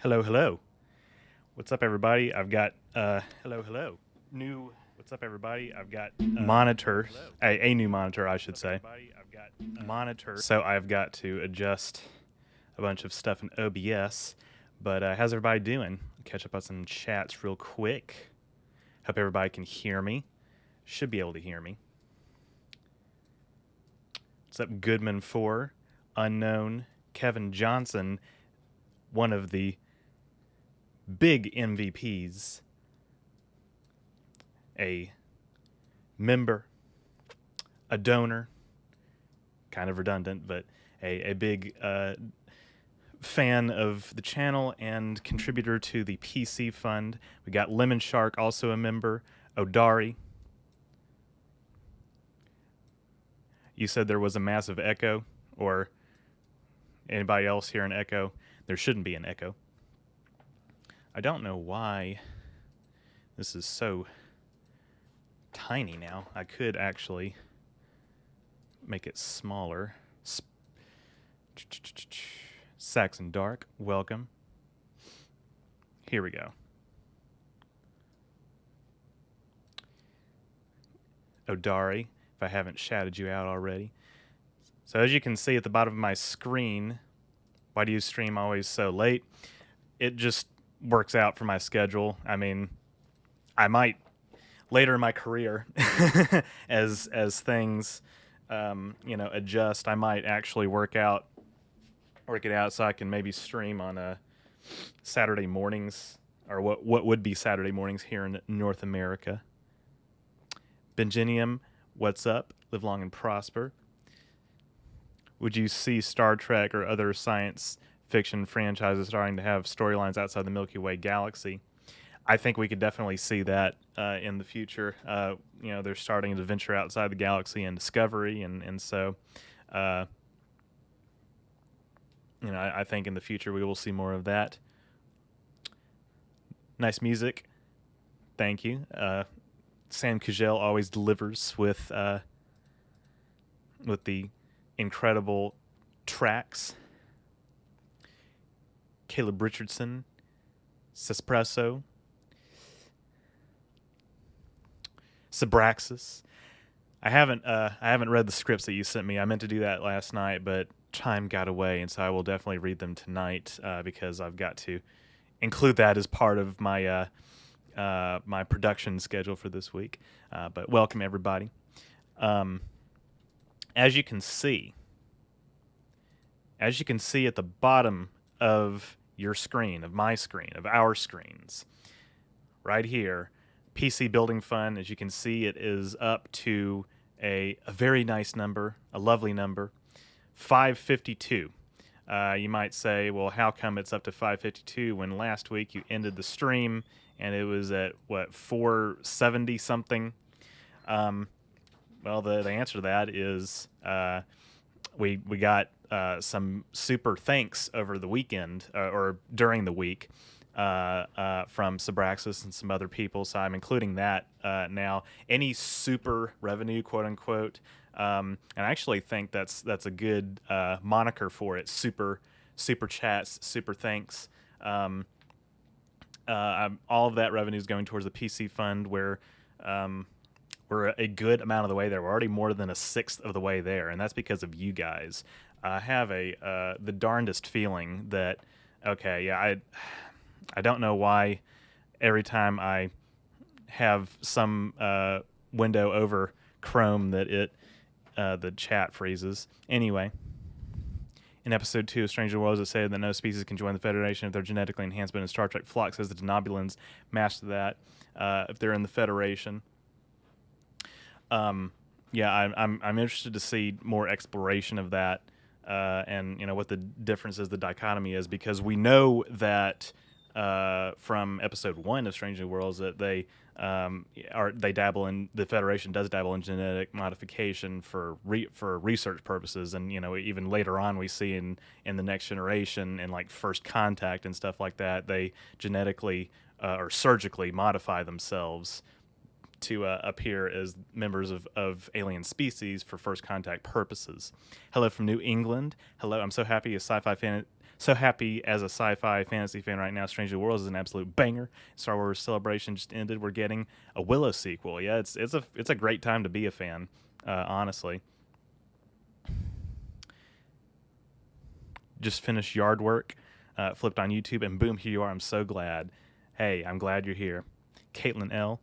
Hello, hello. What's up, everybody? I've got hello, hello. New. What's up, everybody? I've got monitor, a new monitor, I should say. Monitor. So I've got to adjust a bunch of stuff in OBS. But how's everybody doing? Catch up on some chats real quick. Hope everybody can hear me. Should be able to hear me. What's up, Goodman 4, Unknown, Kevin Johnson, one of the big MVPs, a member, a donor, kind of redundant, but a big fan of the channel and contributor to the PC Fund. We got Lemon Shark, also a member, Odari. You said there was a massive echo, or anybody else hear an echo? There shouldn't be an echo. I don't know why this is so tiny now. I could actually make it smaller. Saxon Dark, welcome. Here we go. Odari, if I haven't shouted you out already. So as you can see at the bottom of my screen, why do you stream always so late? It just works out for my schedule. I mean, I might later in my career, as things adjust, I might actually work it out so I can maybe stream on Saturday mornings, or what would be Saturday mornings here in North America. Benjinium, what's up? Live long and prosper. Would you see Star Trek or other science fiction franchises starting to have storylines outside the Milky Way galaxy? I think we could definitely see that in the future. They're starting to venture outside the galaxy and Discovery, and so, I think in the future we will see more of that. Nice music. Thank you. Sam Cugel always delivers with the incredible tracks. Caleb Richardson, Sespresso, Sabraxis. I haven't read the scripts that you sent me. I meant to do that last night, but time got away, and so I will definitely read them tonight because I've got to include that as part of my my production schedule for this week. But welcome, everybody. As you can see at the bottom of your screen, of my screen, of our screens, right here, PC Building Fund, as you can see, it is up to a very nice number, a lovely number, 552. You might say, well, how come it's up to 552 when last week you ended the stream and it was at, 470 something? Well, the answer to that is we got some super thanks over the weekend or during the week from Sabraxis and some other people, so I'm including that now. Any super revenue, quote unquote, and I actually think that's a good moniker for it. Super chats, super thanks. All of that revenue is going towards the PC Fund, where we're a good amount of the way there. We're already more than a sixth of the way there, and that's because of you guys. I have the darndest feeling that, okay, yeah, I don't know why every time I have some window over Chrome that the chat freezes. Anyway, in episode 2 of Stranger Worlds, it said that no species can join the Federation if they're genetically enhanced, but in Star Trek Flock says the Denobulans match that if they're in the Federation. I'm interested to see more exploration of that, and what the difference is, the dichotomy is, because we know that from episode 1 of Strange New Worlds that the Federation does dabble in genetic modification for research purposes, and even later on we see in the Next Generation and like First Contact and stuff like that, they genetically or surgically modify themselves to appear as members of alien species for First Contact purposes. Hello from New England. Hello, I'm so happy a sci-fi fan So happy as a sci-fi fantasy fan right now. Strange New Worlds is an absolute banger. Star Wars Celebration just ended. We're getting a Willow sequel. Yeah, it's a great time to be a fan, honestly. Just finished yard work, flipped on YouTube, and boom, here you are. I'm so glad. Hey, I'm glad you're here. Caitlin L.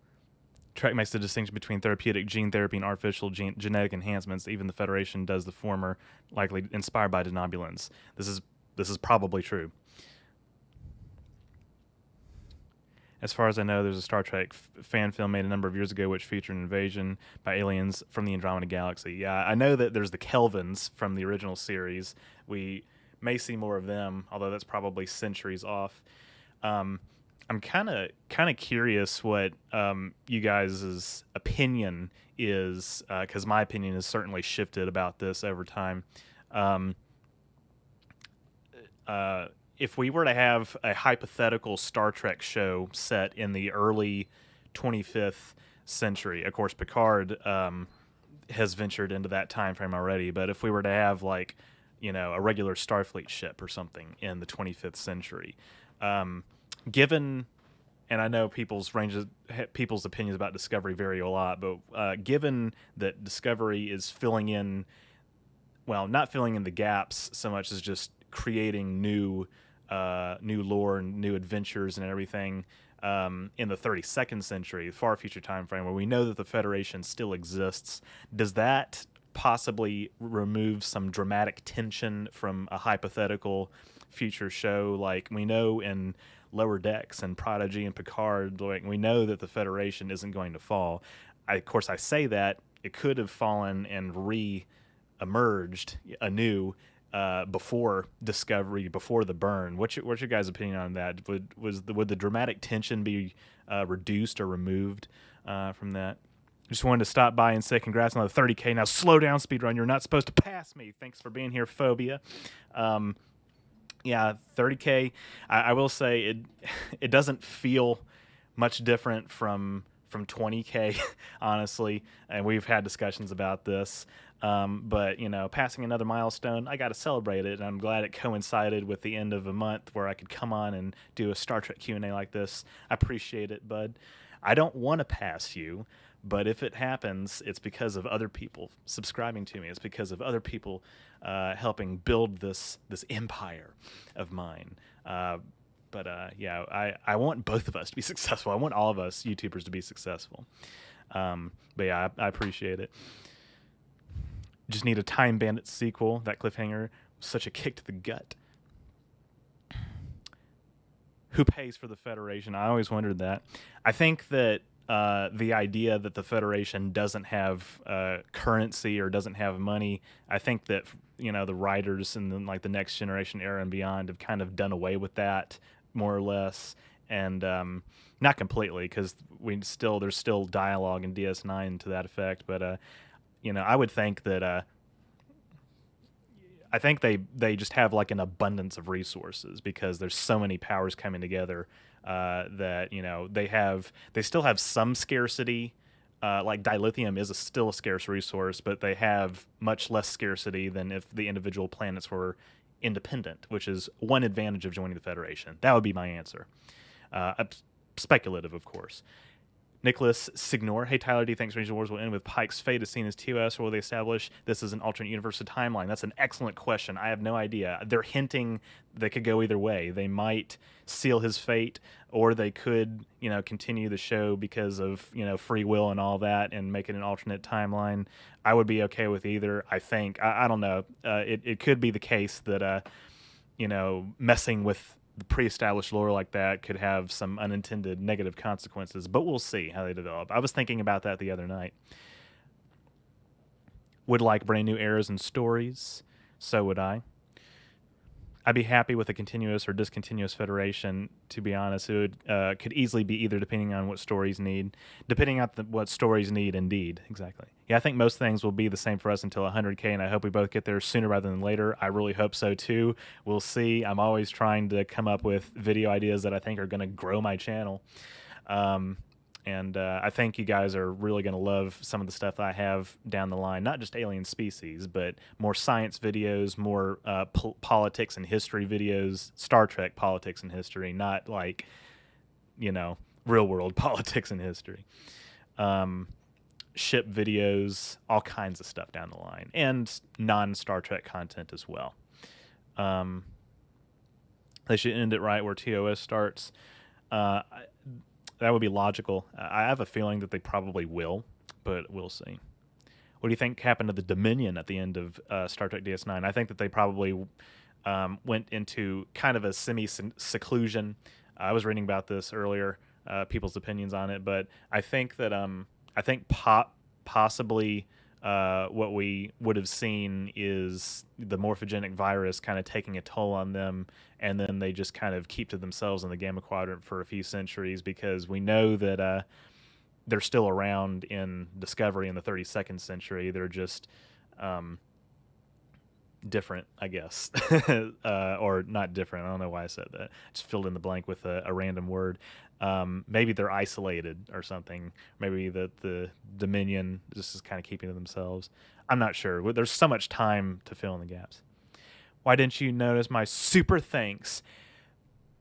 Trek makes the distinction between therapeutic gene therapy and artificial genetic enhancements. Even the Federation does the former, likely inspired by denobulins. This is probably true. As far as I know, there's a Star Trek fan film made a number of years ago which featured an invasion by aliens from the Andromeda Galaxy. Yeah, I know that there's the Kelvins from the original series. We may see more of them, although that's probably centuries off. I'm kind of curious what you guys' opinion is, because my opinion has certainly shifted about this over time. Um, if we were to have a hypothetical Star Trek show set in the early 25th century, of course, Picard has ventured into that time frame already. But if we were to have like, a regular Starfleet ship or something in the 25th century, given, and I know people's opinions about Discovery vary a lot, but given that Discovery is filling in, well, not filling in the gaps so much as just creating new lore and new adventures and everything in the 32nd century, far future time frame, where we know that the Federation still exists. Does that possibly remove some dramatic tension from a hypothetical future show? Like we know in Lower Decks and Prodigy and Picard, like we know that the Federation isn't going to fall. Of course, I say that it could have fallen and re-emerged anew before Discovery, before the burn. What's your guys' opinion on that? Would the dramatic tension be reduced or removed from that? Just wanted to stop by and say congrats on the 30K. Now slow down, speedrun. You're not supposed to pass me. Thanks for being here, Phobia. Yeah, 30K. I will say it doesn't feel much different from 20K, honestly. And we've had discussions about this. But passing another milestone, I got to celebrate it, and I'm glad it coincided with the end of a month where I could come on and do a Star Trek Q&A like this. I appreciate it, bud. I don't want to pass you, but if it happens, it's because of other people subscribing to me. It's because of other people helping build this empire of mine. But I want both of us to be successful. I want all of us YouTubers to be successful. But yeah, I appreciate it. Just need a Time Bandit sequel. That cliffhanger was such a kick to the gut. Who pays for the Federation? I always wondered that. I think that the idea that the Federation doesn't have currency or doesn't have money, I think that the writers in the Next Generation era and beyond have kind of done away with that more or less, and not completely, because there's still dialogue in DS9 to that effect, but I would think that I think they just have like an abundance of resources because there's so many powers coming together that they still have some scarcity. Like dilithium is still a scarce resource, but they have much less scarcity than if the individual planets were independent, which is one advantage of joining the Federation. That would be my answer. Speculative, of course. Nicholas Signor. Hey, Tyler, do you think Strange New Worlds will end with Pike's fate as seen as TOS, or will they establish this as an alternate universe timeline? That's an excellent question. I have no idea. They're hinting they could go either way. They might seal his fate, or they could, continue the show because of, free will and all that and make it an alternate timeline. I would be okay with either, I think. I don't know. It could be the case that, messing with the pre-established lore like that could have some unintended negative consequences, but we'll see how they develop. I was thinking about that the other night. Would like brand new eras and stories. So would I. I'd be happy with a continuous or discontinuous Federation, to be honest. It would, could easily be either depending on what stories need. Depending on what stories need, indeed. Exactly. Yeah, I think most things will be the same for us until 100K, and I hope we both get there sooner rather than later. I really hope so, too. We'll see. I'm always trying to come up with video ideas that I think are going to grow my channel. And I think you guys are really going to love some of the stuff that I have down the line. Not just alien species, but more science videos, more politics and history videos, Star Trek politics and history, not like, real world politics and history. Ship videos, all kinds of stuff down the line, and non-Star Trek content as well. They should end it right where TOS starts. That would be logical. I have a feeling that they probably will, but we'll see. What do you think happened to the Dominion at the end of Star Trek DS9? I think that they probably went into kind of a semi-seclusion. I was reading about this earlier, people's opinions on it, but I think that possibly what we would have seen is the morphogenic virus kind of taking a toll on them, and then they just kind of keep to themselves in the Gamma Quadrant for a few centuries, because we know that they're still around in Discovery in the 32nd century. They're just different, I guess. Or not different. I don't know why I said that. Just filled in the blank with a random word. Maybe they're isolated or something. Maybe the Dominion just is kind of keeping to themselves. I'm not sure. There's so much time to fill in the gaps. Why didn't you notice my super thanks?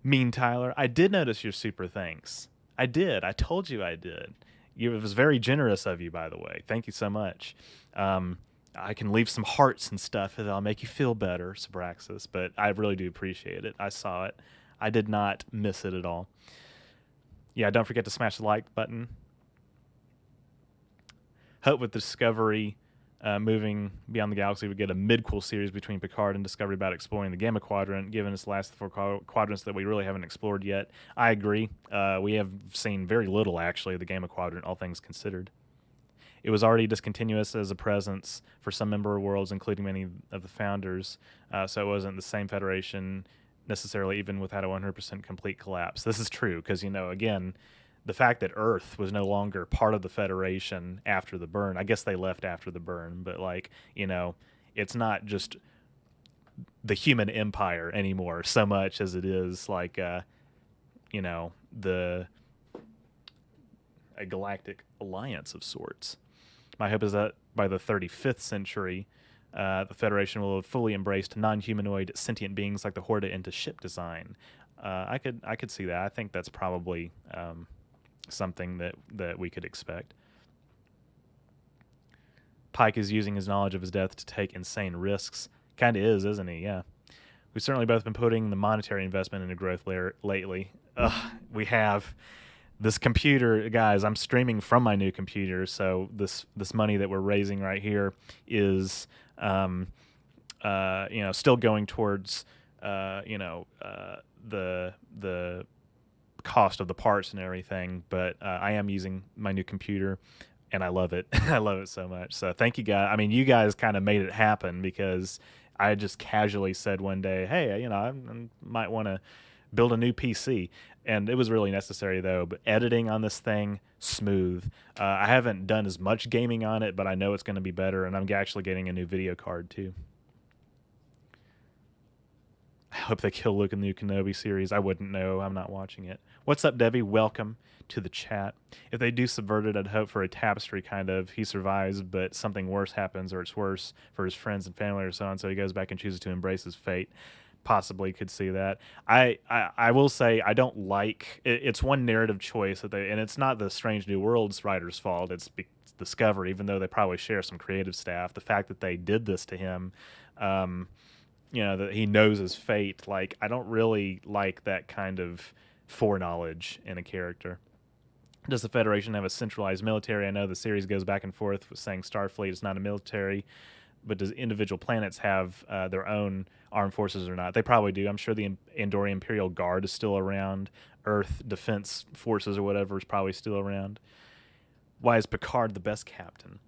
Mean Tyler, I did notice your super thanks. I did. I told you I did. It was very generous of you, by the way. Thank you so much. I can leave some hearts and stuff that'll make you feel better, Sabraxis, but I really do appreciate it. I saw it. I did not miss it at all. Yeah, don't forget to smash the like button. Hope with Discovery moving beyond the galaxy, we get a midquel series between Picard and Discovery about exploring the Gamma Quadrant, given it's the last 4 quadrants that we really haven't explored yet. I agree. We have seen very little, actually, of the Gamma Quadrant, all things considered. It was already discontinuous as a presence for some member worlds, including many of the founders, so it wasn't the same Federation necessarily, even without a 100% complete collapse. This is true, because, again, the fact that Earth was no longer part of the Federation after the burn, I guess they left after the burn, but, it's not just the human empire anymore so much as it is, a galactic alliance of sorts. My hope is that by the 35th century, the Federation will have fully embraced non-humanoid sentient beings like the Horda into ship design. I could see that. I think that's probably something that we could expect. Pike is using his knowledge of his death to take insane risks. Kind of is, isn't he? Yeah. We've certainly both been putting the monetary investment into growth lately. We have. This computer, guys, I'm streaming from my new computer, so this money that we're raising right here is, still going towards, the cost of the parts and everything. But I am using my new computer, and I love it. I love it so much. So thank you, guys. I mean, you guys kind of made it happen, because I just casually said one day, hey, I might want to build a new PC. And it was really necessary, though. But editing on this thing, smooth. I haven't done as much gaming on it, but I know it's going to be better. And I'm actually getting a new video card, too. I hope they kill Luke in the new Kenobi series. I wouldn't know. I'm not watching it. What's up, Debbie? Welcome to the chat. If they do subvert it, I'd hope for a tapestry kind of. He survives, but something worse happens, or it's worse for his friends and family or so on. So he goes back and chooses to embrace his fate. Possibly could see that. I will say I don't like it. It's one narrative choice that and it's not the Strange New Worlds writers' fault. It's Discovery, even though they probably share some creative staff. The fact that they did this to him, that he knows his fate. I don't really like that kind of foreknowledge in a character. Does the Federation have a centralized military? I know the series goes back and forth with saying Starfleet is not a military. But does individual planets have their own armed forces or not? They probably do. I'm sure the Andorian Imperial Guard is still around. Earth Defense Forces or whatever is probably still around. Why is Picard the best captain?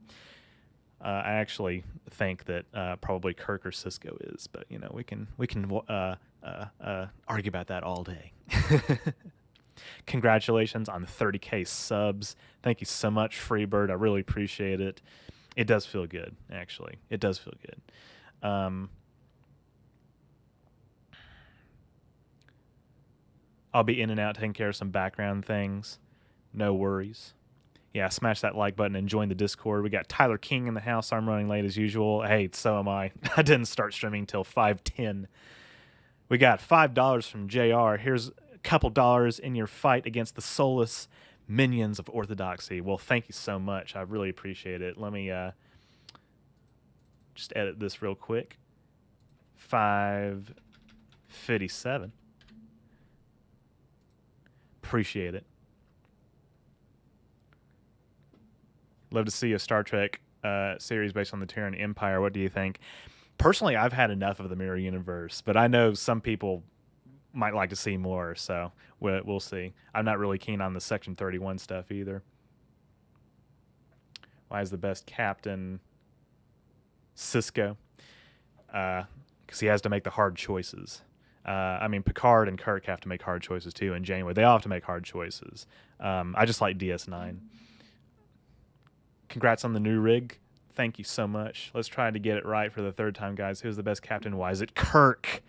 I actually think that probably Kirk or Cisco is, but we can argue about that all day. Congratulations on 30K subs. Thank you so much, Freebird. I really appreciate it. It does feel good, actually. It does feel good. I'll be in and out taking care of some background things. No worries. Yeah, smash that like button and join the Discord. We got Tyler King in the house. I'm running late as usual. Hey, so am I. I didn't start streaming till 5:10. We got $5 from JR. Here's a couple dollars in your fight against the soulless minions of orthodoxy. Well, thank you so much. I really appreciate it. Let me just edit this real quick. 557. Appreciate it. Love to see a Star Trek series based on the Terran Empire. What do you think? Personally, I've had enough of the Mirror Universe, but I know some people might like to see more, so we'll see. I'm not really keen on the Section 31 stuff either. Why is the best captain Cisco? Because he has to make the hard choices. I mean, Picard and Kirk have to make hard choices too, and Janeway. They all have to make hard choices. I just like DS9. Congrats on the new rig. Thank you so much. Let's try to get it right for the third time, guys. Who's the best captain? Why is it Kirk?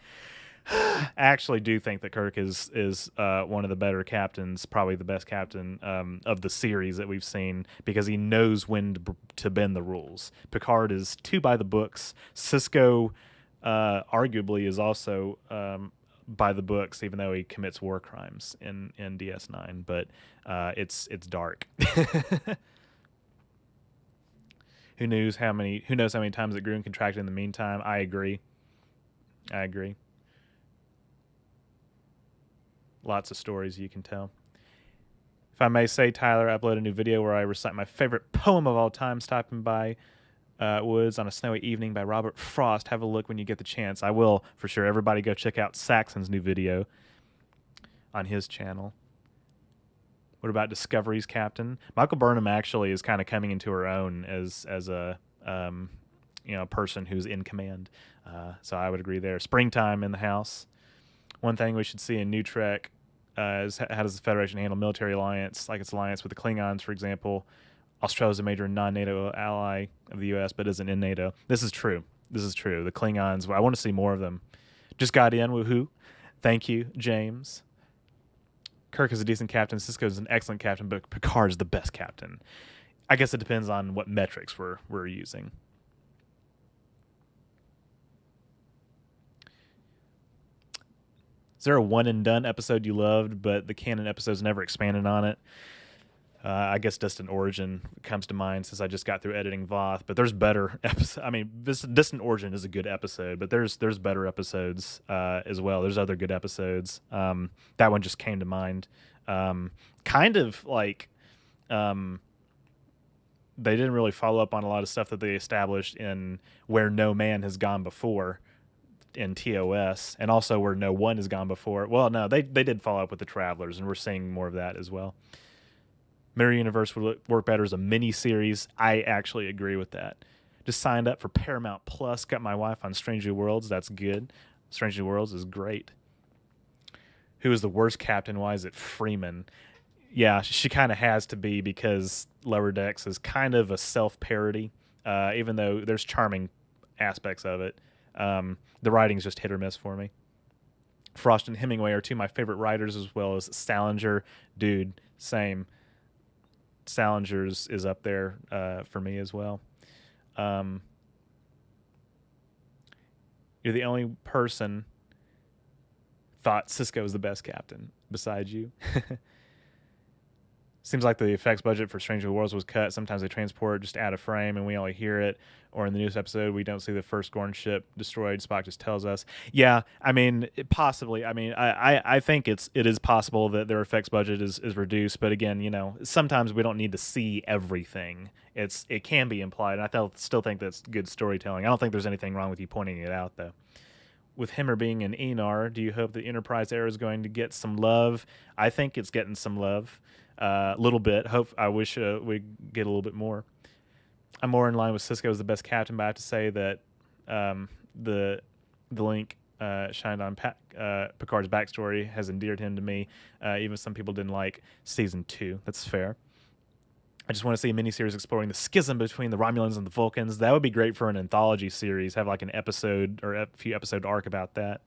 I actually do think that Kirk is one of the better captains, probably the best captain of the series that we've seen, because he knows when to bend the rules. Picard is too by the books. Cisco arguably is also by the books, even though he commits war crimes in DS9. But it's dark. Who knows how many times it grew and contracted in the meantime? I agree. Lots of stories you can tell. If I may say, Tyler, I uploaded a new video where I recite my favorite poem of all time, Stopping by Woods on a Snowy Evening by Robert Frost. Have a look when you get the chance. I will, for sure. Everybody go check out Saxon's new video on his channel. What about Discovery's captain? Michael Burnham actually is kind of coming into her own as a person who's in command. So I would agree there. Springtime in the house. One thing we should see in New Trek is how does the Federation handle military alliance, like its alliance with the Klingons, for example. Australia is a major non-NATO ally of the U.S., but isn't in NATO. This is true. The Klingons, I want to see more of them. Just got in, woohoo. Thank you, James. Kirk is a decent captain. Cisco is an excellent captain, but Picard is the best captain. I guess it depends on what metrics we're using. Is there a one-and-done episode you loved, but the canon episodes never expanded on it? I guess Distant Origin comes to mind since I just got through editing Voth, but there's better episodes. I mean, Distant Origin is a good episode, but there's better episodes as well. There's other good episodes. That one just came to mind. Kind of like they didn't really follow up on a lot of stuff that they established in Where No Man Has Gone Before in TOS, and also Where No One Has Gone Before. Well, no, they did follow up with the Travelers, and we're seeing more of that as well. Mirror Universe would work better as a mini-series. I actually agree with that. Just signed up for Paramount Plus. Got my wife on Strange New Worlds. That's good. Strange New Worlds is great. Who is the worst captain? Why is it Freeman? Yeah, she kind of has to be because Lower Decks is kind of a self-parody, even though there's charming aspects of it. The writing's just hit or miss for me. Frost and Hemingway are two of my favorite writers, as well as Salinger. Dude, same. Salinger's is up there for me as well. You're the only person thought Cisco was the best captain besides you. Seems like the effects budget for Strange New Worlds was cut. Sometimes they transport just out of frame and we only hear it. Or in the newest episode, we don't see the first Gorn ship destroyed. Spock just tells us. Yeah, I mean, possibly. I mean, I think it is possible that their effects budget is reduced. But again, sometimes we don't need to see everything. It can be implied. And I still think that's good storytelling. I don't think there's anything wrong with you pointing it out, though. With Hemmer being an Enar, do you hope the Enterprise era is going to get some love? I think it's getting some love. A little bit. I wish we get a little bit more. I'm more in line with Cisco as the best captain, but I have to say that the link shined on Picard's backstory has endeared him to me. Even some people didn't like season 2. That's fair. I just want to see a miniseries exploring the schism between the Romulans and the Vulcans. That would be great for an anthology series. Have like an episode or a few episode arc about that.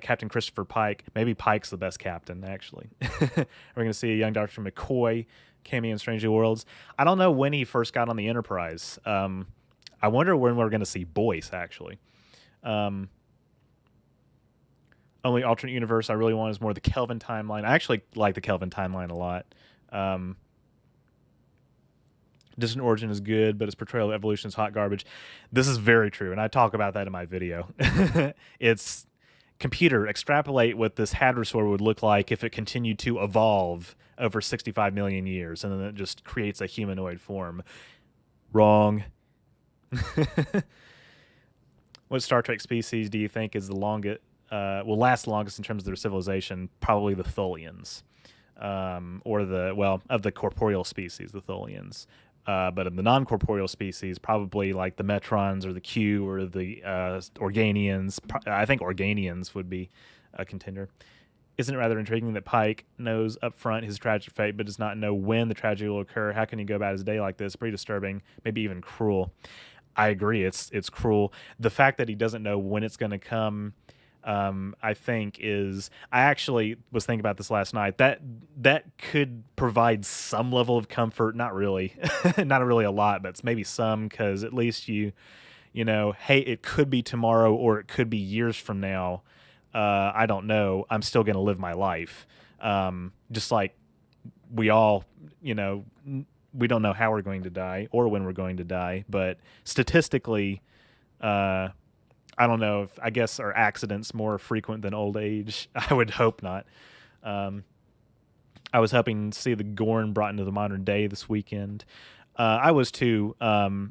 Captain Christopher Pike. Maybe Pike's the best captain, actually. We're going to see a young Dr. McCoy cameo in Strange New Worlds. I don't know when he first got on the Enterprise. I wonder when we're going to see Boyce, actually. Only alternate universe I really want is more the Kelvin timeline. I actually like the Kelvin timeline a lot. Distant Origin is good, but its portrayal of evolution is hot garbage. This is very true, and I talk about that in my video. It's computer, extrapolate what this hadrosaur would look like if it continued to evolve over 65 million years, and then it just creates a humanoid form. Wrong. What Star Trek species do you think is the longest, will last longest in terms of their civilization? Probably the Tholians. Or of the corporeal species, the Tholians. But of the non-corporeal species, probably like the Metrons or the Q or the Organians. I think Organians would be a contender. Isn't it rather intriguing that Pike knows up front his tragic fate, but does not know when the tragedy will occur? How can he go about his day like this? Pretty disturbing, maybe even cruel. I agree, it's cruel. The fact that he doesn't know when it's going to come, I think is. I actually was thinking about this last night. That could provide some level of comfort. Not really, not really a lot, but it's maybe some, because at least you know, hey, it could be tomorrow or it could be years from now. I don't know. I'm still going to live my life. Just like we all, you know, we don't know how we're going to die or when we're going to die, but statistically, I don't know if, I guess, are accidents more frequent than old age? I would hope not. I was hoping to see the Gorn brought into the modern day this weekend. I was too,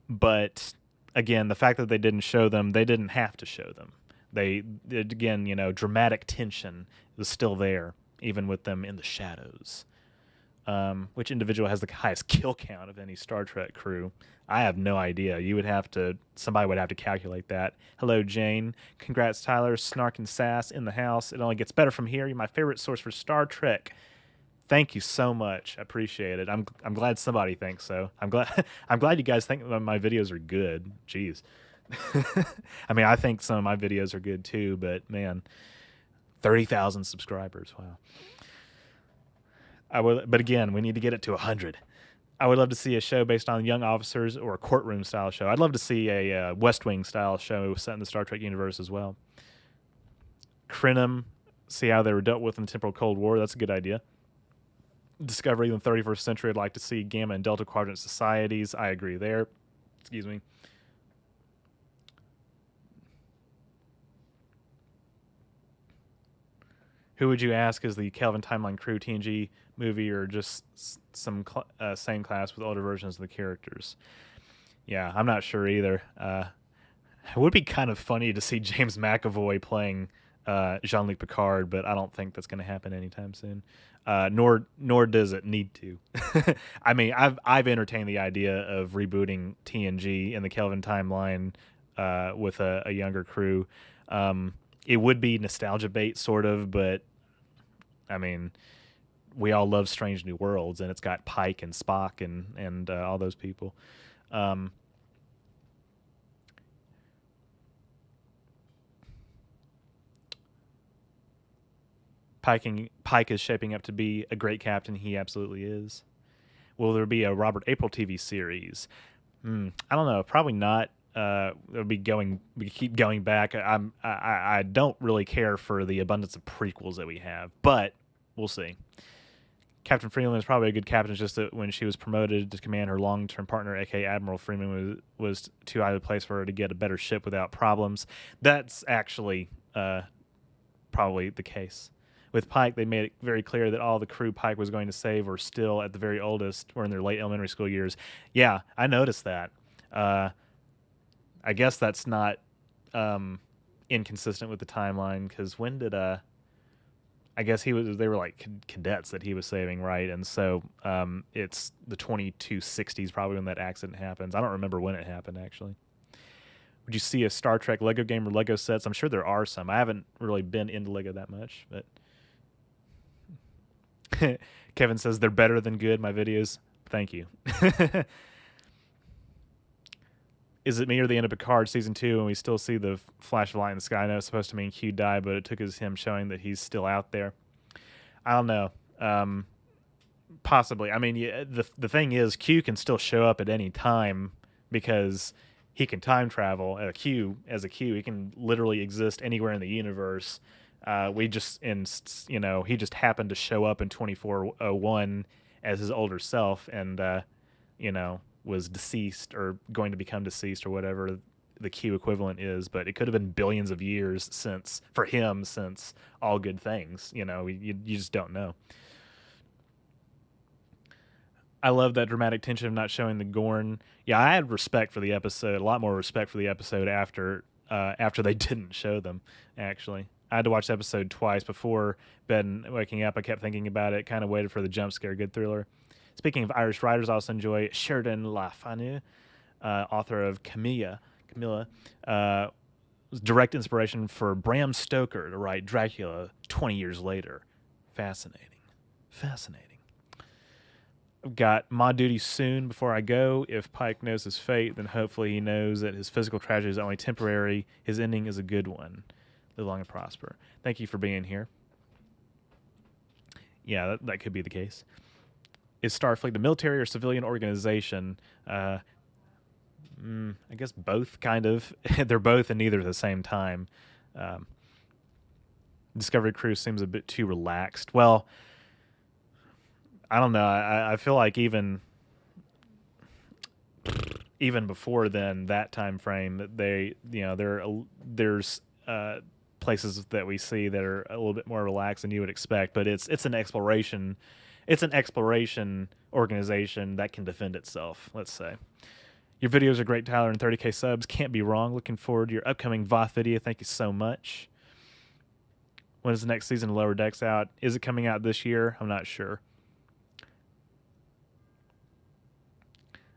but again, the fact that they didn't show them, they didn't have to show them. Again, you know, dramatic tension is still there, even with them in the shadows. Which individual has the highest kill count of any Star Trek crew? I have no idea. Somebody would have to calculate that. Hello, Jane. Congrats, Tyler. Snark and Sass in the house. It only gets better from here. You're my favorite source for Star Trek. Thank you so much. I appreciate it. I'm glad somebody thinks so. I'm glad you guys think that my videos are good. Jeez. I mean, I think some of my videos are good too, but man, 30,000 subscribers. Wow. But again, we need to get it to 100. I would love to see a show based on young officers or a courtroom style show. I'd love to see a West Wing style show set in the Star Trek universe as well. Crinum, see how they were dealt with in the temporal Cold War. That's a good idea. Discovery in the 31st century. I'd like to see Gamma and Delta Quadrant societies. I agree there. Excuse me. Who would you ask is the Kelvin Timeline crew TNG movie, or just some same class with older versions of the characters? Yeah, I'm not sure either. It would be kind of funny to see James McAvoy playing Jean-Luc Picard, but I don't think that's going to happen anytime soon. Nor does it need to. I mean, I've entertained the idea of rebooting TNG in the Kelvin Timeline with a younger crew. It would be nostalgia bait, sort of, but I mean, we all love Strange New Worlds, and it's got Pike and Spock and all those people. Pike is shaping up to be a great captain. He absolutely is. Will there be a Robert April TV series? I don't know. Probably not. We keep going back. I don't really care for the abundance of prequels that we have, but we'll see. Captain Freeland is probably a good captain. It's just that when she was promoted to command, her long-term partner, aka Admiral Freeman, was too high of a place for her to get a better ship without problems. That's actually probably the case. With Pike, they made it very clear that all the crew Pike was going to save were still, at the very oldest, or in their late elementary school years. Yeah, I noticed that. I guess that's not inconsistent with the timeline, because when did I guess they were like cadets that he was saving, right? And so it's the 2260s probably when that accident happens. I don't remember when it happened, actually. Would you see a Star Trek Lego game or Lego sets? I'm sure there are some. I haven't really been into Lego that much, but Kevin says they're better than good, my videos. Thank you. is it me or the end of Picard season 2 and we still see the flash of light in the sky? I know it's supposed to mean Q died, but it took as him showing that he's still out there. I don't know. Possibly. I mean, the thing is, Q can still show up at any time because he can time travel. As a Q, he can literally exist anywhere in the universe. He just happened to show up in 2401 as his older self, and was deceased or going to become deceased or whatever the Q equivalent is. But it could have been billions of years since all good things. You just don't know. I love that dramatic tension of not showing the Gorn. Yeah, I had respect for the episode, a lot more respect for the episode after they didn't show them, actually. I had to watch the episode twice before bed and waking up. I kept thinking about it, kind of waited for the jump scare. Good thriller. Speaking of Irish writers, I also enjoy Sheridan Le Fanu, author of Camilla, was direct inspiration for Bram Stoker to write Dracula 20 years later. Fascinating. I've got mod duty soon before I go. If Pike knows his fate, then hopefully he knows that his physical tragedy is only temporary. His ending is a good one. Live long and prosper. Thank you for being here. Yeah, that could be the case. Is Starfleet a military or civilian organization? I guess both, kind of. They're both and neither at the same time. Discovery crew seems a bit too relaxed. Well, I don't know. I feel like even before then, that time frame, there's places that we see that are a little bit more relaxed than you would expect. But it's an exploration organization that can defend itself. Let's say. Your videos are great, Tyler, and 30K subs. Can't be wrong. Looking forward to your upcoming VOD video. Thank you so much. When is the next season of Lower Decks out? Is it coming out this year? I'm not sure.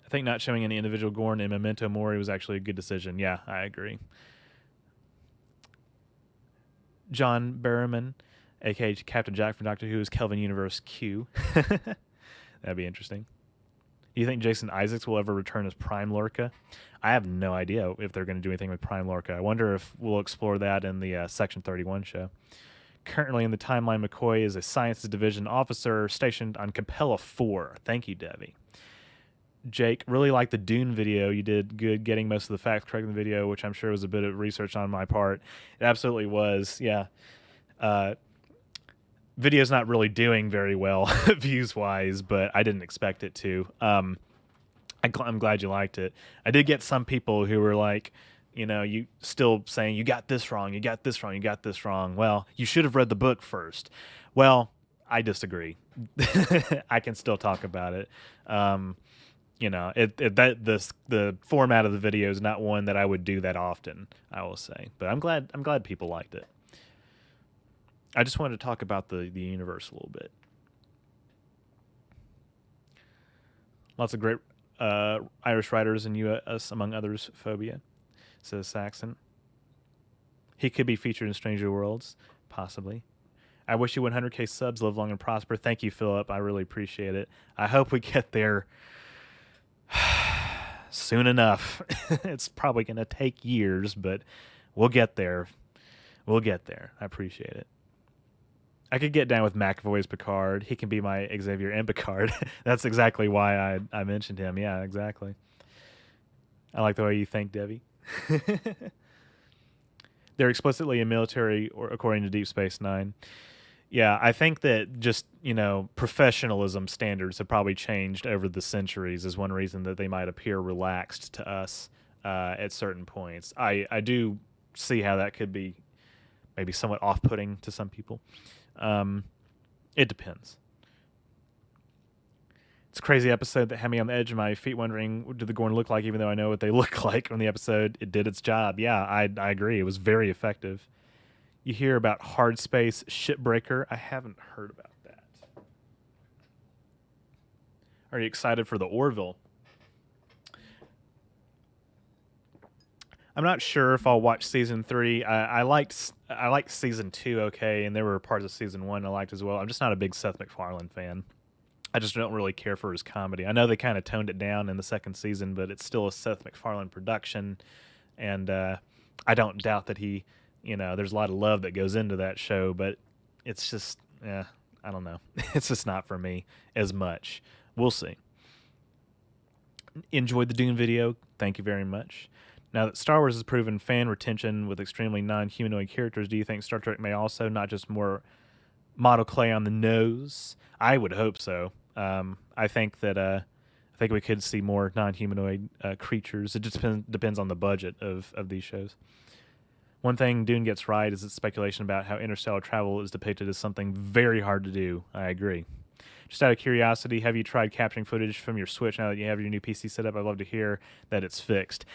I think not showing any individual Gorn in Memento Mori was actually a good decision. Yeah, I agree. John Berriman, a.k.a. Captain Jack from Doctor Who, is Kelvin Universe Q. That'd be interesting. Do you think Jason Isaacs will ever return as Prime Lorca? I have no idea if they're going to do anything with Prime Lorca. I wonder if we'll explore that in the Section 31 show. Currently in the timeline, McCoy is a Sciences Division officer stationed on Capella 4. Thank you, Debbie. Jake, really liked the Dune video. You did good getting most of the facts correct in the video, which I'm sure was a bit of research on my part. It absolutely was, yeah. Video's not really doing very well views-wise, but I didn't expect it to. I'm glad you liked it. I did get some people who were like, you still saying, you got this wrong, you got this wrong, you got this wrong. Well, you should have read the book first. Well, I disagree. I can still talk about it. The format of the video is not one that I would do that often, I will say. But I'm glad people liked it. I just wanted to talk about the universe a little bit. Lots of great Irish writers in U.S., among others, Phobia, says Saxon. He could be featured in Stranger Worlds, possibly. I wish you 100K subs, live long and prosper. Thank you, Philip. I really appreciate it. I hope we get there soon enough. It's probably going to take years, but we'll get there. I appreciate it. I could get down with McAvoy's Picard. He can be my Xavier and Picard. That's exactly why I mentioned him. Yeah, exactly. I like the way you think, Debbie. They're explicitly a military, or according to Deep Space Nine. Yeah, I think that just, professionalism standards have probably changed over the centuries is one reason that they might appear relaxed to us at certain points. I do see how that could be maybe somewhat off-putting to some people. It depends. It's a crazy episode that had me on the edge of my feet wondering, what did the Gorn look like, even though I know what they look like from the episode. It did its job. Yeah, I agree. It was very effective. You hear about Hard Space Shipbreaker. I haven't heard about that. Are you excited for the Orville? I'm not sure if I'll watch season 3. I liked season 2 okay, and there were parts of season 1 I liked as well. I'm just not a big Seth MacFarlane fan. I just don't really care for his comedy. I know they kind of toned it down in the second season, but it's still a Seth MacFarlane production, and I don't doubt that he, there's a lot of love that goes into that show, but it's just, I don't know. It's just not for me as much. We'll see. Enjoyed the Dune video. Thank you very much. Now that Star Wars has proven fan retention with extremely non-humanoid characters, do you think Star Trek may also, not just more model clay on the nose? I would hope so. I think that I think we could see more non-humanoid creatures. It just depends on the budget of these shows. One thing Dune gets right is its speculation about how interstellar travel is depicted as something very hard to do. I agree. Just out of curiosity, have you tried capturing footage from your Switch now that you have your new PC set up? I'd love to hear that it's fixed.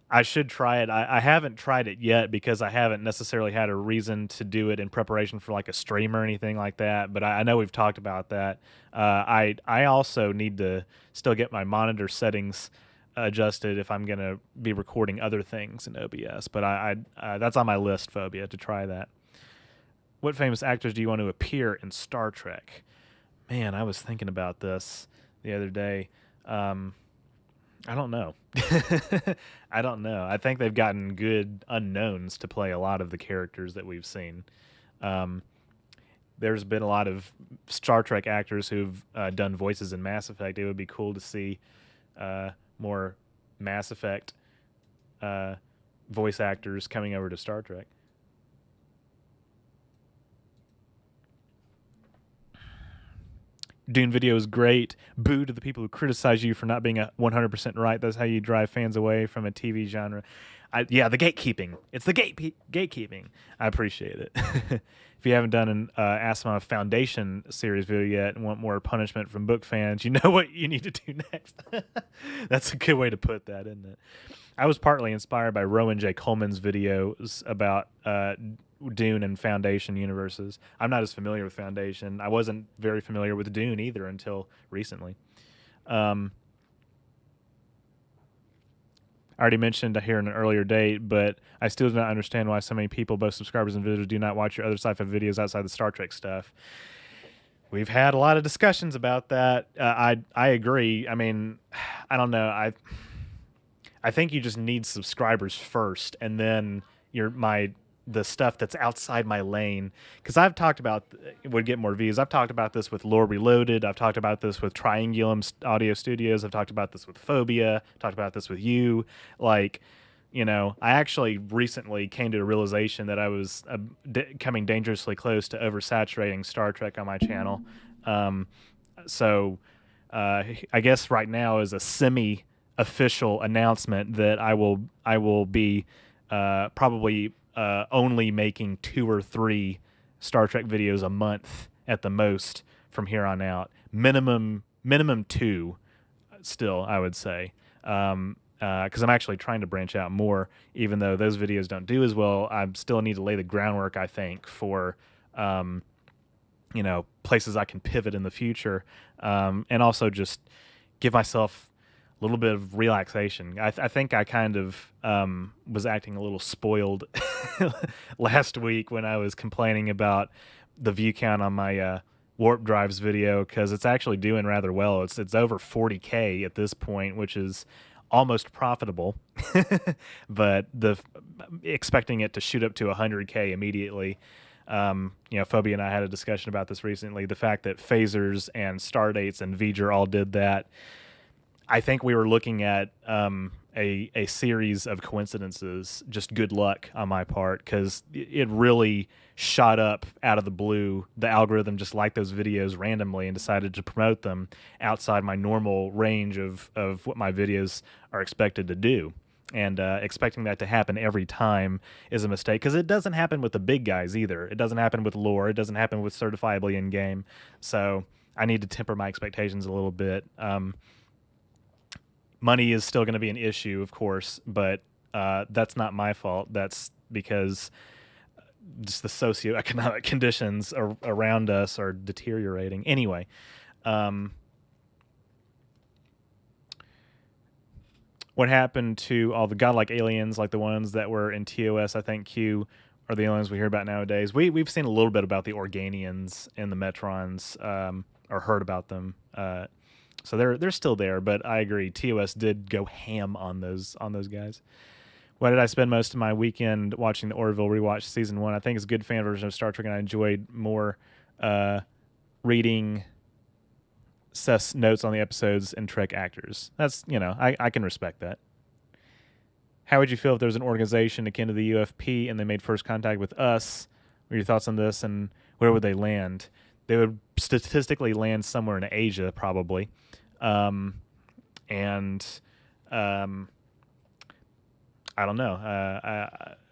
I should try it. I haven't tried it yet because I haven't necessarily had a reason to do it in preparation for like a stream or anything like that. But I know we've talked about that. I also need to still get my monitor settings adjusted if I'm going to be recording other things in OBS. But that's on my list, Phobia, to try that. What famous actors do you want to appear in Star Trek? Man, I was thinking about this the other day. I don't know. I don't know. I think they've gotten good unknowns to play a lot of the characters that we've seen. There's been a lot of Star Trek actors who've done voices in Mass Effect. It would be cool to see more Mass Effect voice actors coming over to Star Trek. Dune video is great. Boo to the people who criticize you for not being 100% right. That's how you drive fans away from a TV genre. Yeah, the gatekeeping. It's the gatekeeping. I appreciate it. If you haven't done an Asimov Foundation series video yet and want more punishment from book fans, you know what you need to do next. That's a good way to put that, isn't it? I was partly inspired by Rowan J. Coleman's videos about Dune and Foundation universes. I'm not as familiar with Foundation. I wasn't very familiar with Dune either until recently. I already mentioned here in an earlier date, but I still do not understand why so many people, both subscribers and visitors, do not watch your other sci-fi videos outside the Star Trek stuff. We've had a lot of discussions about that. I agree. I mean, I don't know. I think you just need subscribers first, and then the stuff that's outside my lane. Because I've talked about would get more views. I've talked about this with Lore Reloaded. I've talked about this with Triangulum Audio Studios. I've talked about this with Phobia. Talked about this with you. Like, I actually recently came to a realization that I was coming dangerously close to oversaturating Star Trek on my channel. So I guess right now is a semi-official announcement that I will be probably only making 2 or 3 Star Trek videos a month at the most from here on out. Minimum 2 still, I would say. Because I'm actually trying to branch out more, even though those videos don't do as well. I still need to lay the groundwork, I think, for places I can pivot in the future, and also just give myself a little bit of relaxation. I think I kind of was acting a little spoiled last week when I was complaining about the view count on my Warp Drives video, because it's actually doing rather well. It's over 40K at this point, which is almost profitable, but expecting it to shoot up to 100K immediately. Phobia and I had a discussion about this recently. The fact that Phasers and Stardates and V'ger all did that, I think we were looking at a series of coincidences, just good luck on my part, because it really shot up out of the blue. The algorithm just liked those videos randomly and decided to promote them outside my normal range of what my videos are expected to do. And expecting that to happen every time is a mistake, because it doesn't happen with the big guys either. It doesn't happen with Lore. It doesn't happen with Certifiably In-Game. So I need to temper my expectations a little bit. Money is still going to be an issue, of course, but that's not my fault. That's because just the socioeconomic conditions around us are deteriorating. Anyway, what happened to all the godlike aliens, like the ones that were in TOS? I think Q are the aliens we hear about nowadays. We've seen a little bit about the Organians and the Metrons. or heard about them. So they're still there, but I agree. TOS did go ham on those guys. Why did I spend most of my weekend watching the Orville rewatch season 1? I think it's a good fan version of Star Trek, and I enjoyed more reading Seth's notes on the episodes and Trek actors. That's, I can respect that. How would you feel if there was an organization akin to the UFP and they made first contact with us? What are your thoughts on this, and where would they land? They would statistically land somewhere in Asia, probably. I don't know.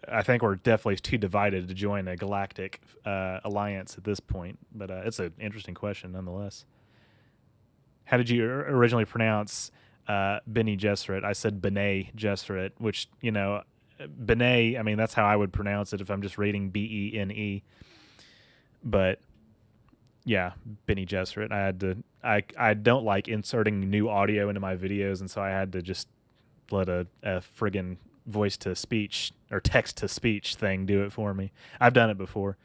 I think we're definitely too divided to join a galactic alliance at this point, but it's an interesting question nonetheless. How did you originally pronounce Bene Gesserit? I said Bene Gesserit, which, Bene, I mean, that's how I would pronounce it if I'm just reading Bene. But yeah, Bene Gesserit. I don't like inserting new audio into my videos, and so I had to just let a friggin' voice to speech or text to speech thing do it for me. I've done it before.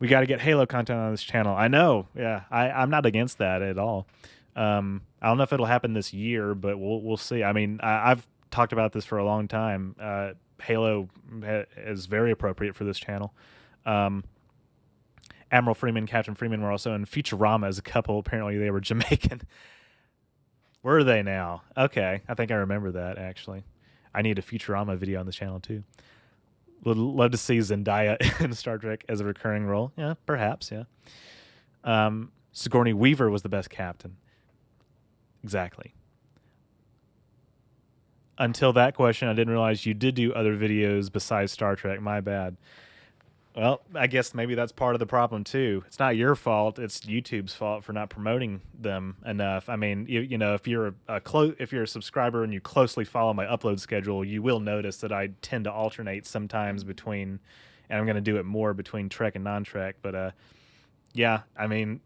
We got to get Halo content on this channel. I know. Yeah, I'm not against that at all. I don't know if it'll happen this year, but we'll see. I mean, I've talked about this for a long time. Halo is very appropriate for this channel. Admiral Freeman, Captain Freeman were also in Futurama as a couple. Apparently, they were Jamaican. Were they now? Okay, I think I remember that, actually. I need a Futurama video on the channel, too. Would love to see Zendaya in Star Trek as a recurring role. Yeah, perhaps, yeah. Sigourney Weaver was the best captain. Exactly. Until that question, I didn't realize you did do other videos besides Star Trek. My bad. Well, I guess maybe that's part of the problem too. It's not your fault; it's YouTube's fault for not promoting them enough. I mean, if you're if you're a subscriber and you closely follow my upload schedule, you will notice that I tend to alternate sometimes between, and I'm going to do it more between Trek and non-Trek. But yeah, I mean,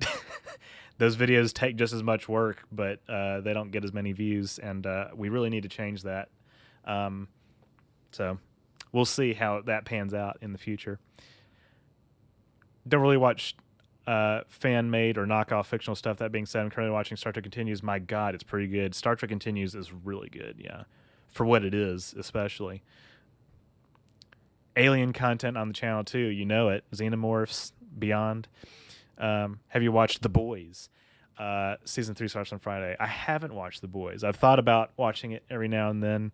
those videos take just as much work, but they don't get as many views, and we really need to change that. So we'll see how that pans out in the future. Don't really watch fan-made or knockoff fictional stuff. That being said, I'm currently watching Star Trek Continues. My God, it's pretty good. Star Trek Continues is really good, yeah. For what it is, especially. Alien content on the channel, too. You know it. Xenomorphs, Beyond. Have you watched The Boys? Season 3 starts on Friday. I haven't watched The Boys. I've thought about watching it every now and then,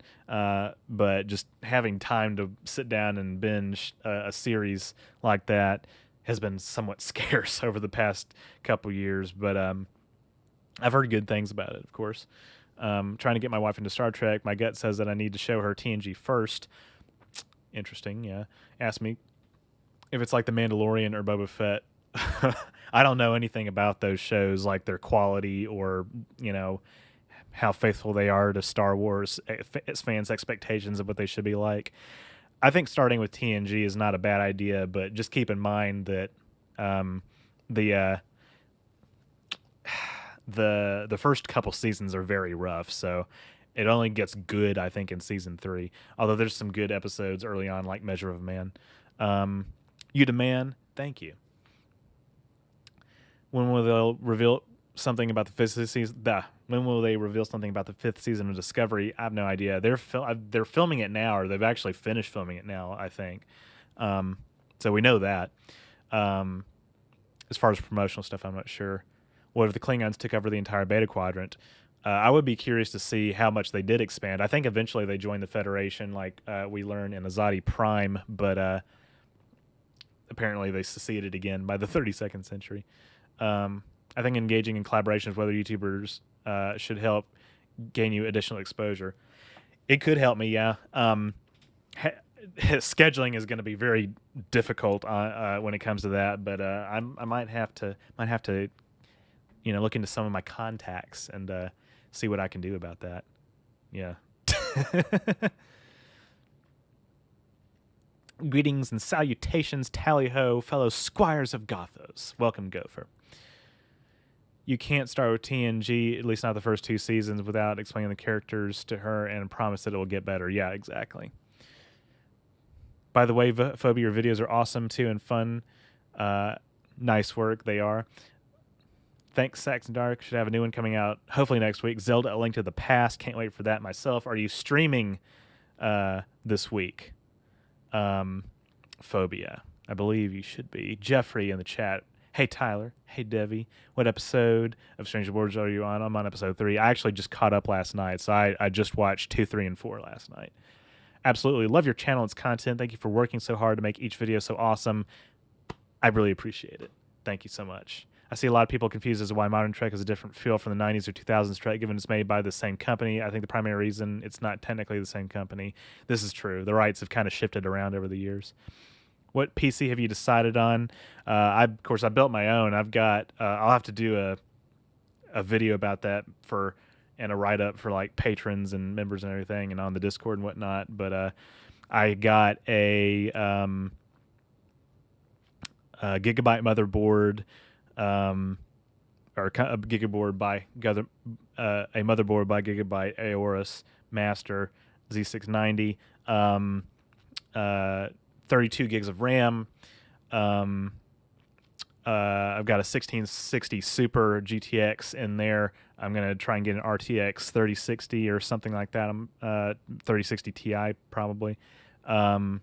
but just having time to sit down and binge a series like that has been somewhat scarce over the past couple years. But I've heard good things about it, of course. Trying to get my wife into Star Trek. My gut says that I need to show her TNG first. Interesting, yeah. Ask me if it's like The Mandalorian or Boba Fett. I don't know anything about those shows, like their quality or, how faithful they are to Star Wars fans' expectations of what they should be like. I think starting with TNG is not a bad idea, but just keep in mind that the first couple seasons are very rough, so it only gets good, I think, in season 3. Although there's some good episodes early on, like Measure of a Man. You Demand, thank you. When will they reveal something about the fifth season? When will they reveal something about the 5th season of Discovery? I have no idea. They're filming it now, or they've actually finished filming it now, I think. So we know that. As far as promotional stuff, I'm not sure. What if the Klingons took over the entire Beta Quadrant? I would be curious to see how much they did expand. I think eventually they joined the Federation, like we learn in Azadi Prime, but apparently they seceded again by the 32nd century. I think engaging in collaborations with other YouTubers should help gain you additional exposure. It could help me, yeah. Scheduling is going to be very difficult when it comes to that, but I might have to look into some of my contacts and see what I can do about that. Yeah. Greetings and salutations, tally-ho, fellow squires of Gothos. Welcome, Gopher. You can't start with TNG, at least not the first 2 seasons, without explaining the characters to her and promise that it will get better. Yeah, exactly. By the way, Phobia, your videos are awesome, too, and fun. Nice work, they are. Thanks, Saxon Dark. Should have a new one coming out hopefully next week. Zelda: A Link to the Past. Can't wait for that myself. Are you streaming this week? Phobia. I believe you should be. Jeffrey in the chat. Hey, Tyler. Hey, Devi. What episode of Stranger Worlds are you on? I'm on episode 3. I actually just caught up last night, so I just watched 2, 3, and 4 last night. Absolutely. Love your channel and its content. Thank you for working so hard to make each video so awesome. I really appreciate it. Thank you so much. I see a lot of people confused as to why Modern Trek is a different feel from the 90s or 2000s Trek, given it's made by the same company. I think the primary reason it's not technically the same company. This is true. The rights have kind of shifted around over the years. What PC have you decided on? Of course, I built my own. I've got. I'll have to do a video about that and a write up for like patrons and members and everything, and on the Discord and whatnot. But I got a gigabyte motherboard. Or a gigaboard by a motherboard by Gigabyte Aorus Master Z690, 32 gigs of RAM. I've got a 1660 Super GTX in there. I'm gonna try and get an RTX 3060 or something like that. 3060 Ti probably. What's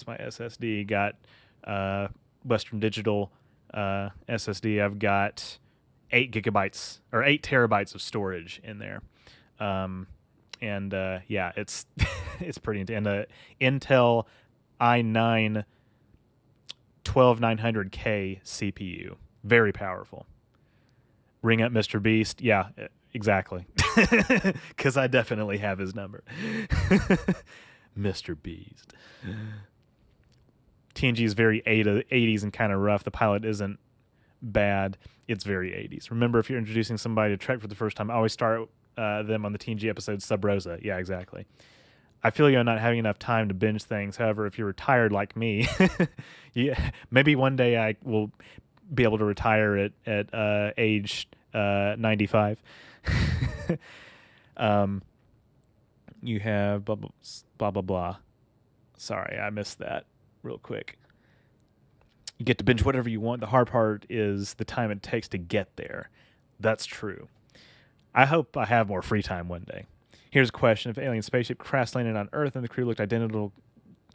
my SSD? Got Western Digital SSD. I've got 8 terabytes of storage in there. Yeah, it's it's pretty intense. And Intel i9 12900K CPU. Very powerful. Ring up Mr. Beast. Yeah, exactly. Because I definitely have his number. Mr. Beast. TNG is very 80s and kind of rough. The pilot isn't bad. It's very 80s. Remember, if you're introducing somebody to Trek for the first time, always start them on the TNG episode Sub Rosa. Yeah, exactly. I feel you're not having enough time to binge things. However, if you're retired like me, maybe one day I will be able to retire at age 95. You have blah, blah, blah, blah, blah. Sorry, I missed that real quick. You get to binge whatever you want. The hard part is the time it takes to get there. That's true. I hope I have more free time one day. Here's a question. If alien spaceship crash landed on Earth and the crew looked identical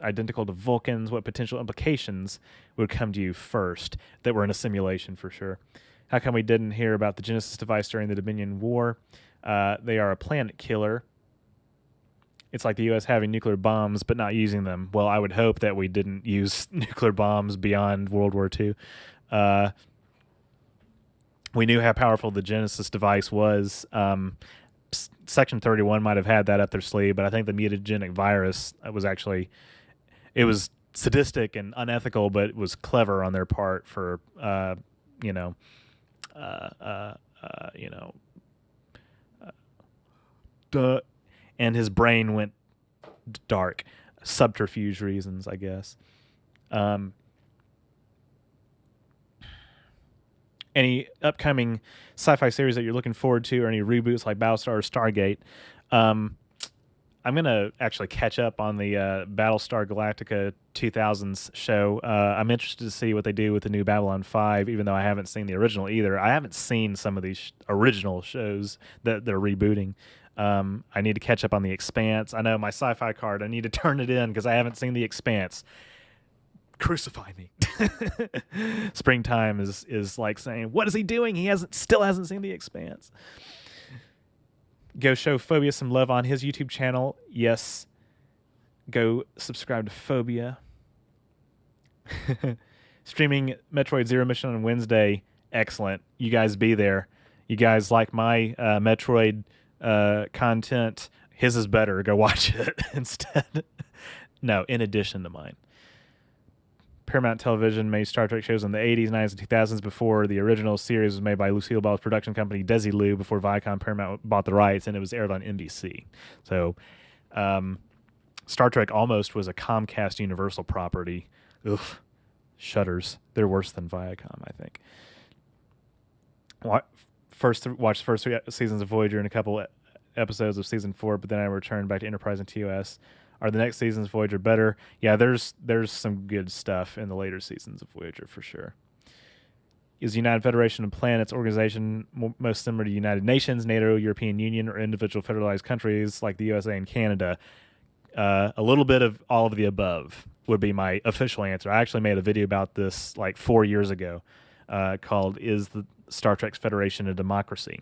to Vulcans, what potential implications would come to you first? That we're in a simulation for sure. How come we didn't hear about the Genesis device during the Dominion War? They are a planet killer. It's like the U.S. having nuclear bombs but not using them. Well, I would hope that we didn't use nuclear bombs beyond World War II. We knew how powerful the Genesis device was. Section 31 might have had that up their sleeve, but I think the mutagenic virus it was sadistic and unethical, but it was clever on their part for, and his brain went dark. Subterfuge reasons, I guess. Any upcoming sci-fi series that you're looking forward to, or any reboots like Battlestar or Stargate? I'm going to actually catch up on the Battlestar Galactica 2000s show. I'm interested to see what they do with the new Babylon 5, even though I haven't seen the original either. I haven't seen some of these original shows that they're rebooting. I need to catch up on The Expanse. I know my sci-fi card, I need to turn it in because I haven't seen The Expanse. Crucify me. Springtime is like saying, what is he doing? He still hasn't seen The Expanse. Go show Phobia some love on his YouTube channel. Yes. Go subscribe to Phobia. Streaming Metroid Zero Mission on Wednesday. Excellent. You guys be there. You guys like my Metroid content. His is better. Go watch it instead. No, in addition to mine. Paramount Television made Star Trek shows in the 80s, 90s, and 2000s before the original series was made by Lucille Ball's production company Desilu before Viacom Paramount bought the rights, and it was aired on NBC. So Star Trek almost was a Comcast Universal property. Ugh. Shudders. They're worse than Viacom, I think. Watch the first 3 seasons of Voyager and a couple episodes of season 4, but then I returned back to Enterprise and TOS. Are the next seasons of Voyager better? Yeah, there's some good stuff in the later seasons of Voyager for sure. Is the United Federation of Planets organization most similar to United Nations, NATO, European Union, or individual federalized countries like the USA and Canada? A little bit of all of the above would be my official answer. I actually made a video about this like 4 years ago called Is the Star Trek Federation a Democracy?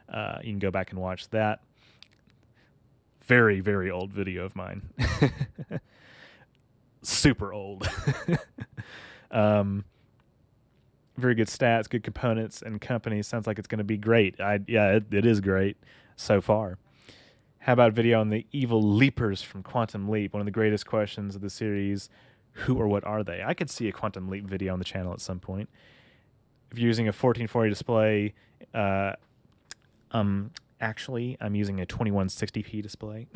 You can go back and watch that. Very, very old video of mine. Super old. Very good stats, good components, and companies. Sounds like it's going to be great. It is great so far. How about video on the evil leapers from Quantum Leap? One of the greatest questions of the series. Who or what are they? I could see a Quantum Leap video on the channel at some point. If you're using a 1440 display, actually, I'm using a 2160p display.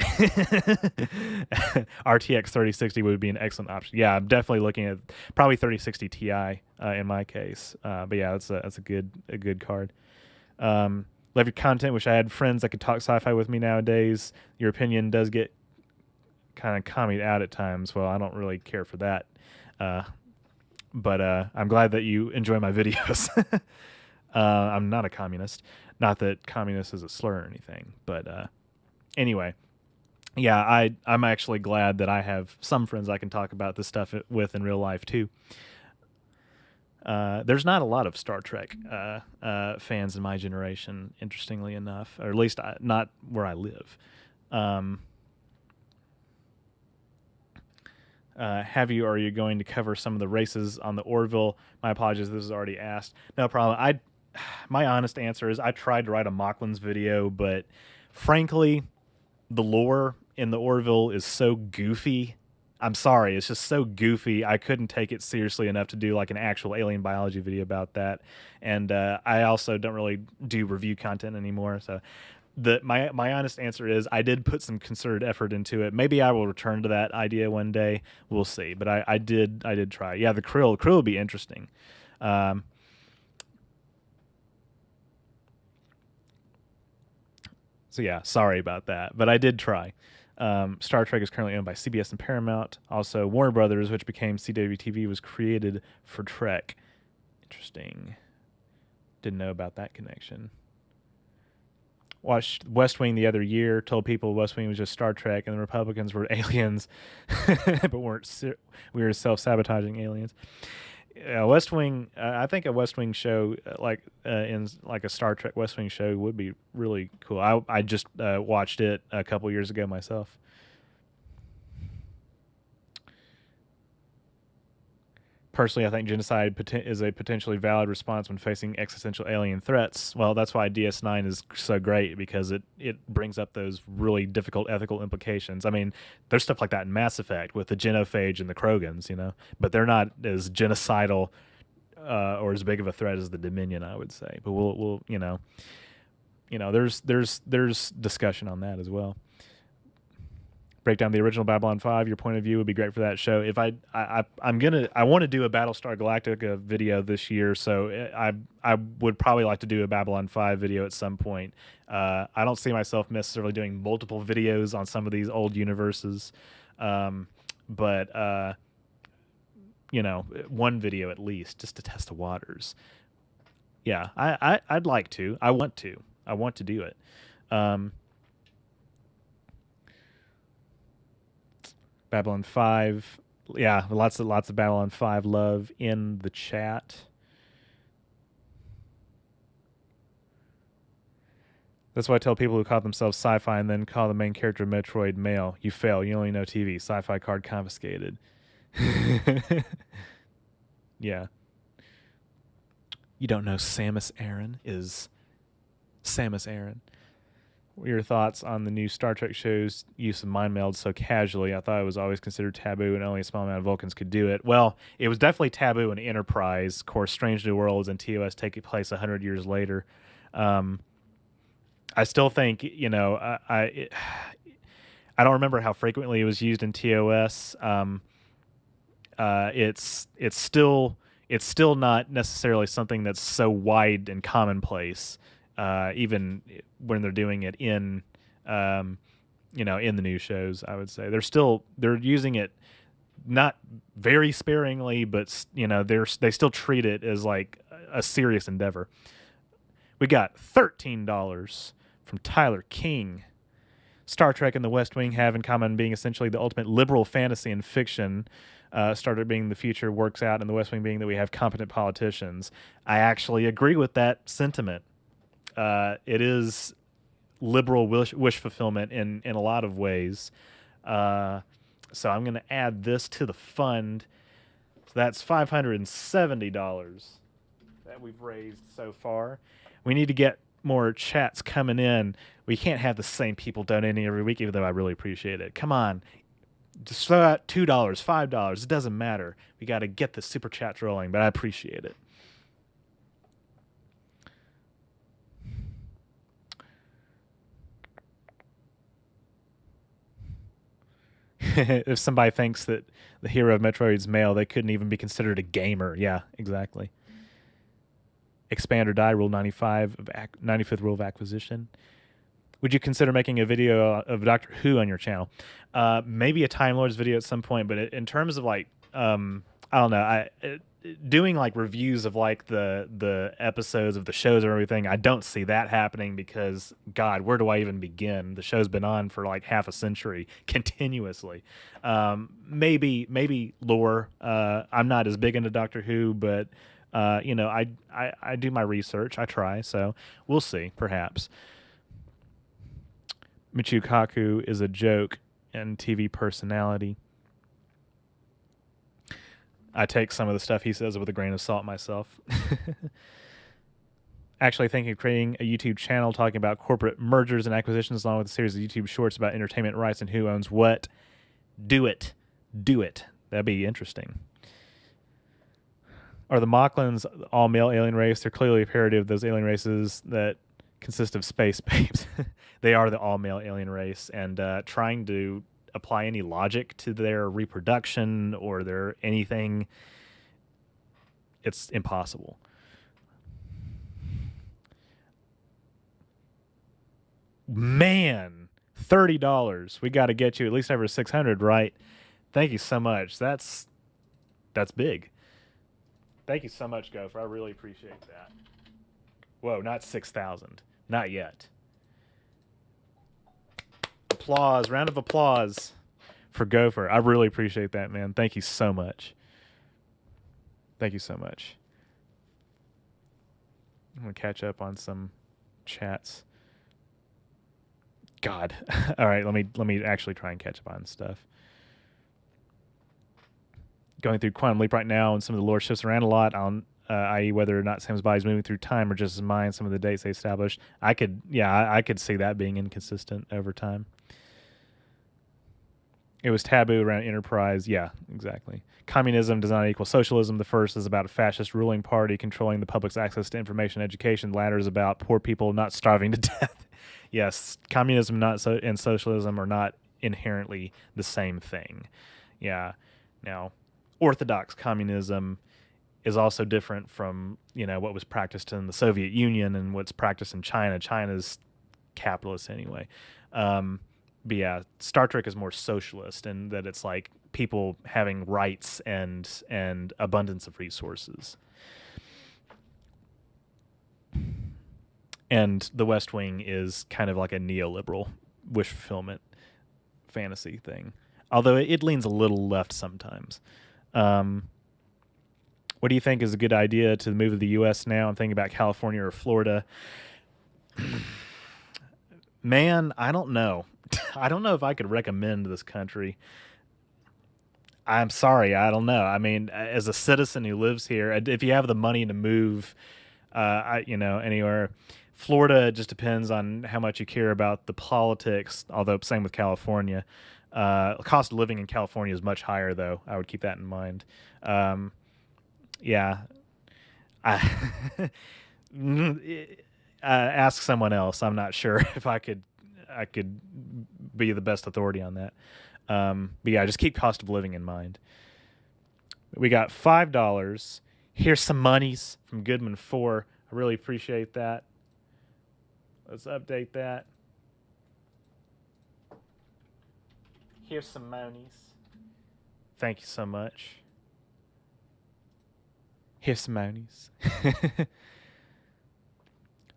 RTX 3060 would be an excellent option. Yeah, I'm definitely looking at probably 3060 Ti in my case. But yeah, that's a good card. Love your content. Wish I had friends that could talk sci-fi with me nowadays. Your opinion does get kind of commied out at times. Well, I don't really care for that. But I'm glad that you enjoy my videos. I'm not a communist. Not that communist is a slur or anything. But anyway, yeah, I'm actually glad that I have some friends I can talk about this stuff with in real life too. There's not a lot of Star Trek fans in my generation, interestingly enough, or at least not where I live. Have you, or are you going to cover some of the races on the Orville? My apologies, this is already asked. No problem. My honest answer is I tried to write a Mocklins video, but frankly, the lore in the Orville is so goofy. I'm sorry, it's just so goofy. I couldn't take it seriously enough to do like an actual alien biology video about that. And I also don't really do review content anymore. So my honest answer is I did put some concerted effort into it. Maybe I will return to that idea one day. We'll see. But I did try. Yeah, the krill would be interesting. So yeah, sorry about that, but I did try. Star Trek is currently owned by CBS and Paramount. Also, Warner Brothers, which became CWTV, was created for Trek. Interesting. Didn't know about that connection. Watched West Wing the other year. Told people West Wing was just Star Trek, and the Republicans were aliens, but we were self-sabotaging aliens. West Wing. I think a West Wing show, in like a Star Trek West Wing show, would be really cool. I just watched it a couple years ago myself. Personally, I think genocide is a potentially valid response when facing existential alien threats. Well, that's why DS9 is so great, because it brings up those really difficult ethical implications. I mean, there's stuff like that in Mass Effect with the genophage and the Krogans, but they're not as genocidal or as big of a threat as the Dominion, I would say. But we'll there's discussion on that as well. Break down the original Babylon 5. Your point of view would be great for that show. If I want to do a Battlestar Galactica video this year, so I would probably like to do a Babylon 5 video at some point. I don't see myself necessarily doing multiple videos on some of these old universes, but one video at least, just to test the waters. Yeah, I'd like to. I want to do it. Babylon 5. Yeah, lots of Babylon 5 love in the chat. That's why I tell people who call themselves sci-fi and then call the main character Metroid male. You fail. You only know TV. Sci-fi card confiscated. Yeah. You don't know Samus Aran is Samus Aran. What are your thoughts on the new Star Trek show's use of mind meld so casually? I thought it was always considered taboo and only a small amount of Vulcans could do it. Well, it was definitely taboo in Enterprise. Of course, Strange New Worlds and TOS take place 100 years later. I still think, I don't remember how frequently it was used in TOS. It's still not necessarily something that's so wide and commonplace. Even when they're doing it in in the new shows. I would say they're using it not very sparingly, but they still treat it as like a serious endeavor. We got $13 from Tyler King. Star Trek and The West Wing have in common being essentially the ultimate liberal fantasy and fiction. Star Trek being the future works out, and The West Wing being that we have competent politicians. I actually agree with that sentiment. It is liberal wish fulfillment in a lot of ways. So I'm going to add this to the fund. So that's $570 that we've raised so far. We need to get more chats coming in. We can't have the same people donating every week, even though I really appreciate it. Come on. Just throw out $2, $5. It doesn't matter. We got to get the super chats rolling, but I appreciate it. If somebody thinks that the hero of Metroid's male, they couldn't even be considered a gamer. Yeah, exactly. Expand or die, Rule 95 of 95th Rule of Acquisition. Would you consider making a video of Doctor Who on your channel? Maybe a Time Lords video at some point, but in terms of like, I don't know, doing like reviews of like the episodes of the shows or everything, I don't see that happening because, God, where do I even begin? The show's been on for like half a century continuously. Maybe lore. I'm not as big into Doctor Who, but I do my research. I try, so we'll see, perhaps. Michio Kaku is a joke and TV personality. I take some of the stuff he says with a grain of salt myself. Actually thinking of creating a YouTube channel talking about corporate mergers and acquisitions along with a series of YouTube shorts about entertainment rights and who owns what. Do it. That'd be interesting. Are the Mocklins all-male alien race? They're clearly a parody of those alien races that consist of space babes. They are the all-male alien race, and trying to apply any logic to their reproduction or their anything, it's impossible. Man, $30. We got to get you at least over 600, right? Thank you so much. That's big. Thank you so much, Gopher. I really appreciate that. Whoa, not 6,000. Not yet. Applause. Round of applause for Gopher. I really appreciate that, man. Thank you so much. Thank you so much. I'm going to catch up on some chats. God. All right, let me actually try and catch up on stuff. Going through Quantum Leap right now, and some of the lore shifts around a lot on i.e. whether or not Sam's body is moving through time or just his mind, some of the dates they established. I could see that being inconsistent over time. It was taboo around Enterprise. Yeah, exactly. Communism does not equal socialism. The first is about a fascist ruling party controlling the public's access to information and education. The latter is about poor people not starving to death. Yes, communism and socialism are not inherently the same thing. Yeah. Now, orthodox communism is also different from, what was practiced in the Soviet Union and what's practiced in China. China's capitalist anyway. But yeah, Star Trek is more socialist in that it's like people having rights and abundance of resources. And The West Wing is kind of like a neoliberal wish fulfillment fantasy thing. Although it leans a little left sometimes. What do you think is a good idea to move to the U.S. now? I'm thinking about California or Florida. Man, I don't know. I don't know if I could recommend this country. I'm sorry, I don't know. I mean, as a citizen who lives here, if you have the money to move, anywhere, Florida just depends on how much you care about the politics. Although same with California. Cost of living in California is much higher, though. I would keep that in mind. Yeah. Ask someone else. I'm not sure if I could be the best authority on that. But yeah, just keep cost of living in mind. We got $5. Here's some monies from Goodman 4. I really appreciate that. Let's update that. Here's some monies. Thank you so much. Here's some monies.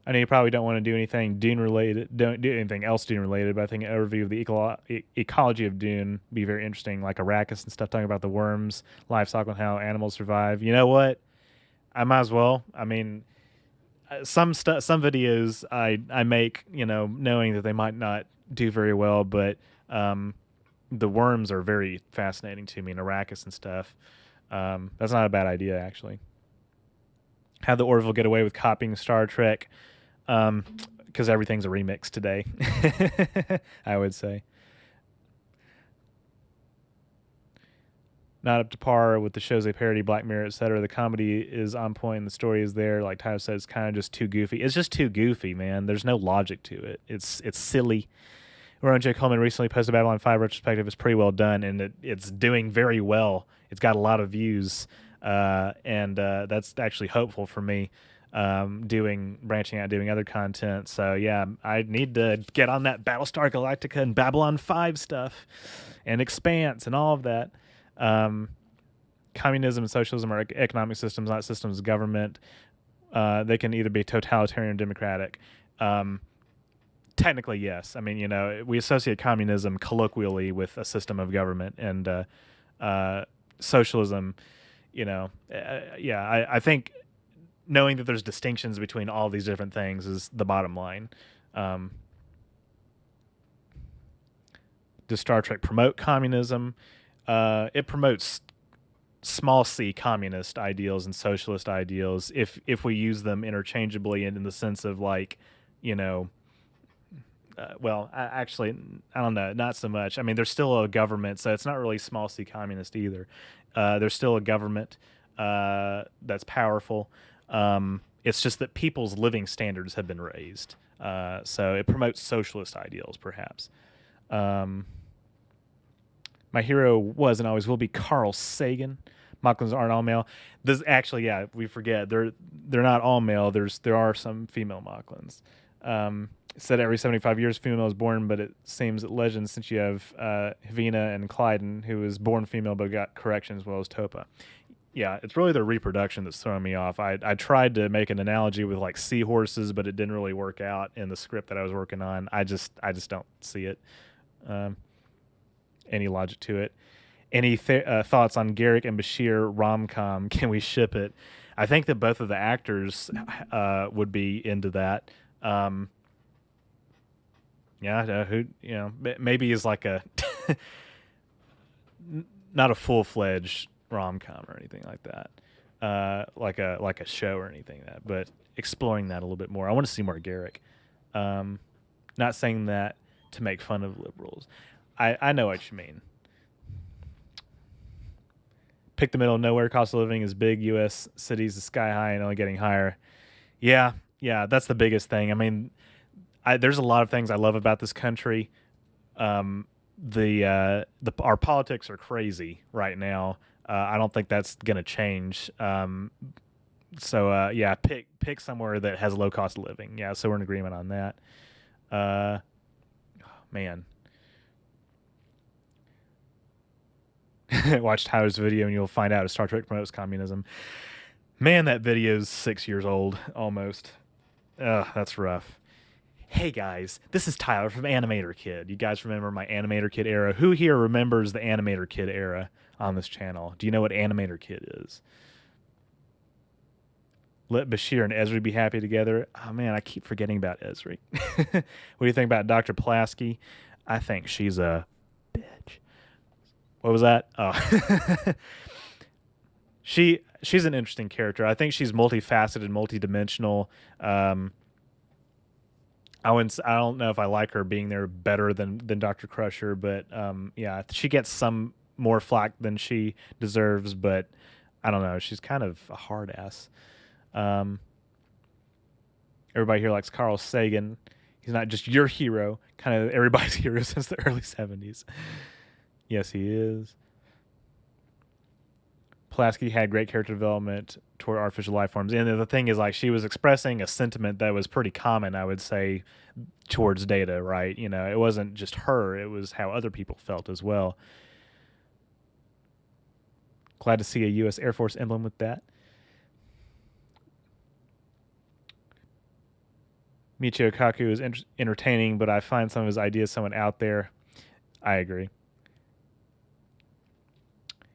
I know you probably don't want to do anything Dune related, don't do anything else Dune related, but I think an overview of the ecology of Dune would be very interesting, like Arrakis and stuff, talking about the worms, life cycle, and how animals survive. You know what? I might as well. I mean, some videos I make, knowing that they might not do very well, but the worms are very fascinating to me, and Arrakis and stuff. That's not a bad idea, actually. How the Orville get away with copying Star Trek? Because everything's a remix today. I would say not up to par with the shows they parody, Black Mirror, etc. The comedy is on point, and the story is there. Like Tyler said, it's kind of just too goofy. It's just too goofy, man. There's no logic to it. It's silly. Rowan J. Coleman recently posted Babylon 5 retrospective. It's pretty well done, and it's doing very well. It's got a lot of views, and that's actually hopeful for me. Branching out, doing other content. So yeah, I need to get on that Battlestar Galactica and Babylon 5 stuff, and Expanse and all of that. Communism and socialism are economic systems, not systems of government. They can either be totalitarian or democratic. Technically, yes. I mean, we associate communism colloquially with a system of government, and socialism, I think knowing that there's distinctions between all these different things is the bottom line. Does Star Trek promote communism? It promotes small c communist ideals and socialist ideals if we use them interchangeably and in the sense of like, actually, I don't know, not so much. I mean, there's still a government, so it's not really small c communist either. There's still a government that's powerful. It's just that people's living standards have been raised. So it promotes socialist ideals, perhaps. My hero was and always will be Carl Sagan. Mocklins aren't all male. This actually, yeah, we forget they're not all male. There are some female Mocklins. Said every 75 years female is born, but it seems that legend since you have Havina and Clyden, who was born female but got correction as well as Topa. Yeah, it's really their reproduction that's throwing me off. I tried to make an analogy with like seahorses, but it didn't really work out in the script that I was working on. I just don't see it. Any logic to it. Any thoughts on Garrick and Bashir rom-com? Can we ship it? I think that both of the actors would be into that. Maybe is like a not a full-fledged rom-com or anything like that, like a show or anything like that, but exploring that a little bit more. I want to see more Garrick. Not saying that to make fun of liberals. I know what you mean. Pick the middle of nowhere. Cost of living is big. U.S. cities is sky high and only getting higher. Yeah, that's the biggest thing. I mean, there's a lot of things I love about this country. Our politics are crazy right now. I don't think that's gonna change. Pick somewhere that has low cost of living. Yeah, so we're in agreement on that. Man. Watch Tyler's video and you'll find out if Star Trek promotes communism. Man, that video's 6 years old, almost. Ugh, that's rough. Hey guys, this is Tyler from Animator Kid. You guys remember my Animator Kid era? Who here remembers the Animator Kid era on this channel? Do you know what Animator Kid is? Let Bashir and Esri be happy together. Oh man, I keep forgetting about Esri. What do you think about Dr. Pulaski? I think she's a bitch. What was that? Oh. She's an interesting character. I think she's multifaceted, multidimensional. I don't know if I like her being there better than Dr. Crusher, but she gets some more flack than she deserves, but I don't know. She's kind of a hard ass. Everybody here likes Carl Sagan. He's not just your hero, kind of everybody's hero since the early 70s. Yes, he is. Pulaski had great character development toward artificial life forms. And the thing is, like, she was expressing a sentiment that was pretty common, I would say, towards Data, right? You know, it wasn't just her, it was how other people felt as well. Glad to see a U.S. Air Force emblem with that. Michio Kaku is entertaining, but I find some of his ideas somewhat out there. I agree.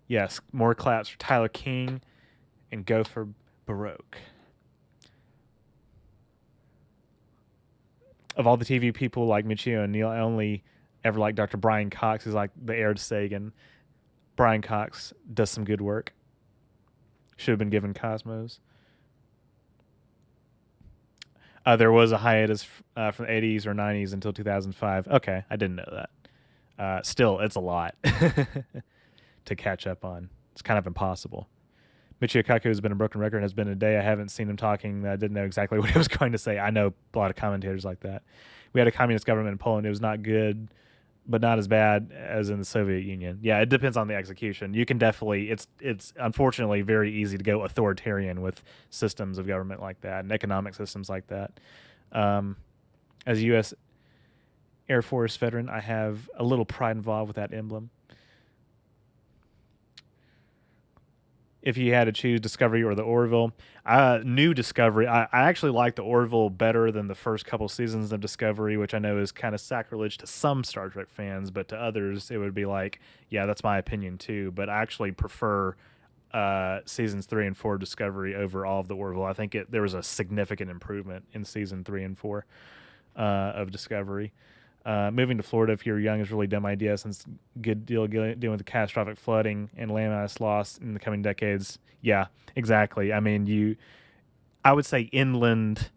Yes, more claps for Tyler King and go for Baroque. Of all the TV people like Michio and Neil, I only ever like Dr. Brian Cox, who's like the heir to Sagan. Brian Cox does some good work. Should have been given Cosmos. There was a hiatus from the 80s or 90s until 2005. Okay, I didn't know that. Still, it's a lot to catch up on. It's kind of impossible. Michio Kaku has been a broken record and has been a day I haven't seen him talking. I didn't know exactly what he was going to say. I know a lot of commentators like that. We had a communist government in Poland. It was not good, but not as bad as in the Soviet Union. Yeah, it depends on the execution. You can definitely, it's unfortunately very easy to go authoritarian with systems of government like that and economic systems like that. As a U.S. Air Force veteran, I have a little pride involved with that emblem. If you had to choose Discovery or the Orville, new Discovery. I actually like the Orville better than the first couple seasons of Discovery, which I know is kind of sacrilege to some Star Trek fans, but to others it would be like, yeah, that's my opinion too. But I actually prefer seasons 3 and 4 of Discovery over all of the Orville. I think there was a significant improvement in season 3 and 4 of Discovery. Moving to Florida if you're young is a really dumb idea since good deal dealing with the catastrophic flooding and land mass loss in the coming decades. Yeah, exactly. I mean, I would say inland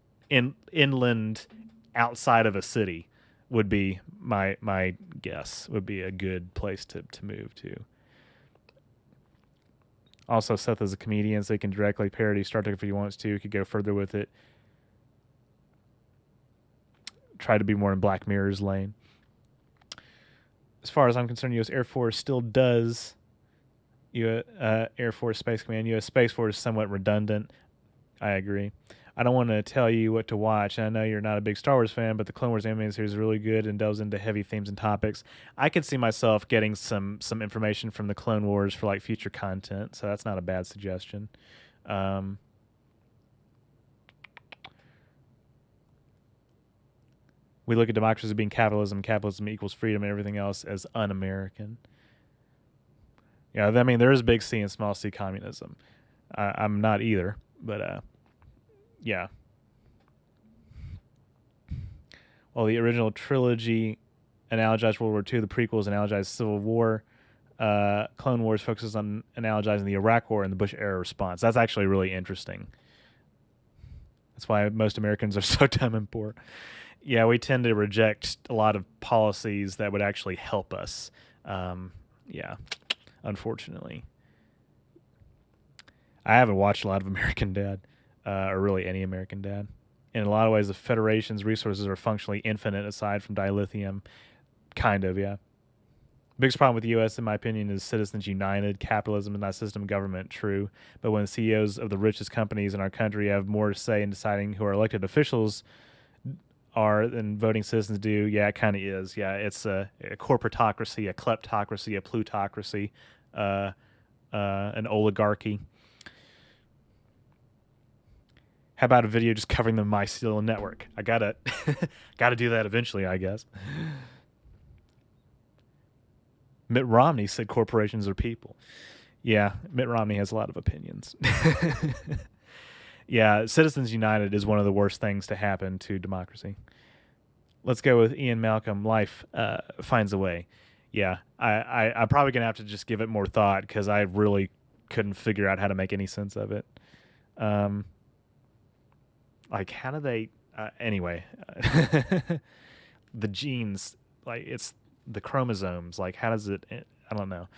outside of a city would be my guess, would be a good place to move to. Also, Seth is a comedian, so he can directly parody Star Trek if he wants to. He could go further with it. Try to be more in Black Mirror's lane. As far as I'm concerned, U.S. Air Force still does Air Force Space Command. U.S. Space Force is somewhat redundant. I agree. I don't want to tell you what to watch. I know you're not a big Star Wars fan, but the Clone Wars animated series is really good and delves into heavy themes and topics. I could see myself getting some information from the Clone Wars for like future content, so that's not a bad suggestion. We look at democracy as being capitalism. Capitalism equals freedom and everything else as un-American. Yeah, I mean, there is big C and small c communism. I'm not either, but yeah. Well, the original trilogy analogized World War II. The prequels analogized Civil War. Clone Wars focuses on analogizing the Iraq War and the Bush-era response. That's actually really interesting. That's why most Americans are so dumb and poor. Yeah, we tend to reject a lot of policies that would actually help us. Yeah, unfortunately. I haven't watched a lot of American Dad, or really any American Dad. In a lot of ways, the Federation's resources are functionally infinite aside from dilithium. Kind of, yeah. Biggest problem with the U.S., in my opinion, is citizens united. Capitalism is not a system of government, true. But when CEOs of the richest companies in our country have more to say in deciding who our elected officials are than voting citizens do, yeah, it kind of is. Yeah, it's a corporatocracy, a kleptocracy, a plutocracy, an oligarchy. How about a video just covering the mycelial network? I gotta do that eventually, I guess. Mitt Romney said corporations are people. Yeah, Mitt Romney has a lot of opinions. Yeah, Citizens United is one of the worst things to happen to democracy. Let's go with Ian Malcolm. Life finds a way. Yeah, I'm probably going to have to just give it more thought because I really couldn't figure out how to make any sense of it. Like, how do they... anyway, the genes, like, it's the chromosomes. Like, how does it... I don't know.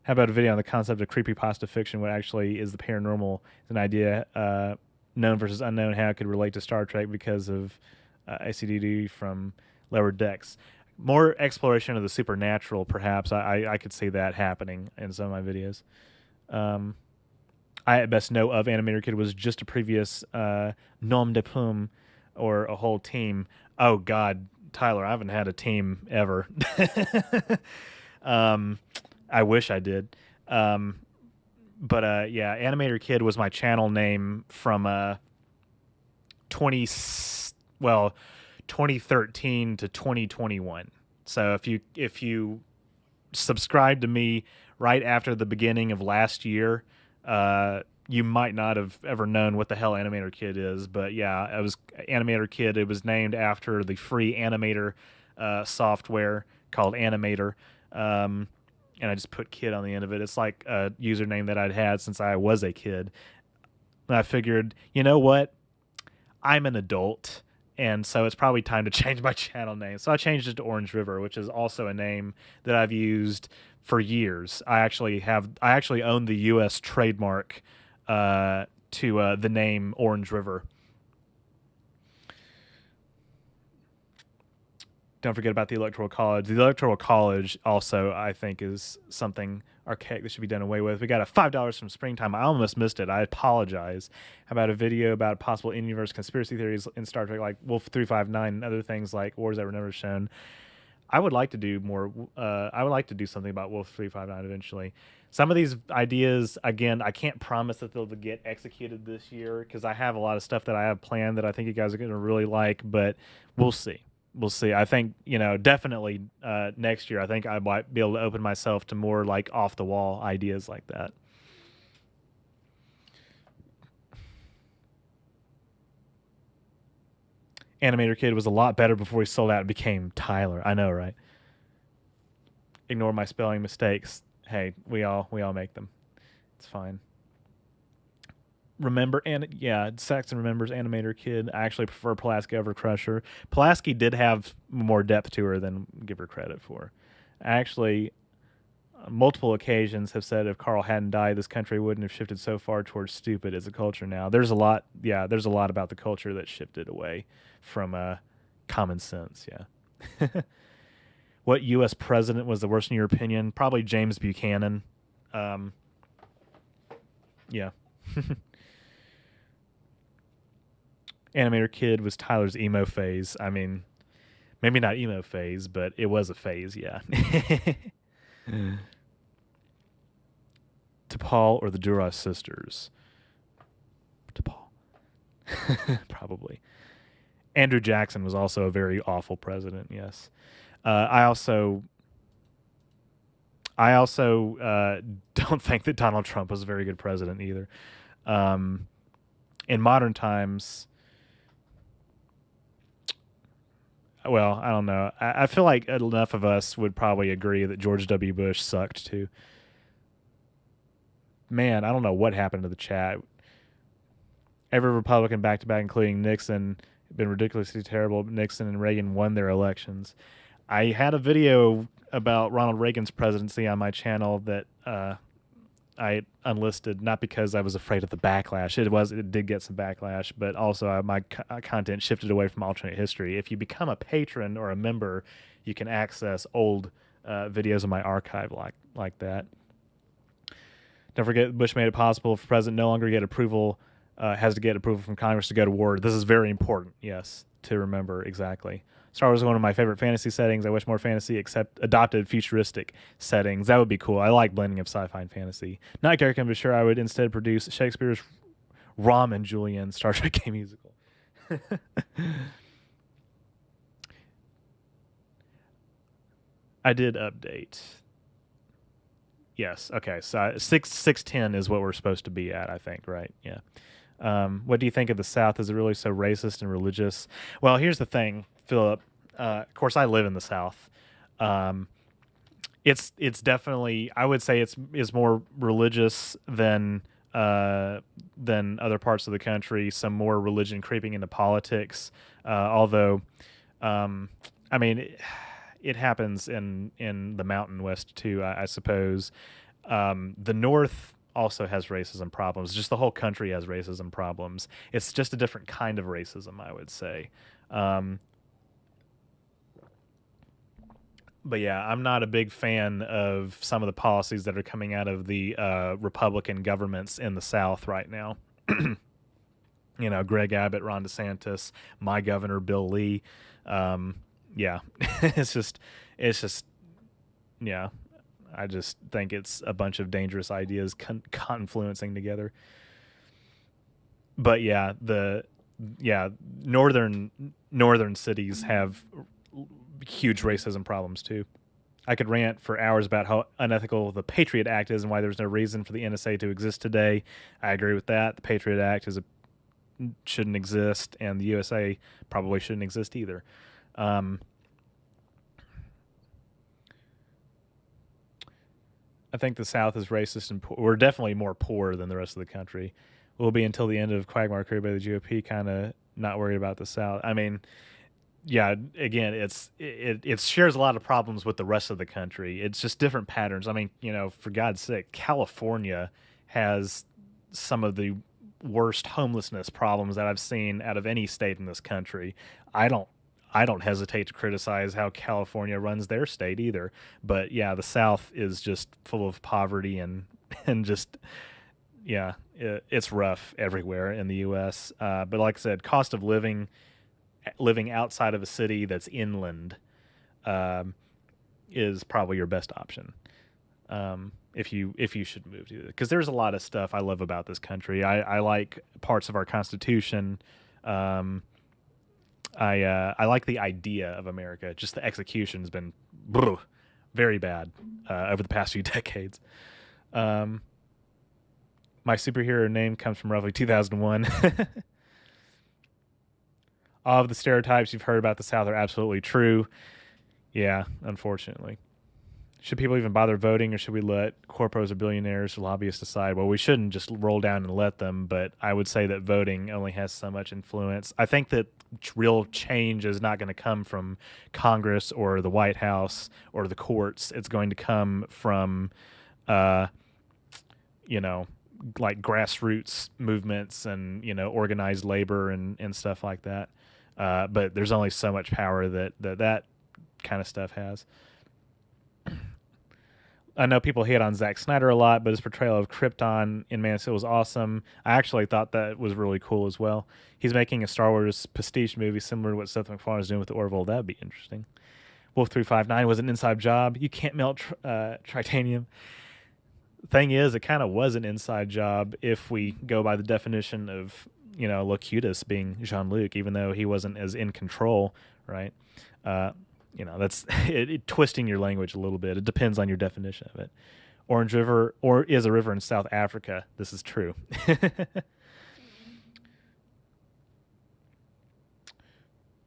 How about a video on the concept of creepypasta fiction? What actually is the paranormal? It's an idea known versus unknown. How it could relate to Star Trek because of ACDD from Lower Decks. More exploration of the supernatural, perhaps. I could see that happening in some of my videos. Um, I at best know of Animator Kid was just a previous nom de plume or a whole team. Oh God, Tyler, I haven't had a team ever. um, I wish I did. Um, but yeah, Animator Kid was my channel name from 20 well 2013 to 2021. So if you subscribed to me right after the beginning of last year, you might not have ever known what the hell Animator Kid is. But yeah, it was Animator Kid. It was named after the free animator software called Animator. And I just put kid on the end of it. It's like a username that I'd had since I was a kid. And I figured, you know what? I'm an adult, and so it's probably time to change my channel name. So I changed it to OrangeRiver, which is also a name that I've used for years. I actually own the U.S. trademark to the name OrangeRiver. Don't forget about the Electoral College. The Electoral College also, I think, is something archaic that should be done away with. We got a $5 from Springtime. I almost missed it. I apologize. How about a video about possible in-universe conspiracy theories in Star Trek, like Wolf 359 and other things like Wars That Were Never Shown. I would like to do more. I would like to do something about Wolf 359 eventually. Some of these ideas, again, I can't promise that they'll get executed this year because I have a lot of stuff that I have planned that I think you guys are going to really like, but we'll see. We'll see. I think, definitely next year, I think I might be able to open myself to more like off the wall ideas like that. Animator Kid was a lot better before he sold out and became Tyler. I know, right? Ignore my spelling mistakes. Hey, we all make them. It's fine. Yeah, Saxon remembers Animator Kid. I actually prefer Pulaski over Crusher. Pulaski did have more depth to her than give her credit for. Actually, on multiple occasions have said if Carl hadn't died, this country wouldn't have shifted so far towards stupid as a culture now. There's a lot about the culture that shifted away from common sense, yeah. What U.S. president was the worst in your opinion? Probably James Buchanan. Yeah. Animator Kid was Tyler's emo phase. I mean, maybe not emo phase, but it was a phase, yeah. To Paul or the Duras sisters? To Paul. Probably. Andrew Jackson was also a very awful president, yes. I also don't think that Donald Trump was a very good president either. In modern times, well, I don't know. I feel like enough of us would probably agree that George W. Bush sucked too. Man, I don't know what happened to the chat. Every Republican back to back, including Nixon, been ridiculously terrible. Nixon and Reagan won their elections. I had a video about Ronald Reagan's presidency on my channel that I unlisted, not because I was afraid of the backlash. It did get some backlash, but also my content shifted away from alternate history. If you become a patron or a member, you can access old videos of my archive like that. Don't forget, Bush made it possible for president no longer has to get approval from Congress to go to war. This is very important, yes, to remember exactly. Star Wars is one of my favorite fantasy settings. I wish more fantasy adopted futuristic settings. That would be cool. I like blending of sci-fi and fantasy. Not Gary can be sure I would instead produce Shakespeare's Rom and Julian Star Trek game musical. I did update. Yes. Okay. So 610 is what we're supposed to be at, I think, right? Yeah. What do you think of the South? Is it really so racist and religious? Well, here's the thing, Philip. Of course, I live in the South. It's definitely, I would say it's more religious than other parts of the country. Some more religion creeping into politics. Although, I mean, it happens in the Mountain West too, I suppose. The North also has racism problems. Just the whole country has racism problems. It's just a different kind of racism, I would say. But yeah, I'm not a big fan of some of the policies that are coming out of the Republican governments in the South right now. You know, Greg Abbott, Ron DeSantis, my governor, Bill Lee. Um, yeah, it's just, it's just, yeah. I just think it's a bunch of dangerous ideas confluencing together. But yeah, yeah, northern cities have huge racism problems too. I could rant for hours about how unethical the Patriot Act is and why there's no reason for the NSA to exist today. I agree with that. The Patriot Act shouldn't exist, and the USA probably shouldn't exist either. Um, I think the South is racist and poor. We're definitely more poor than the rest of the country. We'll be until the end of Quagmire created by the GOP, kind of not worried about the South. I mean, yeah, again, it shares a lot of problems with the rest of the country. It's just different patterns. I mean, you know, for God's sake, California has some of the worst homelessness problems that I've seen out of any state in this country. I don't I don't hesitate to criticize how California runs their state either. But yeah, the South is just full of poverty and just yeah, it's rough everywhere in the U.S. But like I said, cost of living outside of a city that's inland um, is probably your best option. If you should move to it, because there's a lot of stuff I love about this country. I like parts of our Constitution. Um, I like the idea of America. Just the execution's been very bad over the past few decades. Um, my superhero name comes from roughly 2001. All of the stereotypes you've heard about the South are absolutely true. Yeah, unfortunately. Should people even bother voting, or should we let corporos or billionaires or lobbyists decide? Well, we shouldn't just roll down and let them, but I would say that voting only has so much influence. I think that real change is not going to come from Congress or the White House or the courts. It's going to come from, uh, you know, like grassroots movements and, organized labor and stuff like that. But there's only so much power that kind of stuff has. I know people hate on Zack Snyder a lot, but his portrayal of Krypton in Man of Steel was awesome. I actually thought that was really cool as well. He's making a Star Wars pastiche movie similar to what Seth MacFarlane is doing with the Orville. That would be interesting. Wolf 359 was an inside job. You can't melt tritanium. Thing is, it kind of was an inside job if we go by the definition of, Locutus being Jean-Luc, even though he wasn't as in control, right? That's twisting your language a little bit. It depends on your definition of it. Orange River is a river in South Africa. This is true.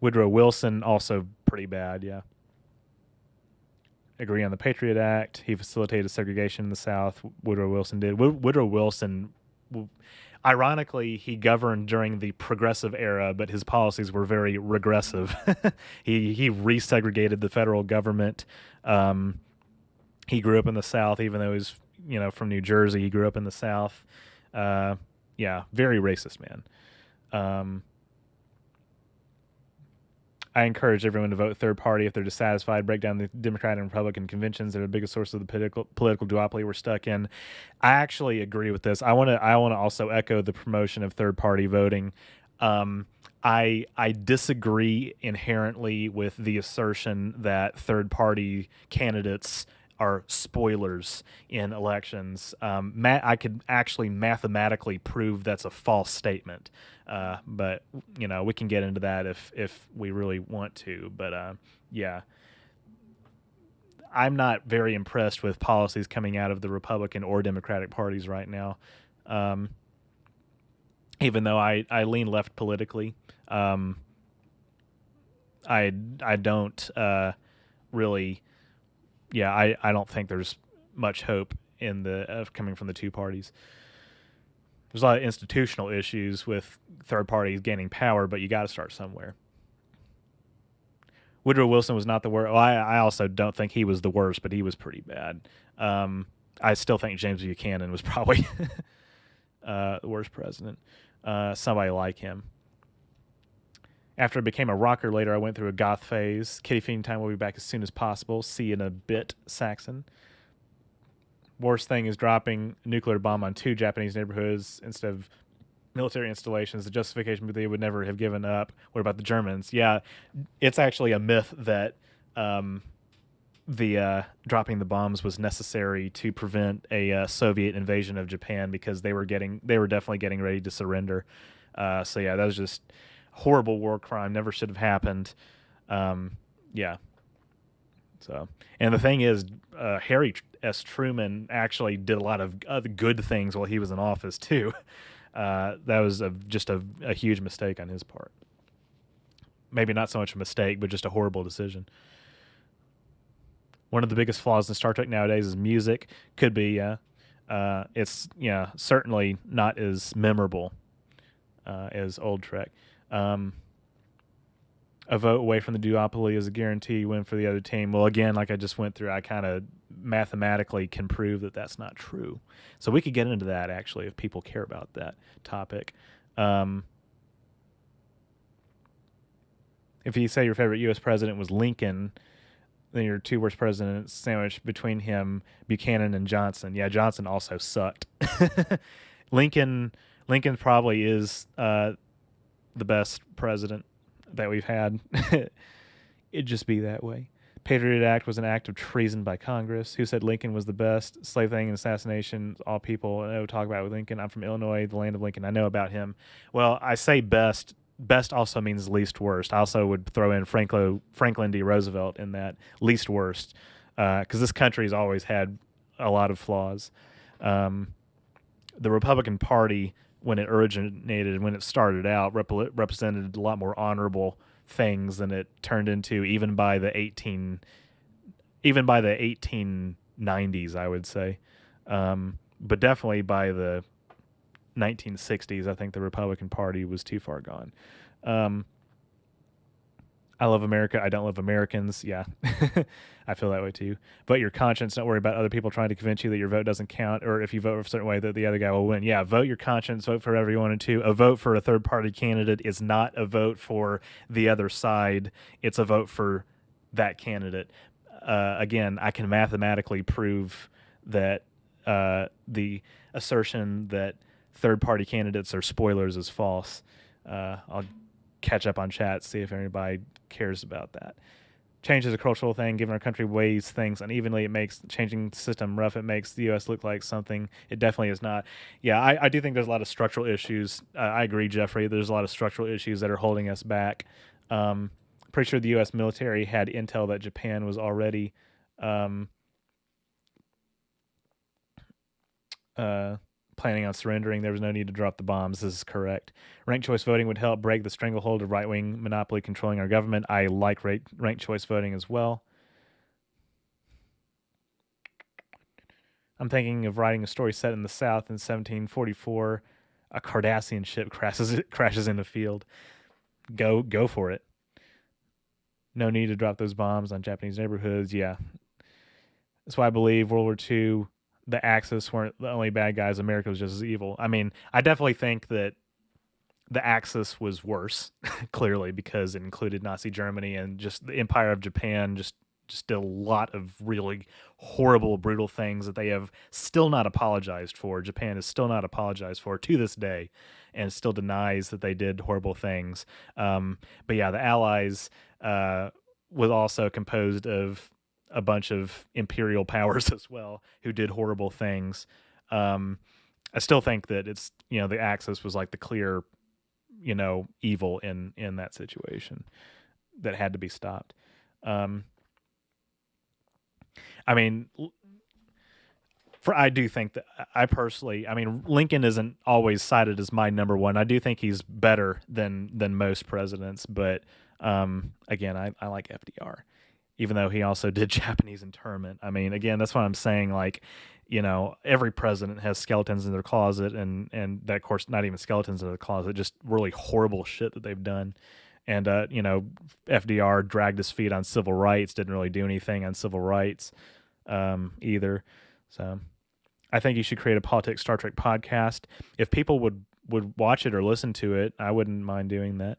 Woodrow Wilson, also pretty bad, yeah. Agree on the Patriot Act. He facilitated segregation in the South. Woodrow Wilson did. Woodrow Wilson, ironically, he governed during the progressive era, but his policies were very regressive. He resegregated the federal government. He grew up in the South, even though he's from New Jersey. He grew up in the South. Yeah, very racist man. I encourage everyone to vote third party if they're dissatisfied. Break down the Democratic and Republican conventions that are the biggest source of the political duopoly we're stuck in. I actually agree with this. I want to also echo the promotion of third party voting. I disagree inherently with the assertion that third party candidates are spoilers in elections. I could actually mathematically prove that's a false statement. But we can get into that if we really want to. But yeah, I'm not very impressed with policies coming out of the Republican or Democratic parties right now. Even though I lean left politically, I don't really. Yeah, I don't think there's much hope in coming from the two parties. There's a lot of institutional issues with third parties gaining power, but you got to start somewhere. Woodrow Wilson was not the worst. Well, I also don't think he was the worst, but he was pretty bad. I still think James Buchanan was probably the worst president. Somebody like him. After I became a rocker later, I went through a goth phase. Kitty Fiend Time will be back as soon as possible. See you in a bit, Saxon. Worst thing is dropping a nuclear bomb on 2 Japanese neighborhoods instead of military installations. The justification they would never have given up. What about the Germans? Yeah, it's actually a myth that the dropping the bombs was necessary to prevent a Soviet invasion of Japan because they were definitely getting ready to surrender. So yeah, that was just horrible war crime. Never should have happened. Yeah. So, and the thing is, Harry S. Truman actually did a lot of other good things while he was in office too. That was just a huge mistake on his part. Maybe not so much a mistake, but just a horrible decision. One of the biggest flaws in Star Trek nowadays is music. Could be, yeah. It's certainly not as memorable as old Trek. A vote away from the duopoly is a guarantee win for the other team. Well, again, like I just went through, I kind of mathematically can prove that that's not true. So we could get into that, actually, if people care about that topic. If you say your favorite U.S. president was Lincoln, then your 2 worst presidents sandwiched between him, Buchanan, and Johnson. Yeah, Johnson also sucked. Lincoln probably is the best president that we've had. It'd just be that way. Patriot Act was an act of treason by Congress. Who said Lincoln was the best? Slave thing and assassination. All people know talk about with Lincoln. I'm from Illinois, the land of Lincoln. I know about him. Well, I say best. Best also means least worst. I also would throw in Franklin D. Roosevelt in that least worst, because this country has always had a lot of flaws. The Republican Party, when it originated, when it started out, represented a lot more honorable things than it turned into, even by the 1890s, I would say. But definitely by the 1960s, I think the Republican Party was too far gone. I love America. I don't love Americans. Yeah, I feel that way too. Vote your conscience. Don't worry about other people trying to convince you that your vote doesn't count, or if you vote a certain way that the other guy will win. Yeah, vote your conscience. Vote for whatever you want to. A vote for a third-party candidate is not a vote for the other side. It's a vote for that candidate. Again, I can mathematically prove that the assertion that third-party candidates are spoilers is false. I'll catch up on chat, see if anybody cares about that. Change is a cultural thing. Given our country weighs things unevenly, it makes changing the system rough. It makes the U.S. look like something it definitely is not. Yeah, I do think there's a lot of structural issues. I agree, Jeffrey. There's a lot of structural issues that are holding us back. Pretty sure the U.S. military had intel that Japan was already planning on surrendering. There was no need to drop the bombs. This is correct. Ranked choice voting would help break the stranglehold of right-wing monopoly controlling our government. I like ranked choice voting as well. I'm thinking of writing a story set in the South in 1744. A Cardassian ship crashes in the field. Go for it. No need to drop those bombs on Japanese neighborhoods. Yeah. That's why I believe World War II, the Axis weren't the only bad guys. America was just as evil. I mean, I definitely think that the Axis was worse, clearly, because it included Nazi Germany and just the Empire of Japan just did a lot of really horrible, brutal things that they have still not apologized for. Japan has still not apologized for to this day and still denies that they did horrible things. But yeah, the Allies was also composed of a bunch of imperial powers as well who did horrible things. I still think that it's, the Axis was like the clear, evil in that situation that had to be stopped. I mean, I do think that Lincoln isn't always cited as my number one. I do think he's better than most presidents, but again, I like FDR, even though he also did Japanese internment. I mean, again, that's what I'm saying. Like, every president has skeletons in their closet, and that, of course, not even skeletons in their closet, just really horrible shit that they've done. And FDR dragged his feet on civil rights, didn't really do anything on civil rights either. So I think you should create a Politics Star Trek podcast. If people would watch it or listen to it, I wouldn't mind doing that.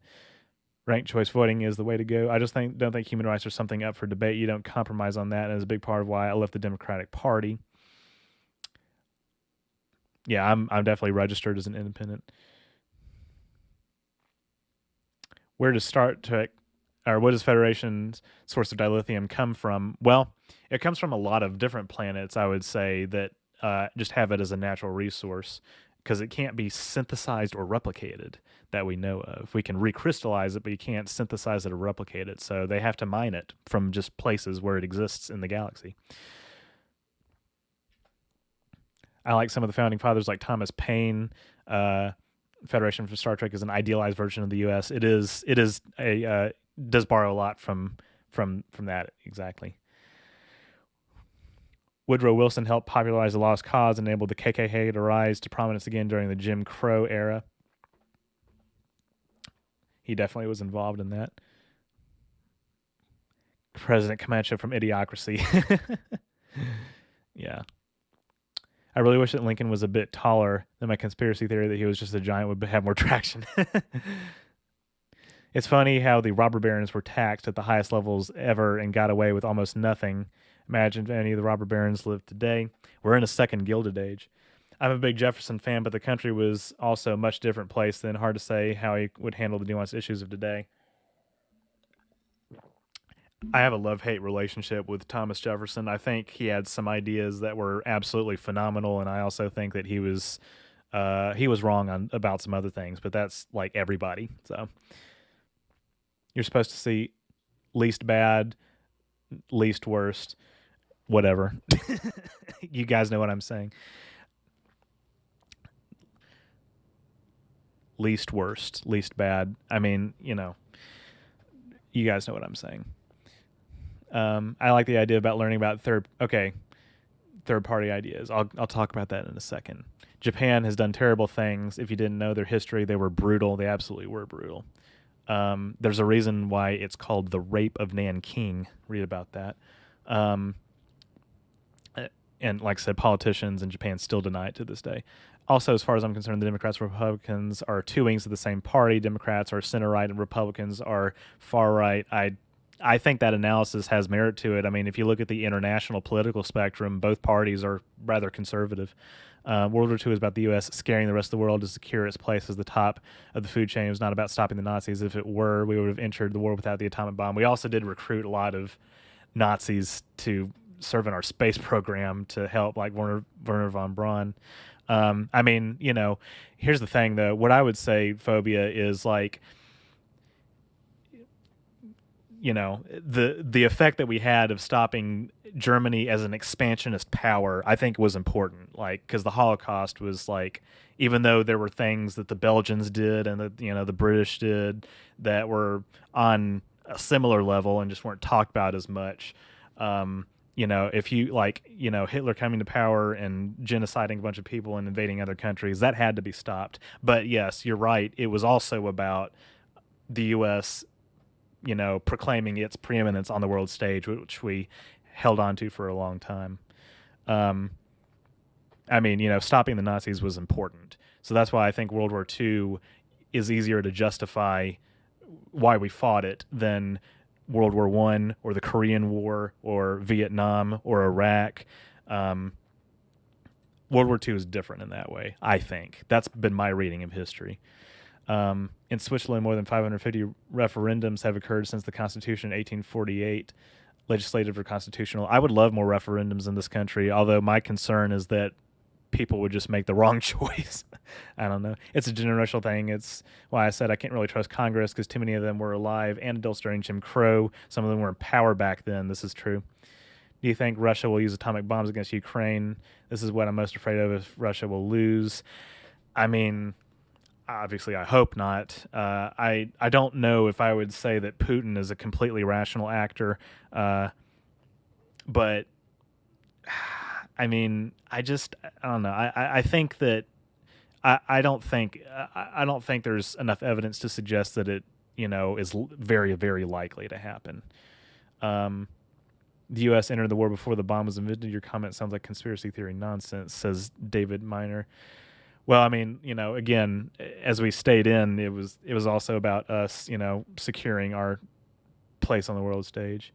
Ranked choice voting is the way to go. I just don't think human rights are something up for debate. You don't compromise on that, and it's a big part of why I left the Democratic Party. Yeah, I'm definitely registered as an independent. Where does what does Federation's source of dilithium come from? Well, it comes from a lot of different planets, I would say, that just have it as a natural resource because it can't be synthesized or replicated that we know of. We can recrystallize it, but you can't synthesize it or replicate it. So they have to mine it from just places where it exists in the galaxy. I like some of the founding fathers, like Thomas Paine. Federation for Star Trek is an idealized version of the U.S. It is a does borrow a lot from that exactly. Woodrow Wilson helped popularize the Lost Cause and enabled the KKK to rise to prominence again during the Jim Crow era. He definitely was involved in that. President Camacho from Idiocracy. Yeah. I really wish that Lincoln was a bit taller than my conspiracy theory that he was just a giant would have more traction. It's funny how the robber barons were taxed at the highest levels ever and got away with almost nothing. Imagine if any of the robber barons lived today. We're in a second Gilded Age. I'm a big Jefferson fan, but the country was also a much different place then. Hard to say how he would handle the nuanced issues of today. I have a love-hate relationship with Thomas Jefferson. I think he had some ideas that were absolutely phenomenal, and I also think that he was wrong about some other things. But that's like everybody. So you're supposed to see least bad, least worst, whatever. You guys know what I'm saying. Least worst, least bad. I mean, you guys know what I'm saying. I like the idea about learning about third party ideas. I'll talk about that in a second. Japan has done terrible things. If you didn't know their history, they were brutal. They absolutely were brutal. There's a reason why it's called the Rape of Nanking. Read about that. And like I said, politicians in Japan still deny it to this day. Also, as far as I'm concerned, the Democrats and Republicans are two wings of the same party. Democrats are center right and Republicans are far right. I think that analysis has merit to it. I mean, if you look at the international political spectrum, both parties are rather conservative. World War II is about the U.S. scaring the rest of the world to secure its place as the top of the food chain. It was not about stopping the Nazis. If it were, we would have entered the war without the atomic bomb. We also did recruit a lot of Nazis to serve in our space program to help, like Werner von Braun. I mean, here's the thing, though. What I would say, phobia, is like, the effect that we had of stopping Germany as an expansionist power, I think was important. Like, because the Holocaust was like, even though there were things that the Belgians did and the British did that were on a similar level and just weren't talked about as much. If you Hitler coming to power and genociding a bunch of people and invading other countries, that had to be stopped. But yes, you're right. It was also about the U.S. proclaiming its preeminence on the world stage, which we held on to for a long time. Stopping the Nazis was important. So that's why I think World War II is easier to justify why we fought it than World War I or the Korean War or Vietnam or Iraq. World War II is different in that way, I think. That's been my reading of history. In Switzerland, more than 550 referendums have occurred since the Constitution in 1848, legislative or constitutional. I would love more referendums in this country, although my concern is that people would just make the wrong choice. I don't know. It's a generational thing. It's why I said I can't really trust Congress because too many of them were alive and adults during Jim Crow. Some of them were in power back then. This is true. Do you think Russia will use atomic bombs against Ukraine? This is what I'm most afraid of, if Russia will lose. I mean, obviously, I hope not. I don't know if I would say that Putin is a completely rational actor, but I mean, I don't know. I think that I don't think there's enough evidence to suggest that it is very, very likely to happen. The U.S. entered the war before the bomb was invented. Your comment sounds like conspiracy theory nonsense, says David Miner. Well, I mean, again, as we stayed in, it was also about us, securing our place on the world stage.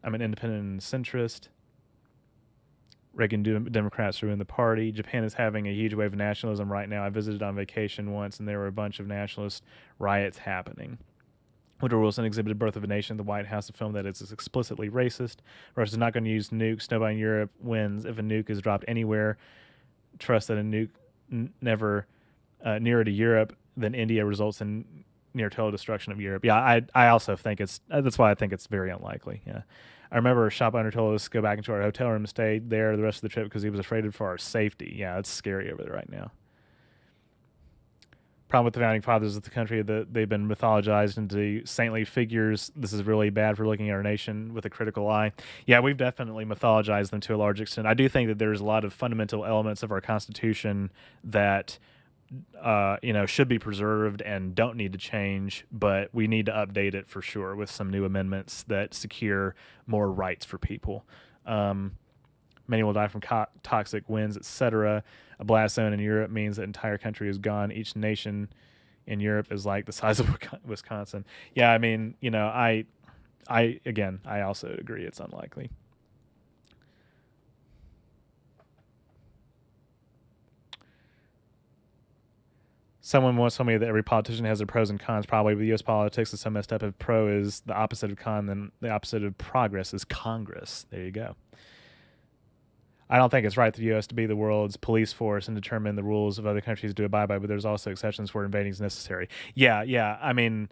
I'm an independent and centrist. Reagan Democrats ruined the party. Japan is having a huge wave of nationalism right now. I visited on vacation once, and there were a bunch of nationalist riots happening. Woodrow Wilson exhibited Birth of a Nation at the White House, a film that is explicitly racist. Russia's not going to use nukes. Nobody in Europe wins if a nuke is dropped anywhere. Trust that a nuke never nearer to Europe than India results in near total destruction of Europe. Yeah, I also think that's why I think it's very unlikely. Yeah. I remember a shop owner told us to go back into our hotel room and stay there the rest of the trip because he was afraid for our safety. Yeah, it's scary over there right now. Problem with the founding fathers of the country that they've been mythologized into saintly figures. This is really bad for looking at our nation with a critical eye. Yeah, we've definitely mythologized them to a large extent. I do think that there's a lot of fundamental elements of our Constitution that should be preserved and don't need to change, but we need to update it for sure with some new amendments that secure more rights for people. Many will die from toxic winds, etc. A blast zone in Europe means the entire country is gone. Each nation in Europe is like the size of Wisconsin. Yeah, I mean, I also agree it's unlikely. Someone once told me that every politician has their pros and cons. Probably, but U.S. politics is so messed up. If pro is the opposite of con, then the opposite of progress is Congress. There you go. I don't think it's right for the U.S. to be the world's police force and determine the rules of other countries to abide by, but there's also exceptions where invading is necessary. Yeah. I mean,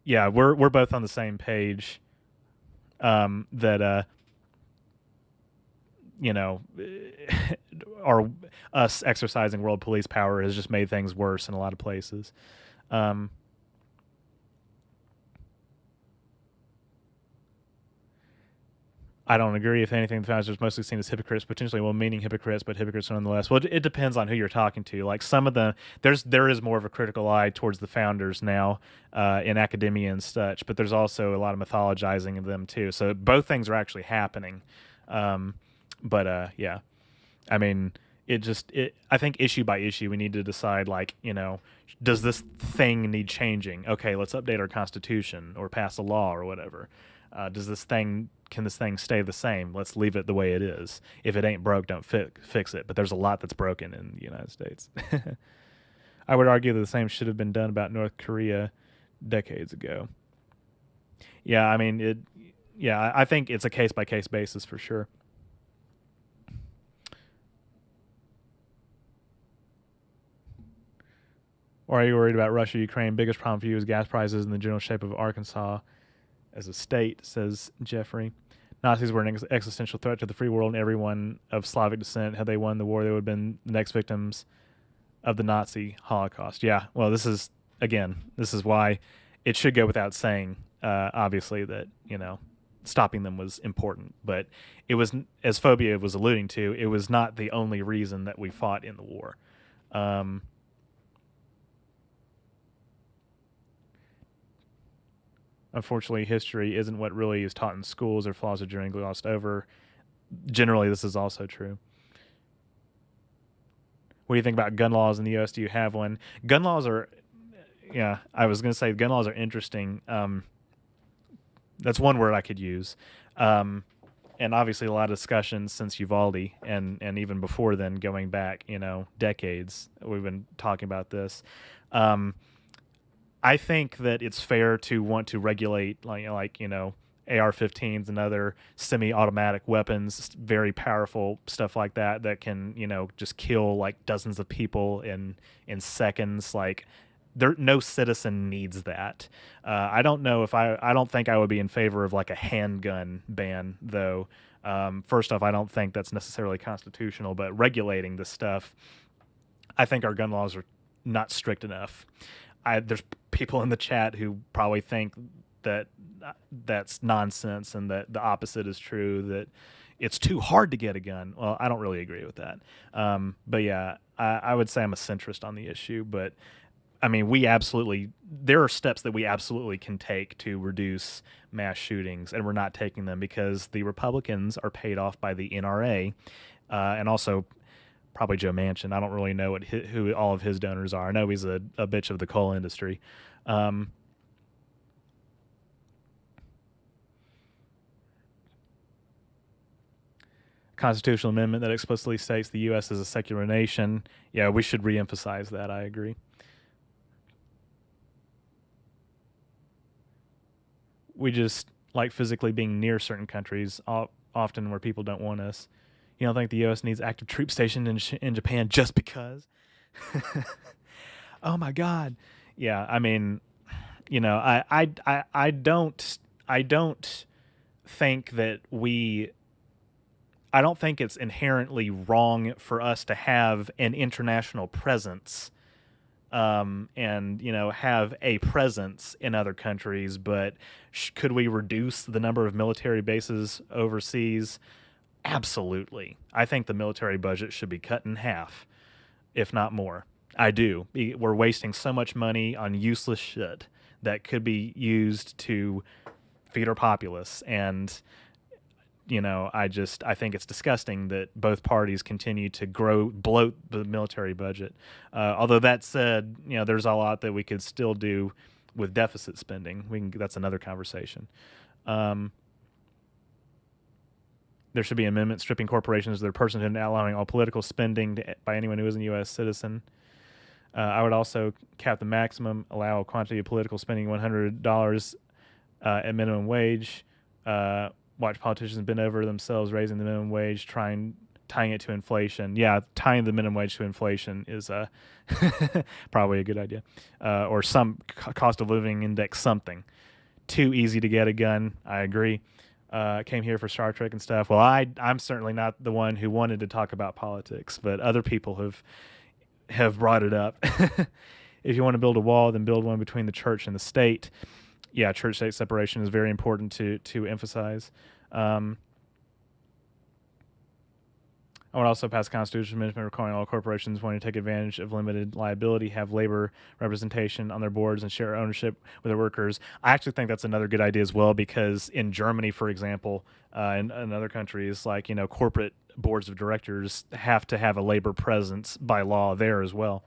yeah, we're both on the same page. That our us exercising world police power has just made things worse in a lot of places. I don't agree. If anything, the founders are mostly seen as hypocrites, potentially well-meaning hypocrites, but hypocrites nonetheless. Well, it depends on who you're talking to. Like some of the there is more of a critical eye towards the founders now in academia and such, but there's also a lot of mythologizing of them too. So both things are actually happening. Yeah, I mean, I think issue by issue, we need to decide, like, does this thing need changing? Okay, let's update our constitution or pass a law or whatever. Can this thing stay the same? Let's leave it the way it is. If it ain't broke, don't fix it. But there's a lot that's broken in the United States. I would argue that the same should have been done about North Korea decades ago. Yeah, I mean, I think it's a case by case basis for sure. Or are you worried about Russia, Ukraine? Biggest problem for you is gas prices and the general shape of Arkansas as a state, says Jeffrey. Nazis were an existential threat to the free world and everyone of Slavic descent. Had they won the war, they would have been the next victims of the Nazi Holocaust. Yeah, well, this is why it should go without saying, obviously, that, stopping them was important. But it was, as Phobia was alluding to, it was not the only reason that we fought in the war. Unfortunately, history isn't what really is taught in schools, or flaws are generally glossed over. Generally, this is also true. What do you think about gun laws in the U.S.? Do you have one? Gun laws are, yeah, I was going to say gun laws are interesting. That's one word I could use. And obviously a lot of discussions since Uvalde and even before then, going back, decades, we've been talking about this. I think that it's fair to want to regulate AR-15s and other semi-automatic weapons, very powerful stuff like that can just kill like dozens of people in seconds. Like, no citizen needs that. I don't know if I don't think I would be in favor of like a handgun ban though. First off, I don't think that's necessarily constitutional, but regulating this stuff, I think our gun laws are not strict enough. There's people in the chat who probably think that that's nonsense and that the opposite is true, that it's too hard to get a gun. Well, I don't really agree with that. But yeah, I would say I'm a centrist on the issue. But I mean, there are steps that we absolutely can take to reduce mass shootings, and we're not taking them because the Republicans are paid off by the NRA, and also probably Joe Manchin. I don't really know who all of his donors are. I know he's a bitch of the coal industry. Constitutional amendment that explicitly states the U.S. is a secular nation. Yeah, we should reemphasize that. I agree. We just like physically being near certain countries, often where people don't want us. You don't think the U.S. needs active troops stationed in Japan just because? Oh my God. Yeah, I mean, I don't think that we I don't think it's inherently wrong for us to have an international presence, and have a presence in other countries. But could we reduce the number of military bases overseas? Absolutely. I think the military budget should be cut in half, if not more. I do. We're wasting so much money on useless shit that could be used to feed our populace. And I think it's disgusting that both parties continue to bloat the military budget. Although that said, there's a lot that we could still do with deficit spending. That's another conversation. There should be an amendment stripping corporations of their personhood and allowing all political spending by anyone who isn't a U.S. citizen. I would also cap the maximum, allow a quantity of political spending $100 at minimum wage. Watch politicians bend over themselves, raising the minimum wage, tying it to inflation. Yeah, tying the minimum wage to inflation is probably a good idea. Or some cost of living index, something. Too easy to get a gun. I agree. Came here for Star Trek and stuff. Well, I'm certainly not the one who wanted to talk about politics, but other people have brought it up. If you want to build a wall, then build one between the church and the state. Yeah, church-state separation is very important to emphasize. I would also pass a constitutional amendment requiring all corporations wanting to take advantage of limited liability have labor representation on their boards and share ownership with their workers. I actually think that's another good idea as well, because in Germany, for example, and other countries, like, corporate boards of directors have to have a labor presence by law there as well.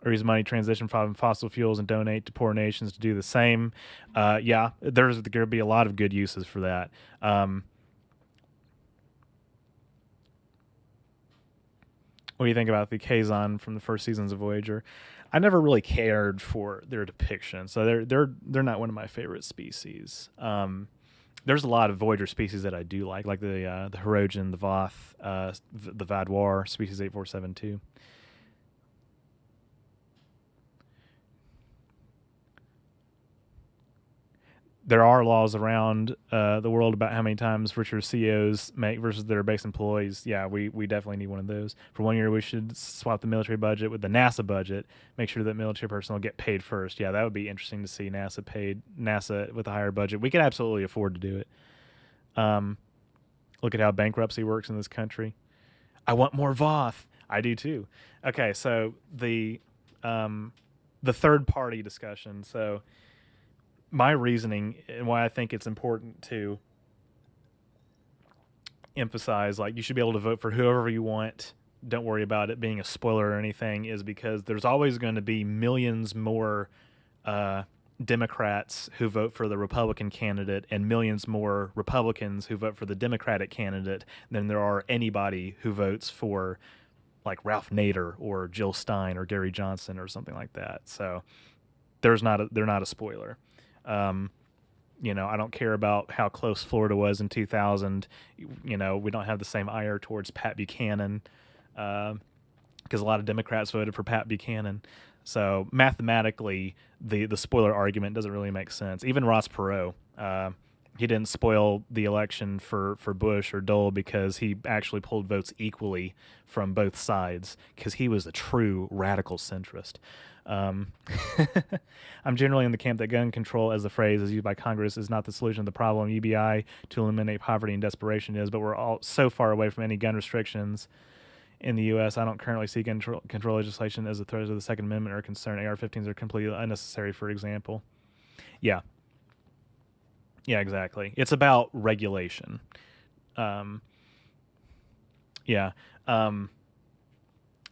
Or use money transition from fossil fuels and donate to poor nations to do the same. Yeah, there's going to be a lot of good uses for that. What do you think about the Kazon from the first seasons of Voyager? I never really cared for their depiction, so they're not one of my favorite species. There's a lot of Voyager species that I do like the Hirogen, the Voth, the Vadoir, species 8472. There are laws around the world about how many times richer CEOs make versus their base employees. Yeah, we definitely need one of those. For 1 year, we should swap the military budget with the NASA budget. Make sure that military personnel get paid first. Yeah, that would be interesting to see NASA with a higher budget. We could absolutely afford to do it. Look at how bankruptcy works in this country. I want more Voth. I do too. Okay, so the third party discussion. So my reasoning and why I think it's important to emphasize, like, you should be able to vote for whoever you want. Don't worry about it being a spoiler or anything, is because there's always going to be millions more Democrats who vote for the Republican candidate and millions more Republicans who vote for the Democratic candidate than there are anybody who votes for, like, Ralph Nader or Jill Stein or Gary Johnson or something like that. So they're not a spoiler. I don't care about how close Florida was in 2000. We don't have the same ire towards Pat Buchanan, because a lot of Democrats voted for Pat Buchanan. So mathematically, the spoiler argument doesn't really make sense. Even Ross Perot, he didn't spoil the election for Bush or Dole because he actually pulled votes equally from both sides, because he was a true radical centrist. I'm generally in the camp that gun control, as the phrase is used by Congress, is not the solution to the problem. UBI to eliminate poverty and desperation is, but we're all so far away from any gun restrictions in the U.S. I don't currently see gun control legislation as a threat of the Second Amendment or concern. AR-15s are completely unnecessary, for example. Yeah, exactly. It's about regulation. Yeah. Um,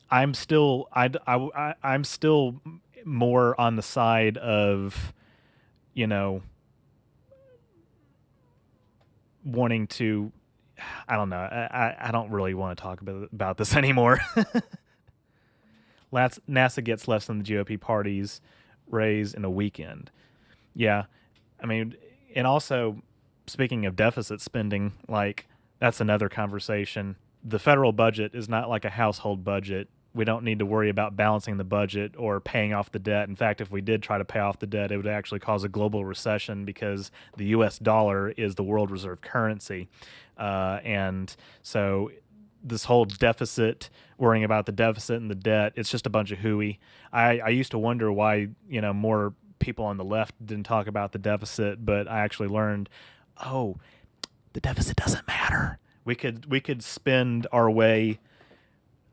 I'm still more on the side of, you know, wanting to. I don't know. I don't really want to talk about this anymore. NASA gets less than the GOP parties raise in a weekend. Yeah, I mean, and also speaking of deficit spending, like that's another conversation. The federal budget is not like a household budget. We don't need to worry about balancing the budget or paying off the debt. In fact, if we did try to pay off the debt, it would actually cause a global recession because the U.S. dollar is the world reserve currency. And so this whole deficit, worrying about the deficit and the debt, it's just a bunch of hooey. I used to wonder why, more people on the left didn't talk about the deficit, but I actually learned, oh, the deficit doesn't matter. We could spend our way.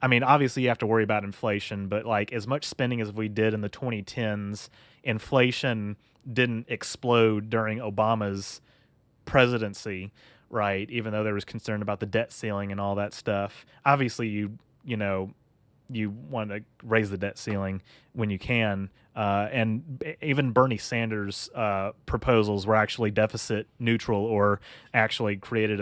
I mean, obviously you have to worry about inflation, but like as much spending as we did in the 2010s, inflation didn't explode during Obama's presidency, right? Even though there was concern about the debt ceiling and all that stuff. Obviously, you want to raise the debt ceiling when you can. And even Bernie Sanders' proposals were actually deficit neutral or actually created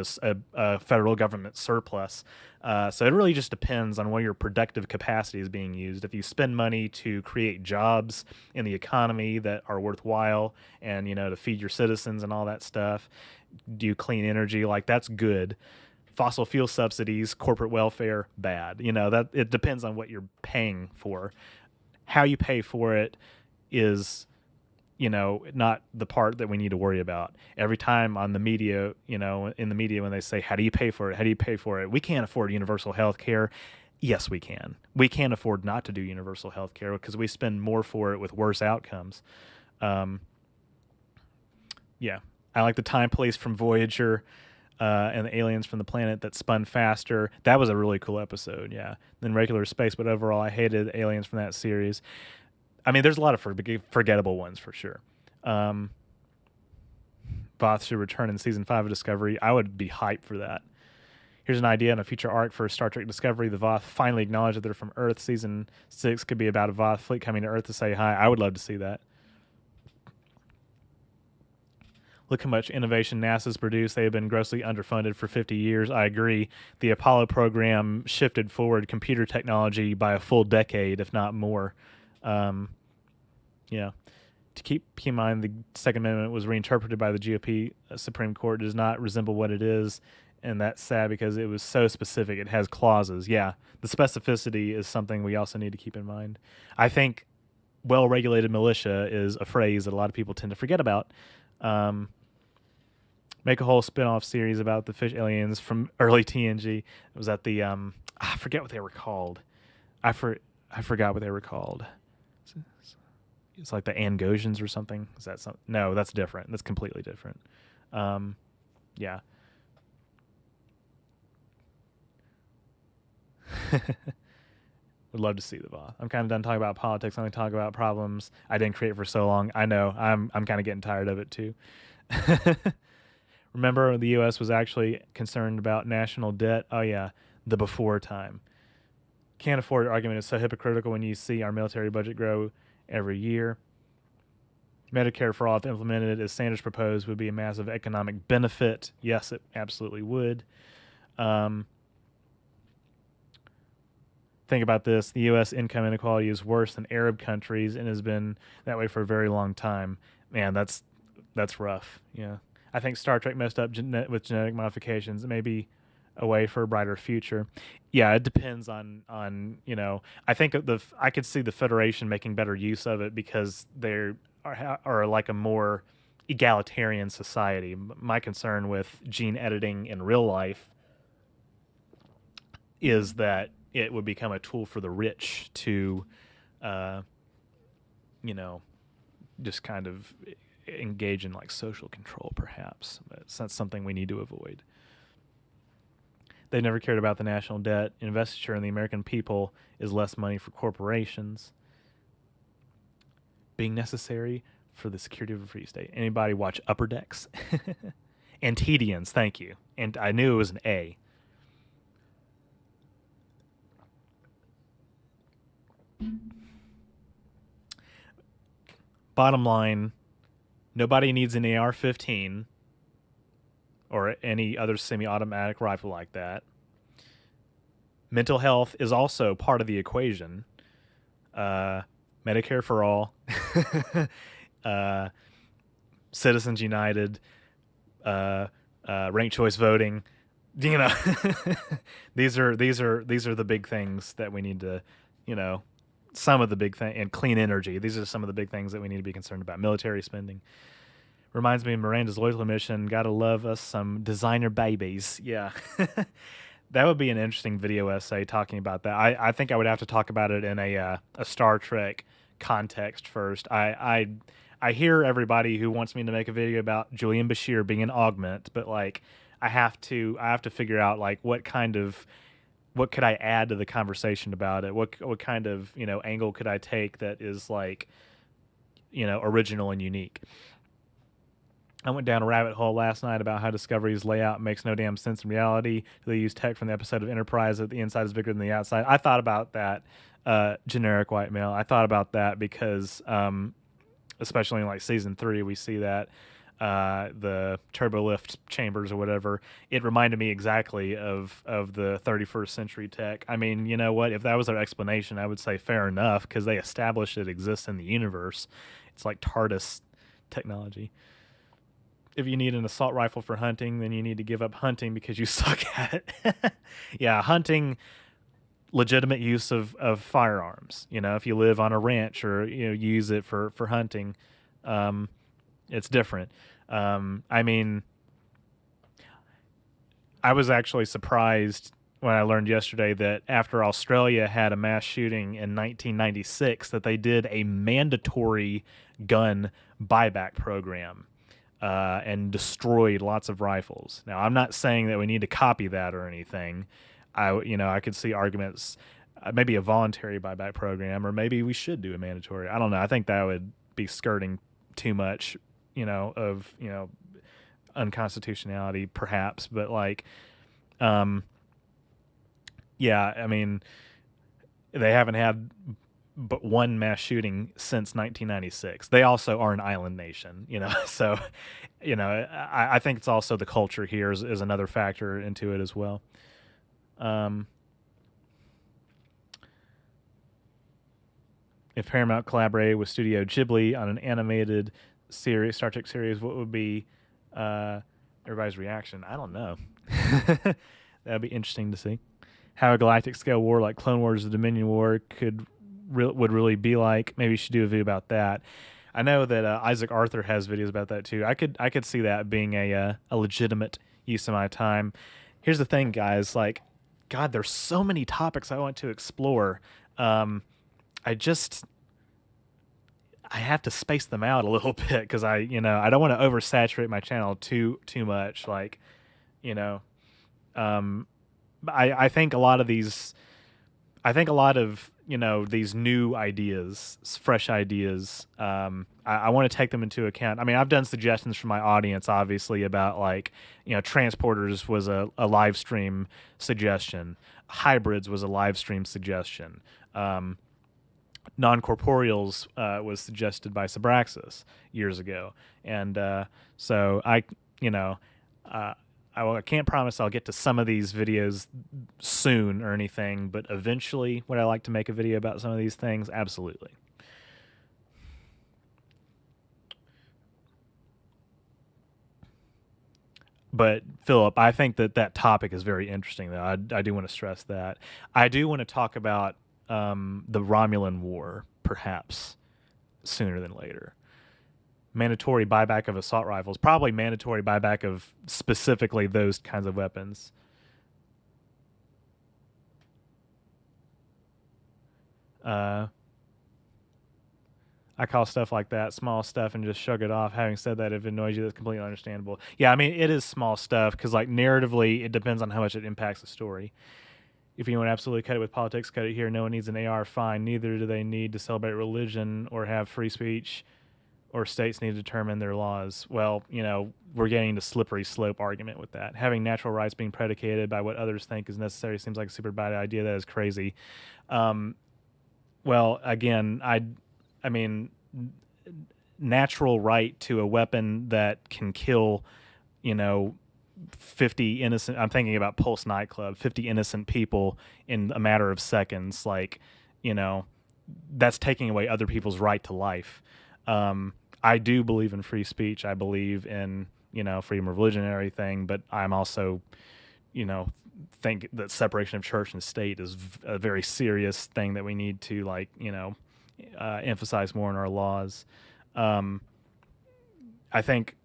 a federal government surplus. So it really just depends on where your productive capacity is being used. If you spend money to create jobs in the economy that are worthwhile and, to feed your citizens and all that stuff, do clean energy, like that's good. Fossil fuel subsidies, corporate welfare, bad. That it depends on what you're paying for. How you pay for it is, not the part that we need to worry about. Every time on the media, in the media when they say, how do you pay for it? How do you pay for it? We can't afford universal health care. Yes, we can. We can't afford not to do universal health care because we spend more for it with worse outcomes. Yeah. I like the time police from Voyager. And the aliens from the planet that spun faster. That was a really cool episode, yeah. Than regular space, but overall, I hated the aliens from that series. I mean, there's a lot of forgettable ones for sure. Voth should return in season 5 of Discovery. I would be hyped for that. Here's an idea in a future arc for Star Trek Discovery. The Voth finally acknowledge that they're from Earth. Season 6 could be about a Voth fleet coming to Earth to say hi. I would love to see that. Look how much innovation NASA's produced. They have been grossly underfunded for 50 years. I agree. The Apollo program shifted forward computer technology by a full decade, if not more. Yeah. To keep in mind, the Second Amendment was reinterpreted by the GOP Supreme Court. It does not resemble what it is, and that's sad because it was so specific. It has clauses. Yeah, the specificity is something we also need to keep in mind. I think well-regulated militia is a phrase that a lot of people tend to forget about. Make a whole spin-off series about the fish aliens from early TNG. It was at the I forget what they were called. I forgot what they were called. It's like the Angosians or something. Is that something? No, that's different. That's completely different. Yeah. Would love to see the Voth. I'm kind of done talking about politics. I'm going to talk about problems I didn't create for so long. I know. I'm kind of getting tired of it too. Remember, the U.S. was actually concerned about national debt. Oh yeah, the before time. Can't afford argument is so hypocritical when you see our military budget grow every year. Medicare for all, if implemented as Sanders proposed, would be a massive economic benefit. Yes, it absolutely would. Think about this. The U.S. income inequality is worse than Arab countries and has been that way for a very long time. Man, that's rough. Yeah. I think Star Trek messed up with genetic modifications. It may be a way for a brighter future. Yeah, it depends on I think I could see the Federation making better use of it because they are like a more egalitarian society. My concern with gene editing in real life is that it would become a tool for the rich to, just kind of engage in like social control, perhaps. It's not something we need to avoid. They never cared about the national debt. Investiture in the American people is less money for corporations being necessary for the security of a free state. Anybody watch Upper Decks? Antedians, thank you. And I knew it was an A. Bottom line, nobody needs an AR-15 or any other semi-automatic rifle like that. Mental health is also part of the equation. Medicare for all, Citizens United, ranked choice voting. You know, these are the big things that we need to, you know, some of the big things, and clean energy. These are some of the big things that we need to be concerned about. Military spending. Reminds me of Miranda's loyalty mission. Gotta love us some designer babies. Yeah. That would be an interesting video essay talking about that. I think I would have to talk about it in a Star Trek context first. I hear everybody who wants me to make a video about Julian Bashir being an augment, but like I have to figure out like what could I add to the conversation about it? What kind of, you know, angle could I take that is like, you know, original and unique? I went down a rabbit hole last night about how Discovery's layout makes no damn sense in reality. They use tech from the episode of Enterprise that the inside is bigger than the outside. I thought about that, generic white male. I thought about that because, especially in like season 3, we see that the turbolift chambers or whatever. It reminded me exactly of the 31st century tech. I mean, you know what? If that was their explanation, I would say fair enough because they established it exists in the universe. It's like TARDIS technology. If you need an assault rifle for hunting, then you need to give up hunting because you suck at it. Yeah, hunting, legitimate use of firearms. You know, if you live on a ranch or, you know, use it for hunting, it's different. I mean, I was actually surprised when I learned yesterday that after Australia had a mass shooting in 1996, that they did a mandatory gun buyback program. And destroyed lots of rifles. Now, I'm not saying that we need to copy that or anything. I could see arguments, maybe a voluntary buyback program, or maybe we should do a mandatory. I don't know. I think that would be skirting too much, you know, of, you know, unconstitutionality, perhaps. But like, yeah, I mean, they haven't had but one mass shooting since 1996. They also are an island nation, you know. So, you know, I think it's also the culture here is another factor into it as well. If Paramount collaborated with Studio Ghibli on an animated series, Star Trek series, what would be everybody's reaction? I don't know. That'd be interesting to see how a galactic scale war like Clone Wars or Dominion War would really be like. Maybe you should do a video about that. I know that Isaac Arthur has videos about that too. I could see that being a legitimate use of my time. Here's the thing, guys. Like, God, there's so many topics I want to explore. I have to space them out a little bit because I don't want to oversaturate my channel too much. Like, you know, I think a lot of you know, these new ideas, fresh ideas, I want to take them into account. I mean, I've done suggestions from my audience, obviously, about like, you know, transporters was a live stream suggestion. Hybrids was a live stream suggestion. Non-corporeals was suggested by Sabraxis years ago. And so I can't promise I'll get to some of these videos soon or anything, but eventually would I like to make a video about some of these things? Absolutely. But Philip, I think that topic is very interesting, though. I do want to stress that. I do want to talk about the Romulan War, perhaps sooner than later. Mandatory buyback of assault rifles, probably mandatory buyback of specifically those kinds of weapons. I call stuff like that small stuff and just shrug it off. Having said that, if it annoys you, that's completely understandable. Yeah, I mean, it is small stuff because, like, narratively, it depends on how much it impacts the story. If you want to absolutely cut it with politics, cut it here. No one needs an AR, fine. Neither do they need to celebrate religion or have free speech, or states need to determine their laws. Well, you know, we're getting the slippery slope argument with that. Having natural rights being predicated by what others think is necessary seems like a super bad idea. That is crazy. Well, again, I mean, natural right to a weapon that can kill, you know, 50 innocent. I'm thinking about Pulse nightclub, 50 innocent people in a matter of seconds. Like, you know, that's taking away other people's right to life. I do believe in free speech. I believe in, you know, freedom of religion and everything, but I'm also, you know, think that separation of church and state is a very serious thing that we need to, like, you know, emphasize more in our laws. Um, I think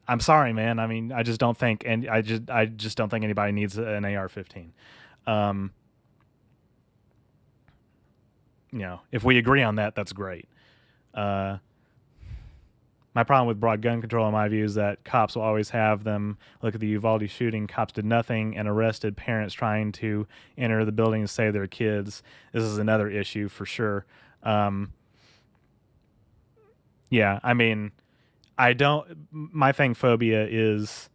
I'm sorry, man. I mean, I just don't think, and I just don't think anybody needs an AR-15. Um, you know, if we agree on that, that's great. Uh, my problem with broad gun control, in my view, is that cops will always have them. Look at the Uvalde shooting. Cops did nothing and arrested parents trying to enter the building and save their kids. This is another issue for sure. Um, yeah, I mean, I don't. My thing phobia is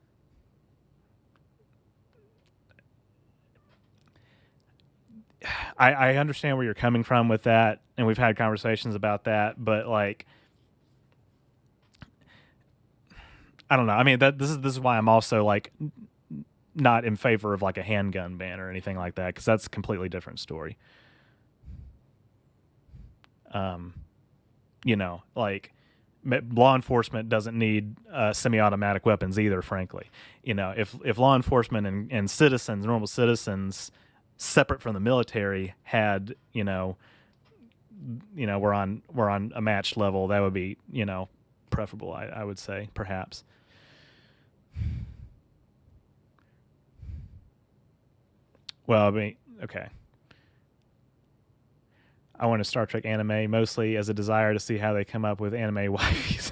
I understand where you're coming from with that, and we've had conversations about that, but like I don't know. I mean, that this is why I'm also like not in favor of like a handgun ban or anything like that, because that's a completely different story. Um, you know, like law enforcement doesn't need semi-automatic weapons either. Frankly, you know, if law enforcement and citizens, normal citizens, separate from the military, had we're on a matched level, that would be, you know, preferable. I would say perhaps. Well, I mean, okay. I want a Star Trek anime mostly as a desire to see how they come up with anime wifeys.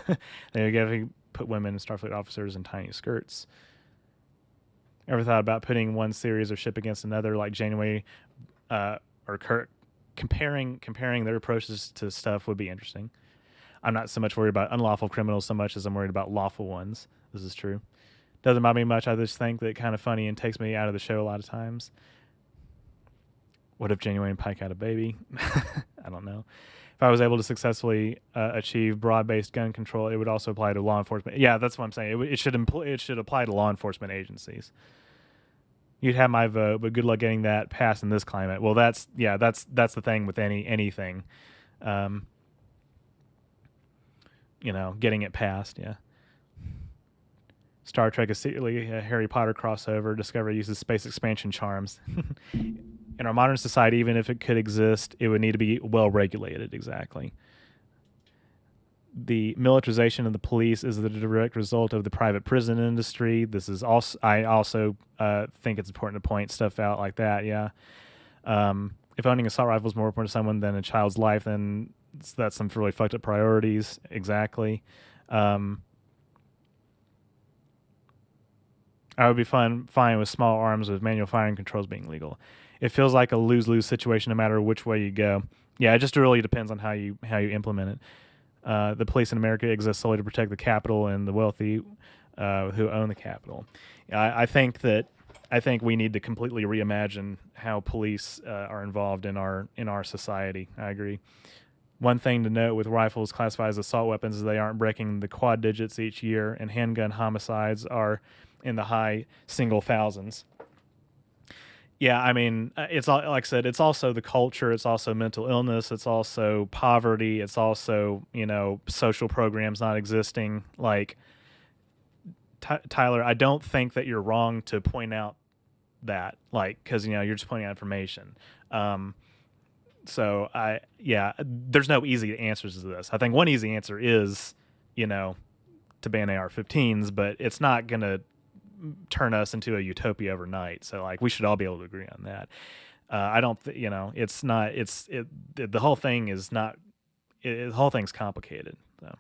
They definitely put women and Starfleet officers in tiny skirts. Ever thought about putting one series or ship against another, like Janeway or Kirk? Comparing their approaches to stuff would be interesting. I'm not so much worried about unlawful criminals so much as I'm worried about lawful ones. This is true. Doesn't bother me much. I just think that kind of funny and takes me out of the show a lot of times. What if Janeway and Pike had a baby? I don't know. If I was able to successfully achieve broad-based gun control, it would also apply to law enforcement. Yeah, that's what I'm saying. It should apply to law enforcement agencies. You'd have my vote, but good luck getting that passed in this climate. Well, that's the thing with anything, um, you know, getting it passed. Yeah. Star Trek is secretly a Harry Potter crossover. Discovery uses space expansion charms. In our modern society, even if it could exist, it would need to be well regulated. Exactly. The militarization of the police is the direct result of the private prison industry. This is also, I also think it's important to point stuff out like that. Yeah. If owning assault rifle is more important to someone than a child's life, then that's some really fucked up priorities. Exactly. I would be fine with small arms with manual firing controls being legal. It feels like a lose-lose situation no matter which way you go. Yeah, it just really depends on how you implement it. The police in America exists solely to protect the capital and the wealthy who own the capital. I think we need to completely reimagine how police are involved in our society. I agree. One thing to note with rifles classified as assault weapons is they aren't breaking the quad digits each year, and handgun homicides are in the high single thousands. Yeah, I mean, it's all like I said. It's also the culture. It's also mental illness. It's also poverty. It's also, you know, social programs not existing. Like Tyler, I don't think that you're wrong to point out that, like, because, you know, you're just pointing out information. Um, so there's no easy answers to this. I think one easy answer is, you know, to ban AR-15s, but it's not gonna turn us into a utopia overnight. So like we should all be able to agree on that. I don't, you know, it's not. The whole thing is not. The whole thing's complicated. So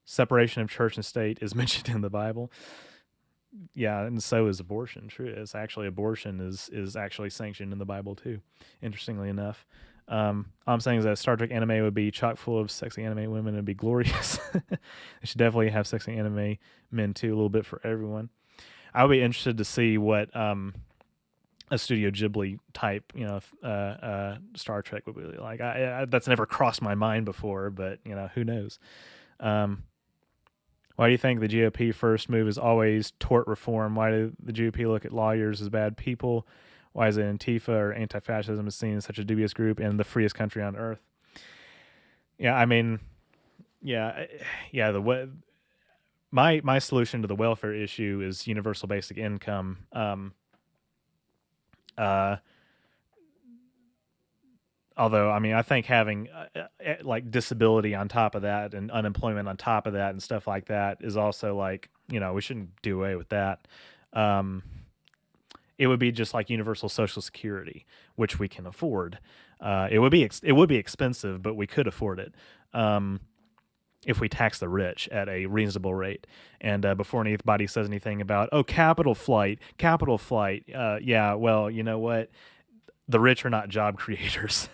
separation of church and state is mentioned in the Bible. Yeah, and so is abortion. True, it's actually abortion is actually sanctioned in the Bible too. Interestingly enough. All I'm saying is that Star Trek anime would be chock full of sexy anime women. It'd be glorious. They should definitely have sexy anime men too, a little bit for everyone. I would be interested to see what a Studio Ghibli type, Star Trek would be like. That's never crossed my mind before, but who knows? Um, why do you think the GOP first move is always tort reform? Why do the GOP look at lawyers as bad people? Why is it Antifa or anti-fascism is seen as such a dubious group in the freest country on earth? Yeah, I mean, yeah, yeah. My solution to the welfare issue is universal basic income. Uh, Although, I mean, I think having like disability on top of that and unemployment on top of that and stuff like that is also like, we shouldn't do away with that. Um, it would be just like universal social security, which we can afford. It would be expensive, but we could afford it. If we tax the rich at a reasonable rate. And before anybody says anything about, capital flight, yeah, well, you know what? The rich are not job creators.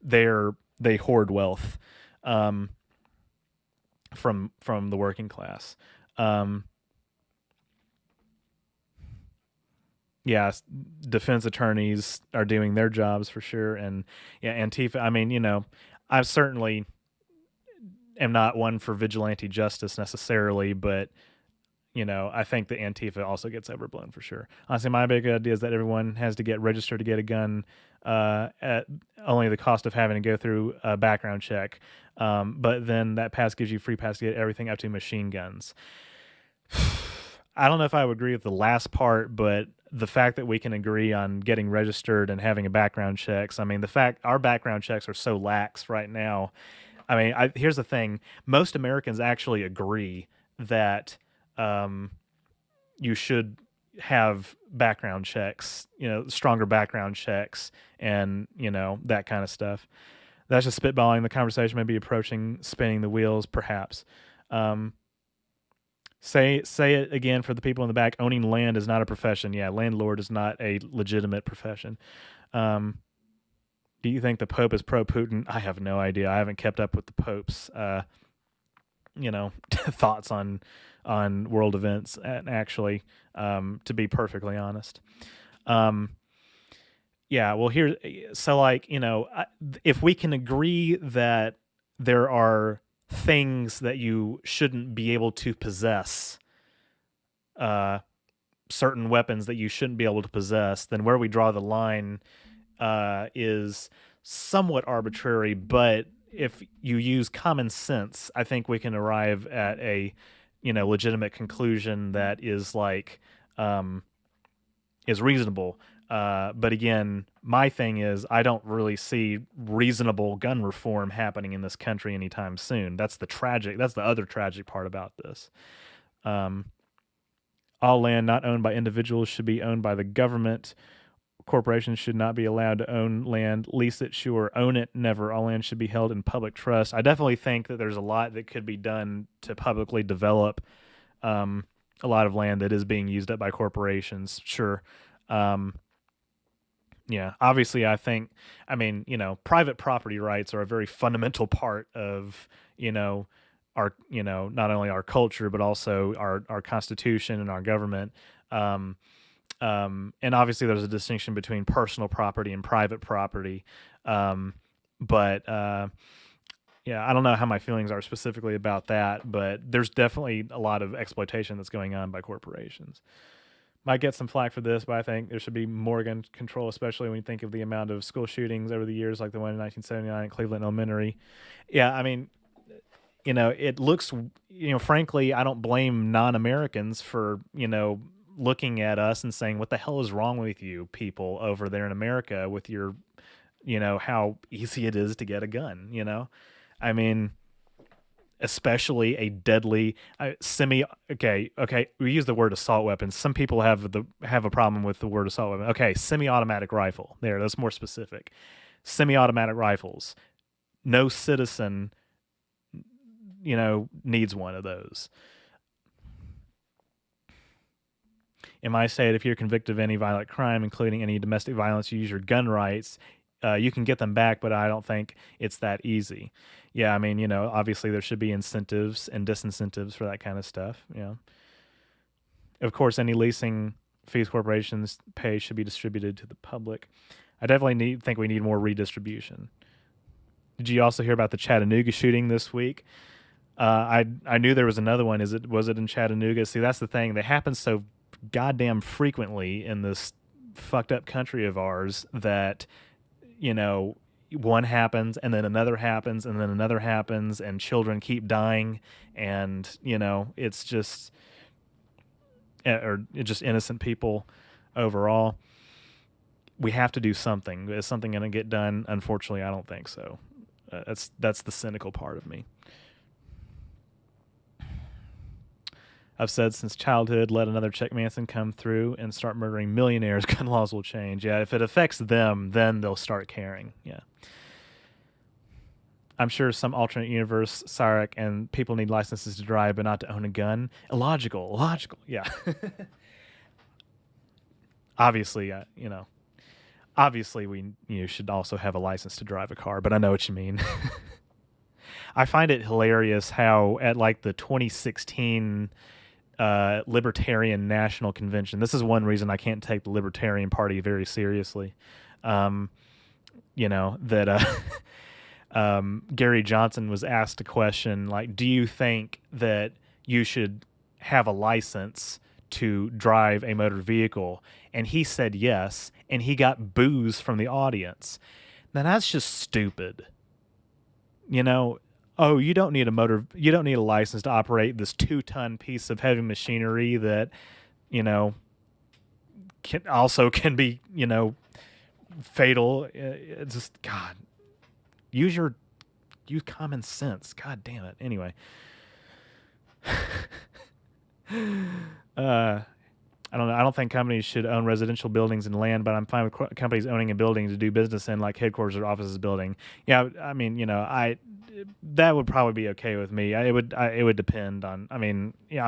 They hoard wealth from the working class. Yeah, defense attorneys are doing their jobs for sure, and yeah, Antifa. I mean, I certainly am not one for vigilante justice necessarily, but I think that Antifa also gets overblown for sure. Honestly, my big idea is that everyone has to get registered to get a gun at only the cost of having to go through a background check. But then that pass gives you free pass to get everything up to machine guns. I don't know if I would agree with the last part, but the fact that we can agree on getting registered and having a background checks, I mean, the fact our background checks are so lax right now. I mean, here's the thing. Most Americans actually agree that you should have background checks, stronger background checks and, that kind of stuff. That's just spitballing. The conversation may be approaching spinning the wheels, perhaps. Say it again for the people in the back. Owning land is not a profession. Yeah, landlord is not a legitimate profession. Do you think the Pope is pro-Putin? I have no idea. I haven't kept up with the Pope's, thoughts on world events. Actually, to be perfectly honest, yeah. Well, if we can agree that there are things that you shouldn't be able to possess, certain weapons that you shouldn't be able to possess, then where we draw the line is somewhat arbitrary. But if you use common sense, I think we can arrive at a legitimate conclusion that is like is reasonable. But again, my thing is I don't really see reasonable gun reform happening in this country anytime soon. That's the other tragic part about this. All land not owned by individuals should be owned by the government. Corporations should not be allowed to own land. Lease it, sure. Own it, never. All land should be held in public trust. I definitely think that there's a lot that could be done to publicly develop a lot of land that is being used up by corporations. Sure. Yeah, obviously, private property rights are a very fundamental part of, our, not only our culture, but also our Constitution and our government. And obviously there's a distinction between personal property and private property. But yeah, I don't know how my feelings are specifically about that, but there's definitely a lot of exploitation that's going on by corporations. Might get some flack for this, but I think there should be more gun control, especially when you think of the amount of school shootings over the years, like the one in 1979 at Cleveland Elementary. Yeah, I mean, it looks, frankly, I don't blame non-Americans for, looking at us and saying, what the hell is wrong with you people over there in America with your, how easy it is to get a gun, I mean, especially a deadly okay, we use the word assault weapon. Some people have a problem with the word assault weapon. Okay, semi-automatic rifle. That's more specific. Semi-automatic rifles. No citizen, needs one of those. In my state, if you're convicted of any violent crime, including any domestic violence, you use your gun rights. You can get them back, but I don't think it's that easy. Yeah, I mean, obviously there should be incentives and disincentives for that kind of stuff. Of course, any leasing fees corporations pay should be distributed to the public. I definitely think we need more redistribution. Did you also hear about the Chattanooga shooting this week? I knew there was another one. Was it in Chattanooga? See, that's the thing. They happen so goddamn frequently in this fucked up country of ours that, you know, one happens and then another happens and then another happens and children keep dying, and it's just just innocent people overall. We have to do something. Is something going to get done? Unfortunately, I don't think so. That's the cynical part of me. I've said since childhood, let another Chuck Manson come through and start murdering millionaires. Gun laws will change. Yeah, if it affects them, then they'll start caring. Yeah. I'm sure some alternate universe, Sarek, and people need licenses to drive, but not to own a gun. Illogical. Yeah. Obviously, obviously we should also have a license to drive a car, but I know what you mean. I find it hilarious how at like the 2016 Libertarian National Convention, this is one reason I can't take the Libertarian Party very seriously. That Gary Johnson was asked a question like, do you think that you should have a license to drive a motor vehicle? And he said yes, and he got boos from the audience. Now that's just stupid. Oh, you don't need a license to operate this 2-ton piece of heavy machinery that, can be, fatal. It's just, God, use common sense. God damn it. Anyway. I don't know. I don't think companies should own residential buildings and land, but I'm fine with companies owning a building to do business in, like headquarters or offices building. Yeah, I mean, that would probably be okay with me. It would depend on. I mean, yeah,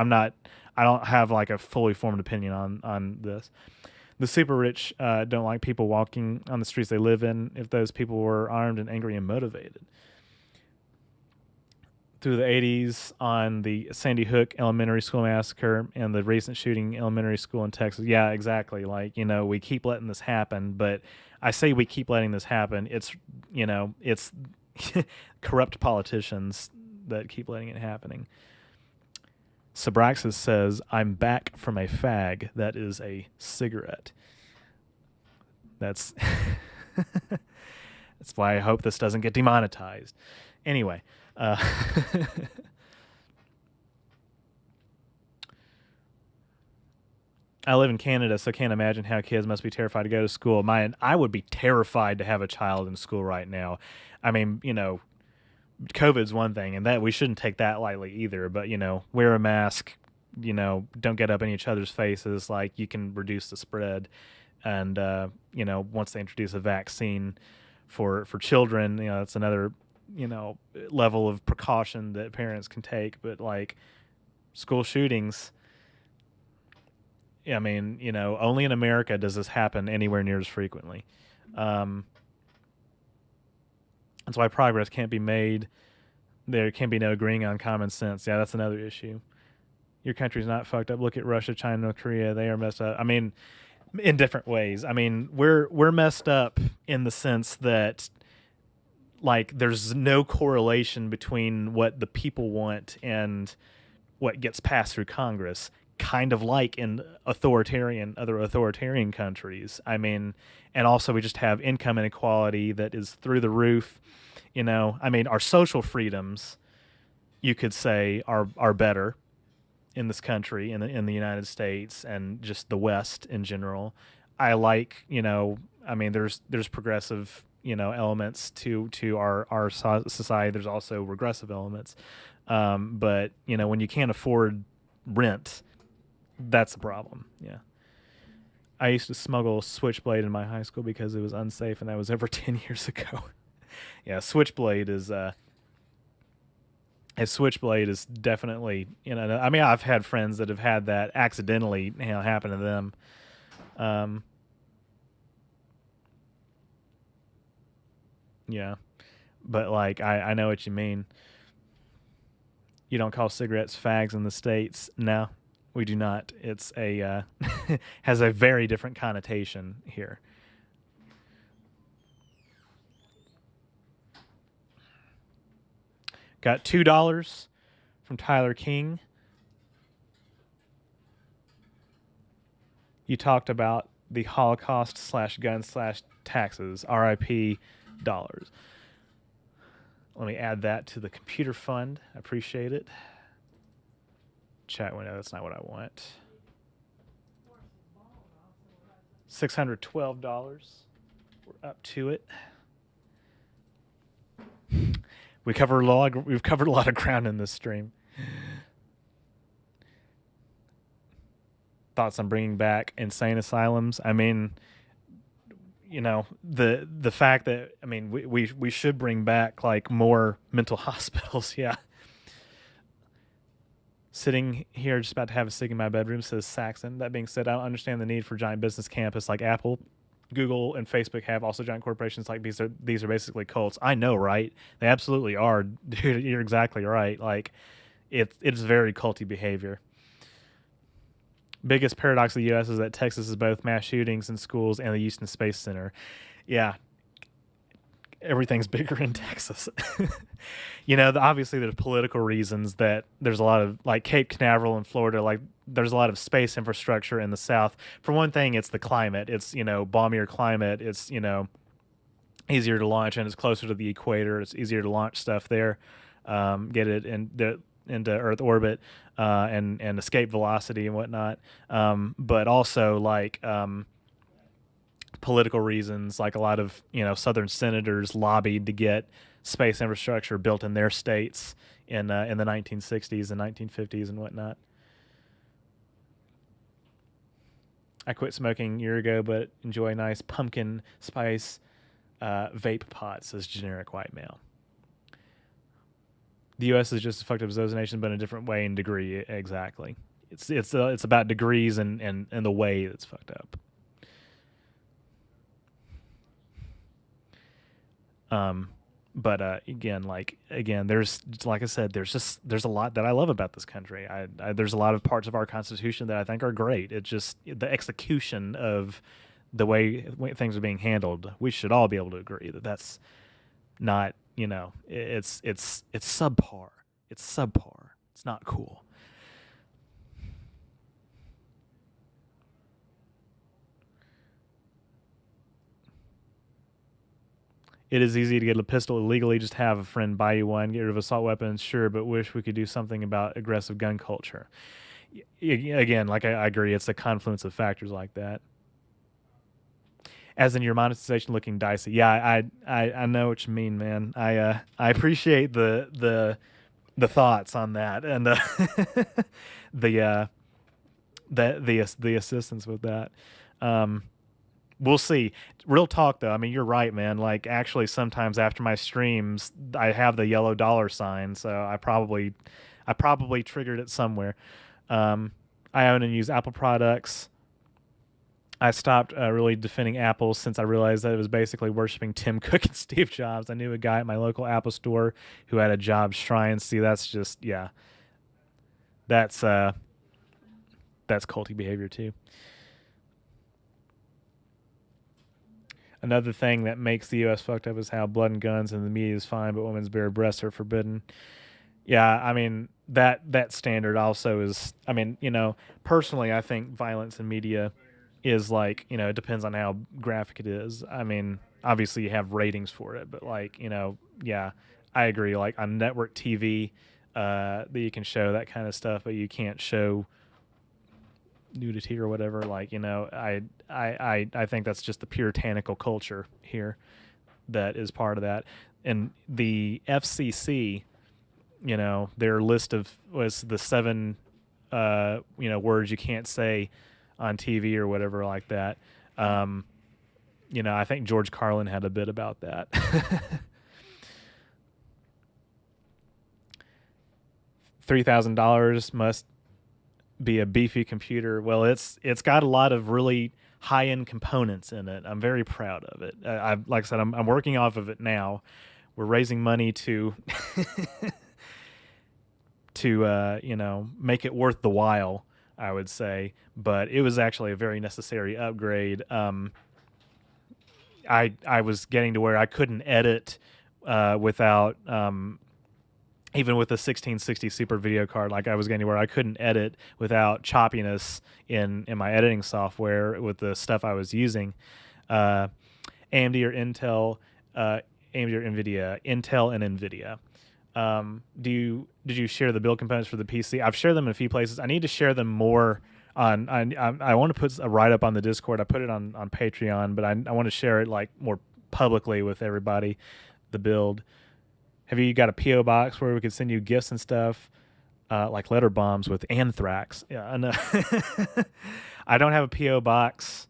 I don't have like a fully formed opinion on this. The super rich don't like people walking on the streets they live in if those people were armed and angry and motivated. Through the 80s on the Sandy Hook Elementary School massacre and the recent shooting elementary school in Texas. Yeah, exactly. Like, we keep letting this happen, but I say we keep letting this happen. It's corrupt politicians that keep letting it happening. Sabraxis says, I'm back from a fag. That is a cigarette. That's that's why I hope this doesn't get demonetized. Anyway. I live in Canada, so can't imagine how kids must be terrified to go to school. I would be terrified to have a child in school right now. I mean, COVID's one thing, and that we shouldn't take that lightly either. But wear a mask. Don't get up in each other's faces. Like, you can reduce the spread. And once they introduce a vaccine for children, that's another level of precaution that parents can take. But like school shootings, I mean, only in America does this happen anywhere near as frequently. That's why progress can't be made. There can be no agreeing on common sense. Yeah, that's another issue. Your country's not fucked up. Look at Russia, China, North Korea. They are messed up. I mean, in different ways. I mean, we're messed up in the sense that, like, there's no correlation between what the people want and what gets passed through Congress, kind of like in other authoritarian countries. I mean, and also we just have income inequality that is through the roof. I mean, our social freedoms, you could say, are better in this country, in the United States, and just the West in general. I like, I mean, there's progressive elements to our society. There's also regressive elements. But when you can't afford rent, that's a problem. Yeah. I used to smuggle Switchblade in my high school because it was unsafe, and that was over 10 years ago. Yeah, Switchblade is definitely, I mean, I've had friends that have had that accidentally, happen to them. Yeah, but like, I know what you mean. You don't call cigarettes fags in the States? No. We do not. It's a has a very different connotation here. Got $2 from Tyler King. You talked about the Holocaust slash gun slash taxes. RIP dollars. Let me add that to the computer fund. I appreciate it. Chat window. That's not what I want. $612. We're up to it. We've covered a lot of ground in this stream. Thoughts on bringing back insane asylums? I mean, the fact that we should bring back like more mental hospitals. Yeah. Sitting here just about to have a cig in my bedroom, says Saxon. That being said, I don't understand the need for giant business campus like Apple, Google, and Facebook have. Also giant corporations like these are basically cults. I know, right? They absolutely are. Dude, you're exactly right. Like it's very culty behavior. Biggest paradox of the U.S. is that Texas is both mass shootings in schools and the Houston Space Center. Yeah, everything's bigger in Texas. Obviously there's political reasons that there's a lot of like Cape Canaveral in Florida, like there's a lot of space infrastructure in the South. For one thing, it's the climate. It's, balmier climate. It's, easier to launch and it's closer to the equator. It's easier to launch stuff there, get it into Earth orbit, and escape velocity and whatnot. But also like, political reasons, like a lot of southern senators lobbied to get space infrastructure built in their states in the 1960s and 1950s and whatnot. I quit smoking a year ago, but enjoy a nice pumpkin spice vape pot, says generic white male. The U.S. is just as fucked up as those nations, but in a different way and degree. Exactly. It's about degrees and the way that's fucked up. But again, there's, like I said, there's a lot that I love about this country. There's a lot of parts of our Constitution that I think are great. It's just the execution of the way things are being handled. We should all be able to agree that that's not, it's subpar. It's subpar. It's not cool. It is easy to get a pistol illegally. Just have a friend buy you one. Get rid of assault weapons, sure, but wish we could do something about aggressive gun culture. Again, like I agree, it's a confluence of factors like that. As in your monetization looking dicey. Yeah, I know what you mean, man. I appreciate the thoughts on that and the assistance with that. We'll see. Real talk though. I mean, you're right, man. Like actually sometimes after my streams, I have the yellow dollar sign. So I probably triggered it somewhere. I own and use Apple products. I stopped really defending Apple since I realized that it was basically worshiping Tim Cook and Steve Jobs. I knew a guy at my local Apple store who had a Jobs shrine. See, that's just, yeah. That's culty behavior too. Another thing that makes the U.S. fucked up is how blood and guns in the media is fine, but women's bare breasts are forbidden. Yeah, I mean, that standard also is, I mean, personally, I think violence in media is like, it depends on how graphic it is. I mean, obviously you have ratings for it, but like, yeah, I agree. Like on network TV, that you can show that kind of stuff, but you can't show nudity or whatever. Like, I think that's just the puritanical culture here that is part of that. And the FCC, their list was the 7 words you can't say on TV or whatever like that. I think George Carlin had a bit about that. $3,000 must be a beefy computer. Well, it's got a lot of really high-end components in it. I'm very proud of it. Like I said, I'm working off of it now. We're raising money to to make it worth the while. I would say, but it was actually a very necessary upgrade. I was getting to where I couldn't edit without even with the 1660 Super video card. Like I was getting to where I couldn't edit without choppiness in my editing software with the stuff I was using. AMD or Intel, AMD or NVIDIA, Intel and NVIDIA. Did you share the build components for the PC? I've shared them in a few places. I need to share them more on. I want to put a write up on the Discord. I put it on Patreon, but I want to share it like more publicly with everybody. The build. Have you got a PO box where we could send you gifts and stuff, like letter bombs with anthrax? Yeah, I know. I don't have a PO box.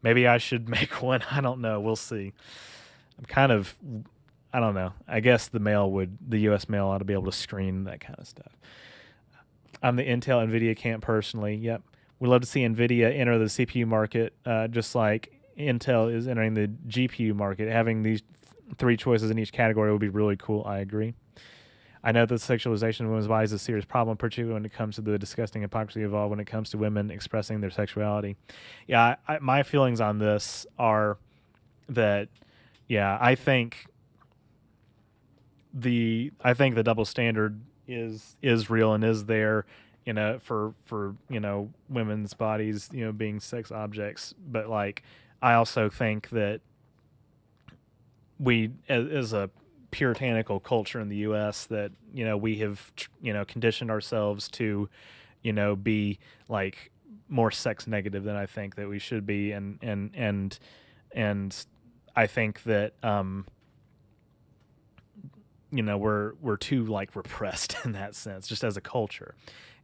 Maybe I should make one. I don't know. We'll see. I'm kind of, I don't know. I guess the U.S. mail ought to be able to screen that kind of stuff. I'm the Intel NVIDIA camp personally. Yep. We'd love to see NVIDIA enter the CPU market, just like Intel is entering the GPU market. Having these three choices in each category would be really cool. I agree. I know that sexualization of women's bodies is a serious problem, particularly when it comes to the disgusting hypocrisy involved when it comes to women expressing their sexuality. Yeah, my feelings on this are that, yeah, I think the double standard is real and is there, for women's bodies, being sex objects. But like, I also think that we, as a puritanical culture in the U.S., that we have conditioned ourselves to be like more sex negative than I think that we should be, and I think that we're too like repressed in that sense, just as a culture.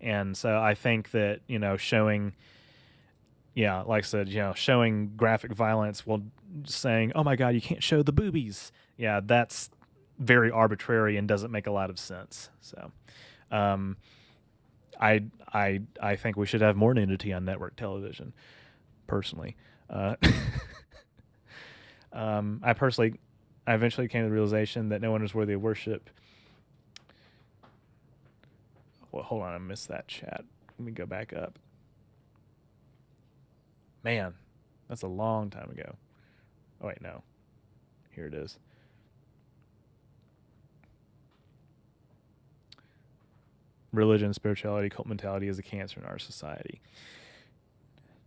And so I think that showing, yeah, like I said, showing graphic violence while saying, "Oh my God, you can't show the boobies," yeah, that's very arbitrary and doesn't make a lot of sense. So, I think we should have more nudity on network television. Personally, I eventually came to the realization that no one is worthy of worship. Well, hold on, I missed that chat. Let me go back up. Man, that's a long time ago. Oh wait, no. Here it is. Religion, spirituality, cult mentality is a cancer in our society.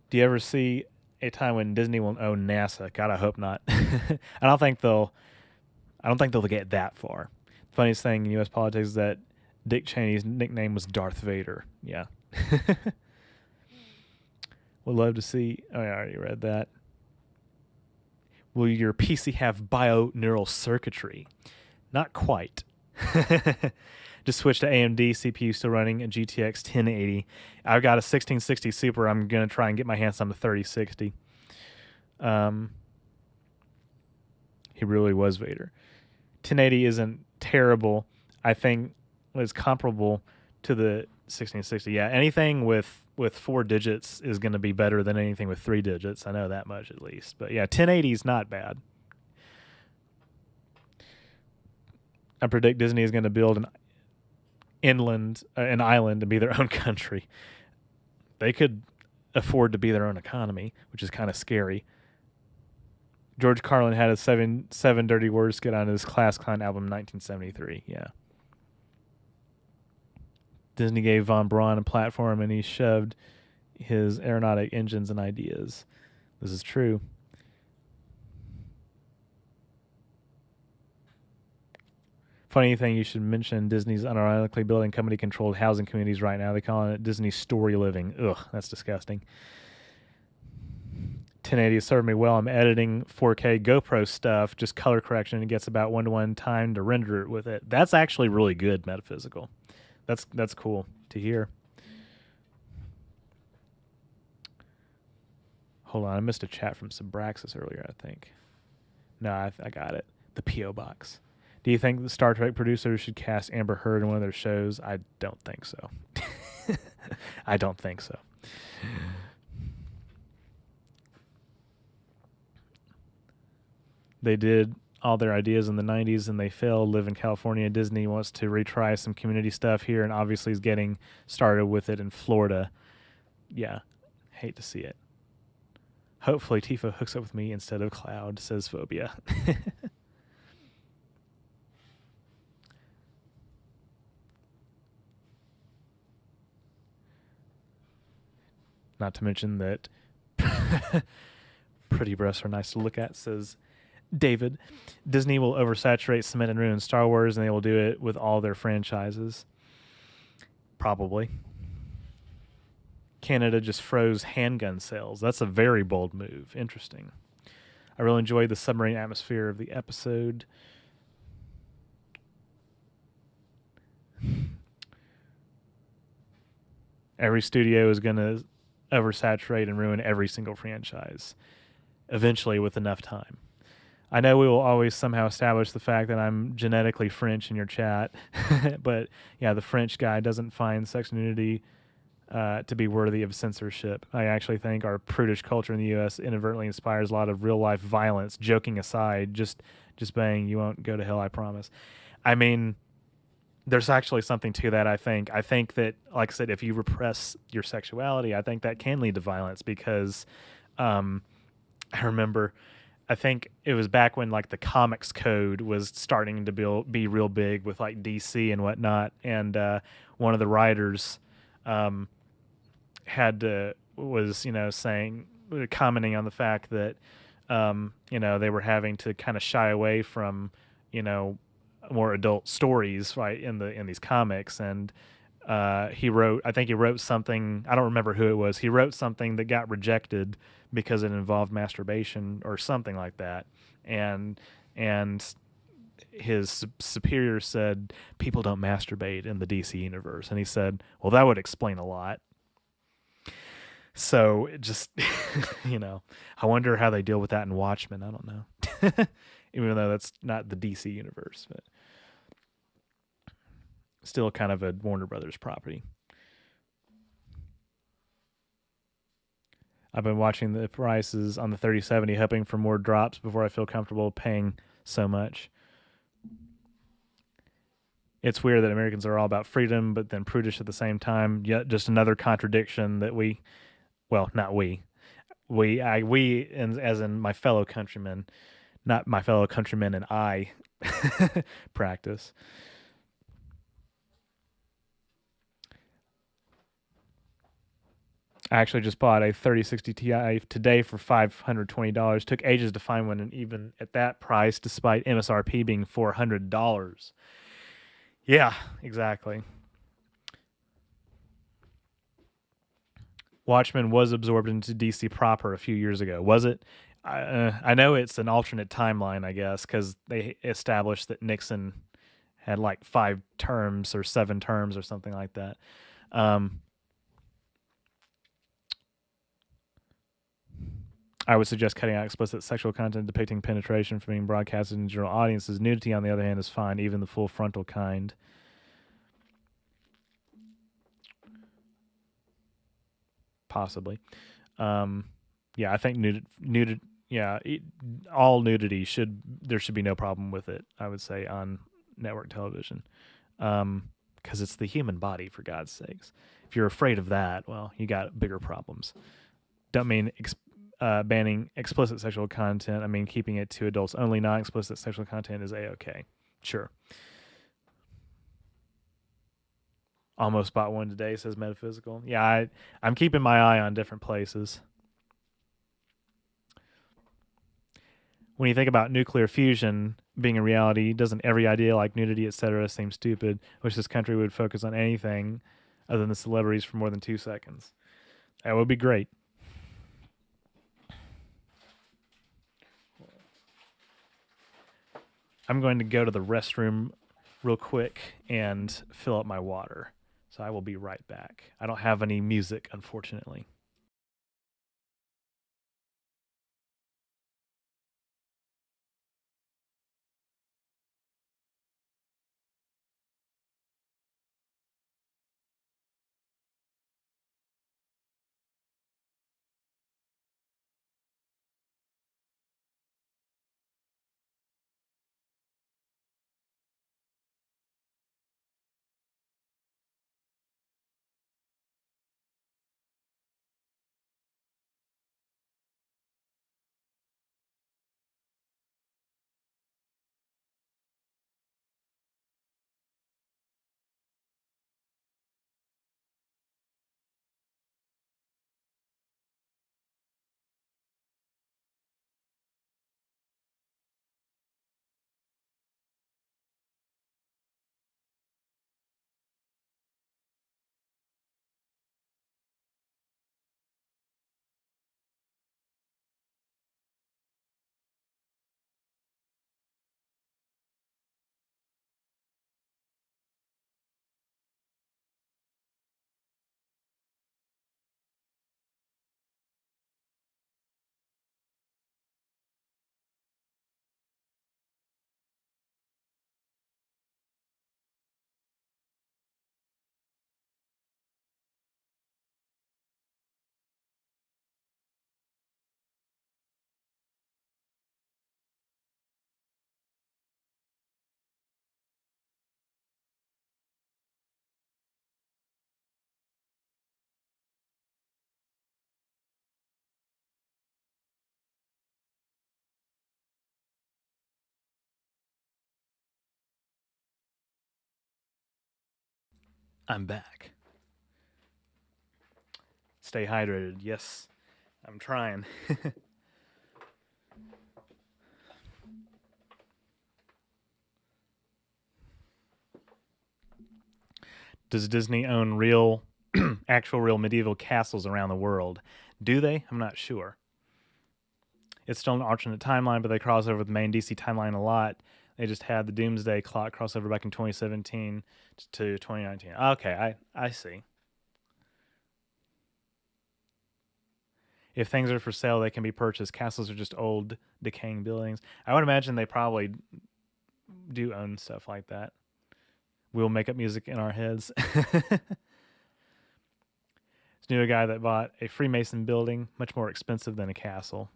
Do you ever see a time when Disney will own NASA? God, I hope not. I don't think they'll get that far. The funniest thing in U.S. politics is that Dick Cheney's nickname was Darth Vader. Yeah. Would love to see. Oh, I already read that. Will your PC have bio-neural circuitry? Not quite. Just switched to AMD CPU, still running a GTX 1080. I've got a 1660 Super. I'm going to try and get my hands on the 3060. He really was Vader. 1080 isn't terrible. I think it's comparable to the 1660. Yeah, anything with 4 digits is going to be better than anything with 3 digits. I know that much at least. But yeah, 1080 is not bad. I predict Disney is going to build an island and be their own country. They could afford to be their own economy, which is kind of scary. George Carlin had a seven dirty words skit on his Class Clown album in 1973. Yeah. Disney gave Von Braun a platform and he shoved his aeronautic engines and ideas. This is true. Funny thing you should mention, Disney's unironically building company-controlled housing communities right now. They're calling it Disney Story Living. Ugh, that's disgusting. 1080 has served me well. I'm editing 4K GoPro stuff, just color correction. It gets about 1-to-1 time to render it with it. That's actually really good, Metaphysical. That's cool to hear. Hold on, I missed a chat from Subraxis earlier, I think. No, I got it. The P.O. Box. Do you think the Star Trek producers should cast Amber Heard in one of their shows? I don't think so. I don't think so. They did all their ideas in the 90s and they failed. Live in California. Disney wants to retry some community stuff here and obviously is getting started with it in Florida. Yeah, hate to see it. Hopefully Tifa hooks up with me instead of Cloud, says Phobia. Not to mention that pretty breasts are nice to look at, says David. Disney will oversaturate, cement, and ruin Star Wars, and they will do it with all their franchises. Probably. Canada just froze handgun sales. That's a very bold move. Interesting. I really enjoyed the submarine atmosphere of the episode. Every studio is going to oversaturate and ruin every single franchise eventually with enough time. I know we will always somehow establish the fact that I'm genetically French in your chat, but yeah, the French guy doesn't find sex nudity to be worthy of censorship. I actually think our prudish culture in the U.S. inadvertently inspires a lot of real life violence. Joking aside, just bang, you won't go to hell, I promise. I mean, there's actually something to that. I think that, like I said, if you repress your sexuality, I think that can lead to violence because I remember. I think it was back when like the comics code was starting to be real big with like DC and whatnot, and one of the writers was saying, commenting on the fact that they were having to kind of shy away from more adult stories, right, in these comics. And he wrote something, I don't remember who it was, he wrote something that got rejected because it involved masturbation or something like that. And his superior said people don't masturbate in the DC universe, and he said, well, that would explain a lot. So it just I wonder how they deal with that in Watchmen. I don't know. Even though that's not the DC universe, but still kind of a Warner Brothers property. I've been watching the prices on the 3070, hoping for more drops before I feel comfortable paying so much. It's weird that Americans are all about freedom, but then prudish at the same time. Yet just another contradiction that not we, as in my fellow countrymen, not my fellow countrymen and I practice. I actually just bought a 3060 Ti today for $520. Took ages to find one, and even at that price, despite MSRP being $400. Yeah, exactly. Watchmen was absorbed into DC proper a few years ago, was it? I know it's an alternate timeline, I guess, because they established that Nixon had like 5 terms or 7 terms or something like that. I would suggest cutting out explicit sexual content depicting penetration from being broadcasted in general audiences. Nudity, on the other hand, is fine, even the full frontal kind. Possibly. Yeah, I think all nudity there should be no problem with it, I would say, on network television. Because it's the human body, for God's sakes. If you're afraid of that, well, you got bigger problems. Don't mean banning explicit sexual content. I mean keeping it to adults only. Non-explicit sexual content is a-okay. Sure. Almost bought one today, says Metaphysical. Yeah, I'm keeping my eye on different places. When you think about nuclear fusion being a reality, doesn't every idea like nudity, etc., seem stupid? Wish this country would focus on anything other than the celebrities for more than 2 seconds. That would be great. I'm going to go to the restroom real quick and fill up my water. So I will be right back. I don't have any music, unfortunately. I'm back. Stay hydrated. Yes, I'm trying. Does Disney own real, actual real medieval castles around the world? Do they? I'm not sure. It's still an alternate timeline, but they cross over with the main DC timeline a lot. They just had the Doomsday Clock crossover back in 2017 to 2019. Okay, I see. If things are for sale, they can be purchased. Castles are just old, decaying buildings. I would imagine they probably do own stuff like that. We'll make up music in our heads. Knew a guy that bought a Freemason building, much more expensive than a castle.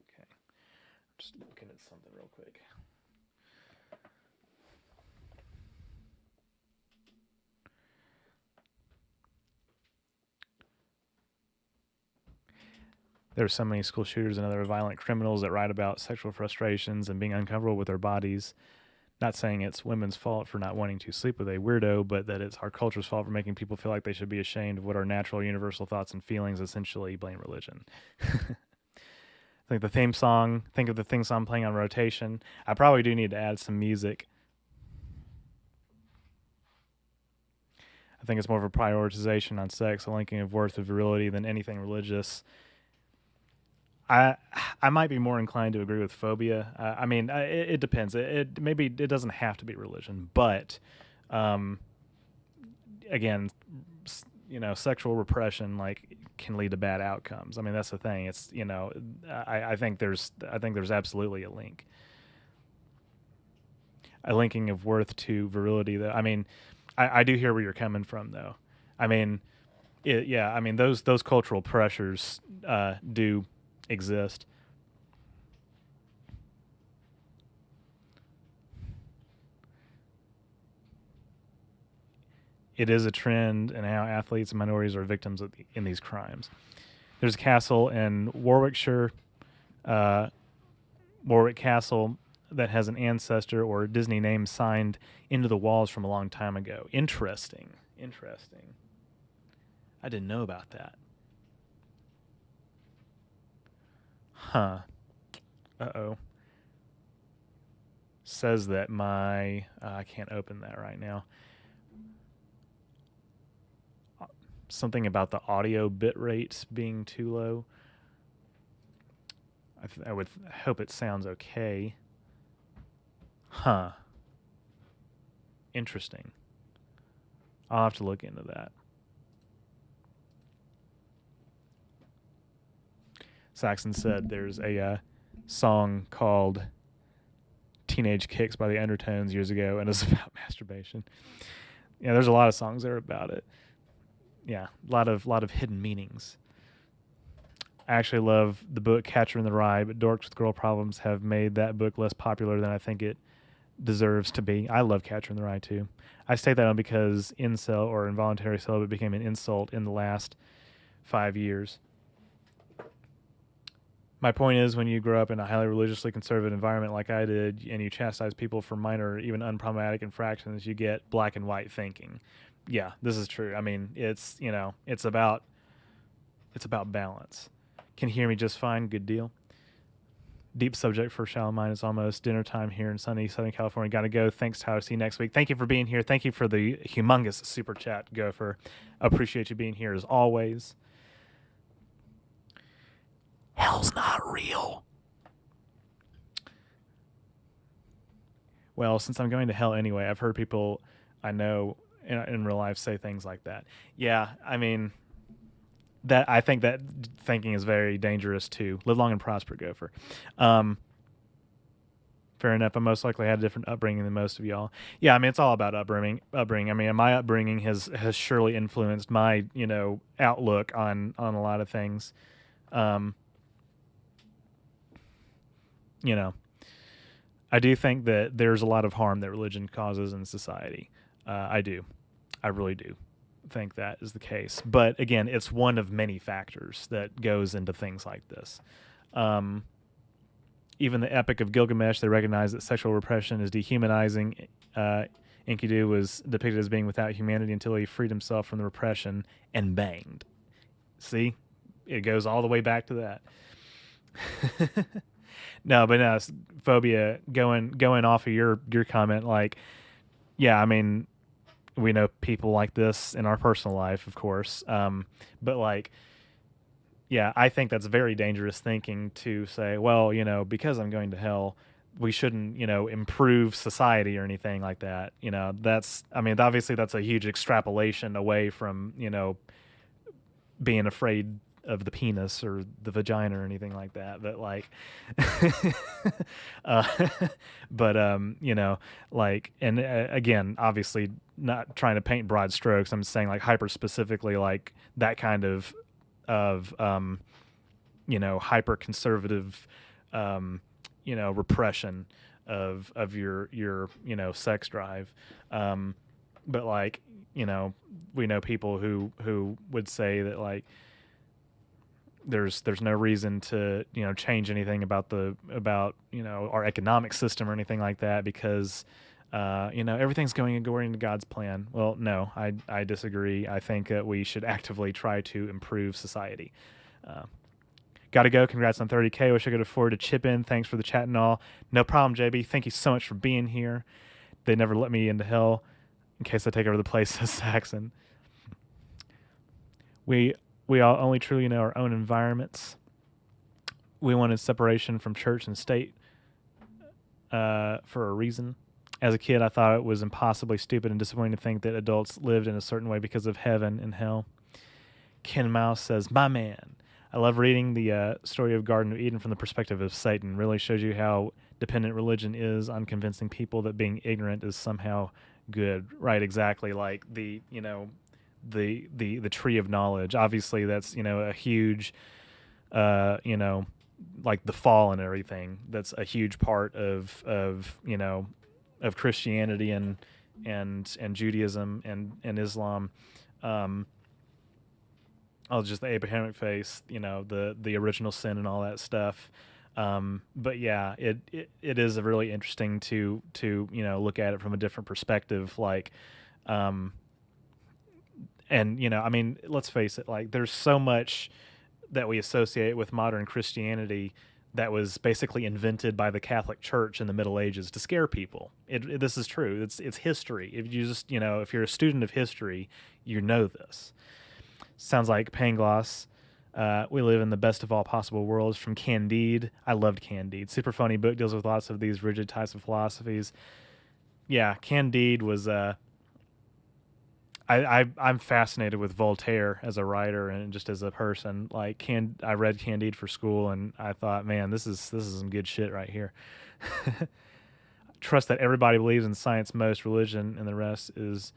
Okay, just looking at something real quick. There are so many school shooters and other violent criminals that write about sexual frustrations and being uncomfortable with their bodies. Not saying it's women's fault for not wanting to sleep with a weirdo, but that it's our culture's fault for making people feel like they should be ashamed of what are natural, universal thoughts and feelings, essentially blame religion. Think of the theme song playing on rotation. I probably do need to add some music. I think it's more of a prioritization on sex, a linking of worth of virility than anything religious. I might be more inclined to agree with phobia. I mean, it depends. Maybe it doesn't have to be religion, but um, again, sexual repression can lead to bad outcomes. I mean, that's the thing. It's I think there's absolutely a linking of worth to virility. Though I mean, I do hear where you're coming from, though. I mean, yeah. I mean, those cultural pressures do exist. It is a trend in how athletes and minorities are victims in these crimes. There's a castle in Warwickshire, uh, Warwick Castle, that has an ancestor or Disney name signed into the walls from a long time ago. Interesting. Interesting. I didn't know about that. Huh. Uh-oh. Says that my I can't open that right now. Something about the audio bit rate being too low. I would hope it sounds okay. Huh. Interesting. I'll have to look into that. Saxon said there's a song called Teenage Kicks by the Undertones years ago, and it's about masturbation. Yeah, there's a lot of songs that are about it. Yeah, a lot of hidden meanings. I actually love the book Catcher in the Rye, but dorks with girl problems have made that book less popular than I think it deserves to be. I love Catcher in the Rye too. I state that on because incel or involuntary celibate became an insult in the last 5 years. My point is, when you grow up in a highly religiously conservative environment like I did, and you chastise people for minor, even unproblematic infractions, you get black and white thinking. Yeah, this is true. I mean, it's about balance. Can you hear me just fine? Good deal. Deep subject for Shallow Mind. It's almost dinner time here in sunny Southern California. Got to go. Thanks, Tyler. See you next week. Thank you for being here. Thank you for the humongous super chat, Gopher. Appreciate you being here as always. Hell's not real. Well, since I'm going to hell anyway, I've heard people I know in real life say things like that. Yeah, I mean, that I think that thinking is very dangerous too. Live long and prosper, Gopher. Fair enough. I most likely had a different upbringing than most of y'all. Yeah, I mean, it's all about upbringing. I mean, my upbringing has surely influenced my outlook on a lot of things. I do think that there's a lot of harm that religion causes in society. I do. I really do. think that is the case. But again, it's one of many factors that goes into things like this. Um, Even the Epic of Gilgamesh, they recognize that sexual repression is dehumanizing. Enkidu was depicted as being without humanity until he freed himself from the repression and banged. See, it goes all the way back to that. No, but no, phobia. Going off of your comment, like, yeah, I mean, we know people like this in our personal life, of course. But like, yeah, I think that's very dangerous thinking to say, well, because I'm going to hell, we shouldn't, improve society or anything like that. I mean, obviously that's a huge extrapolation away from, being afraid of the penis or the vagina or anything like that. But like, uh, but, like, and again, obviously not trying to paint broad strokes. I'm saying like hyper specifically, like that kind of, hyper conservative, repression of your sex drive. But like, we know people who would say that like there's no reason to change anything about our economic system or anything like that because everything's going according to God's plan. Well, no, I disagree. I think that we should actively try to improve society. Gotta go. Congrats on 30K. Wish I could afford to chip in. Thanks for the chat and all. No problem, JB. Thank you so much for being here. They never let me into hell in case I take over the place, says Saxon. We all only truly know our own environments. We wanted separation from church and state for a reason. As a kid, I thought it was impossibly stupid and disappointing to think that adults lived in a certain way because of heaven and hell. Ken Mouse says, my man. I love reading the story of Garden of Eden from the perspective of Satan. Really shows you how dependent religion is on convincing people that being ignorant is somehow good. Right, exactly. Like the tree of knowledge. Obviously, that's a huge, like the fall and everything. That's a huge part of Christianity and Judaism and Islam. Just the Abrahamic faith, the original sin and all that stuff. But yeah, it is really interesting to look at it from a different perspective. Like, and I mean, let's face it. Like, there's so much that we associate with modern Christianity that was basically invented by the Catholic Church in the Middle Ages to scare people. This is true. It's history. If you just if you're a student of history, you know this. Sounds like Pangloss. We live in the best of all possible worlds. From Candide. I loved Candide. Super funny book. Deals with lots of these rigid types of philosophies. Yeah, Candide was... I'm fascinated with Voltaire as a writer and just as a person. Like, I read Candide for school, and I thought, man, this is some good shit right here. Trust that everybody believes in science most, religion, and the rest is...